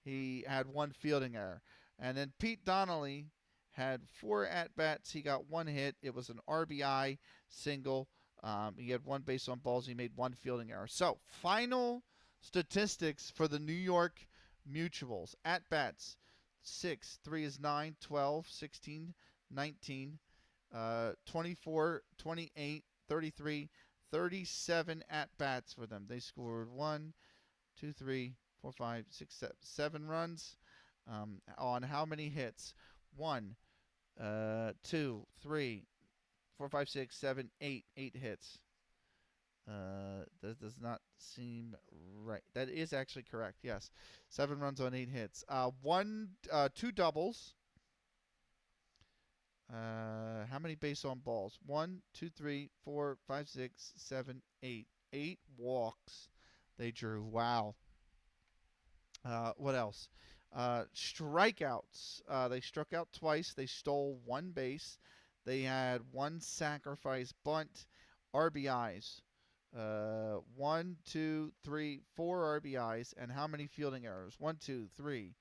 He had 1 fielding error. And then Pete Donnelly had 4 at-bats. He got 1 hit. It was an RBI single. He had 1 base on balls. He made 1 fielding error. So, final statistics for the New York Mutuals. At-bats, 6, 3 is 9, 12, 16, 19, 24, 28, 33, 37 at-bats for them. They scored 1, 2, 3, 4, 5, 6, 7 runs on how many hits? 1, 2, 3, 4, 5, 6, 7, 8. 8 hits. That does not seem right. That is actually correct. Yes, 7 runs on 8 hits. 2 doubles. How many base on balls? 1, 2, 3, 4, 5, 6, 7, 8. 8 walks they drew. Wow. What else? Strikeouts. They struck out twice. They stole 1 base. They had 1 sacrifice bunt. RBIs. 1, 2, 3, 4 RBIs. And how many fielding errors? 1, 2, 3,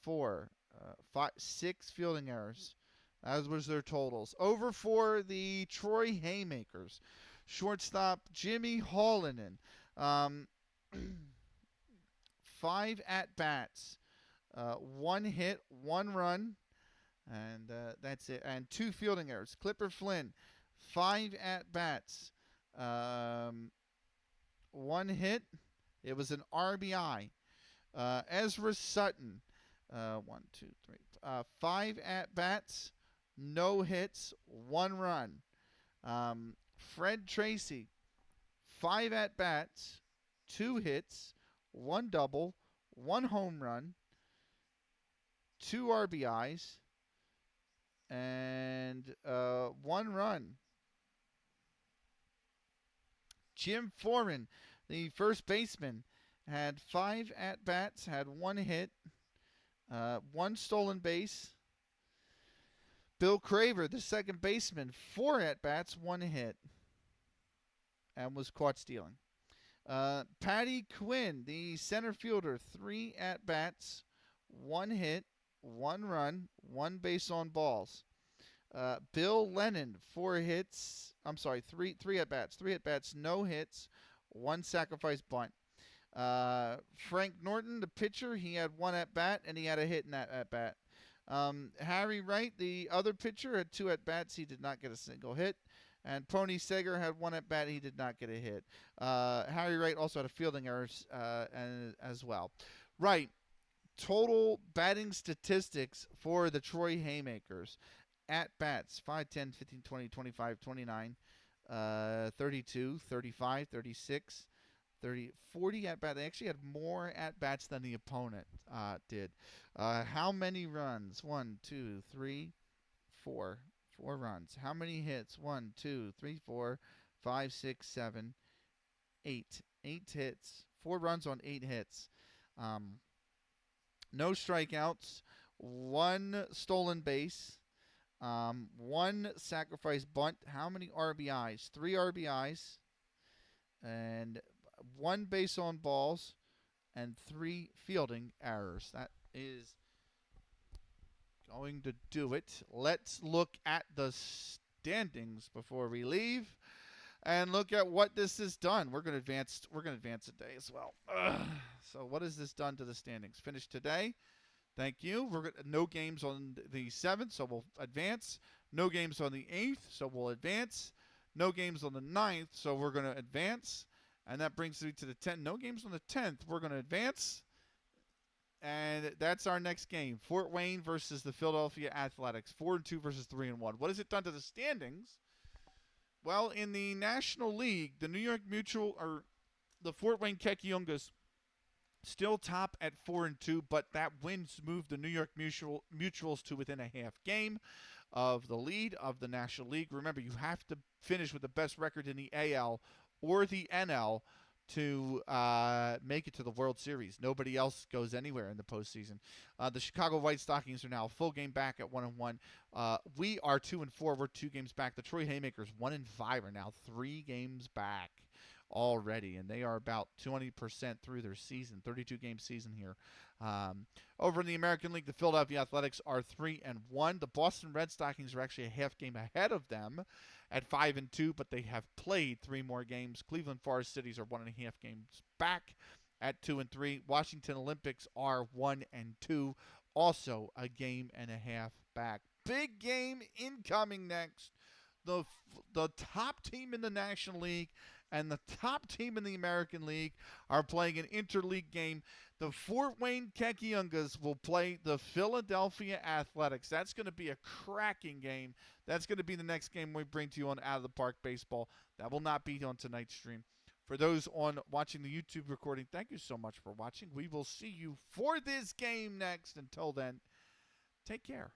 4, 5, 6 fielding errors. As was their totals. Over for the Troy Haymakers. Shortstop Jimmy Hallinan. 5 at-bats. 1 hit, 1 run. And that's it. And 2 fielding errors. Clipper Flynn, 5 at-bats. 1 hit. It was an RBI. Ezra Sutton, 1, 2, 3, 5 at-bats. No hits, 1 run. Fred Tracy, 5 at-bats, 2 hits, 1 double, 1 home run, 2 RBIs, and 1 run. Jim Foran, the first baseman, had 5 at-bats, had 1 hit, 1 stolen base. Bill Craver, the second baseman, 4 at-bats, 1 hit, and was caught stealing. Patty Quinn, the center fielder, 3 at-bats, 1 hit, 1 run, 1 base on balls. Bill Lennon, 3 at-bats, 3 at-bats, no hits, 1 sacrifice bunt. Frank Norton, the pitcher, he had 1 at-bat, and he had a hit in that at-bat. Harry Wright, the other pitcher, had 2 at-bats. He did not get a single hit. And Pony Seger had 1 at-bat. He did not get a hit. Harry Wright also had a fielding error as well. Right. Total batting statistics for the Troy Haymakers. At-bats, 5, 10, 15, 20, 25, 29, 32, 35, 36, 30, 40 at-bats. They actually had more at-bats than the opponent did. How many runs? 1, 2, 3, 4. 4 runs. How many hits? 1, 2, 3, 4, 5, 6, 7, 8. 8 hits. 4 runs on 8 hits. No strikeouts. 1 stolen base. 1 sacrifice bunt. How many RBIs? 3 RBIs. And 1 base on balls. And 3 fielding errors. That is going to do it. Let's look at the standings before we leave, and look at what this has done. We're going to advance today as well. So what has this done to the standings? Finished today. Thank you. No games on the 7th, so we'll advance. No games on the 8th, so we'll advance. No games on the 9th, so we're going to advance. And that brings me to the 10th. No games on the 10th. We're going to advance. And that's our next game. Fort Wayne versus the Philadelphia Athletics. 4-2 versus 3-1. What has it done to the standings? Well, in the National League, the New York Mutual, or the Fort Wayne Kekiungas, still top at 4-2, but that wins moved the New York Mutuals to within a half game of the lead of the National League. Remember, you have to finish with the best record in the AL or the NL to make it to the World Series. Nobody else goes anywhere in the postseason. The Chicago White Stockings are now a full game back at 1-1. We are 2-4. We're 2 games back. The Troy Haymakers 1-5 are now 3 games back already, and they are about 20% through their season, 32-game season here. Over in the American League, the Philadelphia Athletics are 3-1. The Boston Red Stockings are actually a half game ahead of them at 5-2, but they have played 3 more games. Cleveland Forest Cities are 1.5 games back at 2-3. Washington Olympics are 1-2, also a game and a half back. Big game incoming next. The top team in the National League and the top team in the American League are playing an interleague game. The Fort Wayne Kekiungas will play the Philadelphia Athletics. That's going to be a cracking game. That's going to be the next game we bring to you on Out of the Park Baseball. That will not be on tonight's stream. For those on watching the YouTube recording, thank you so much for watching. We will see you for this game next. Until then, take care.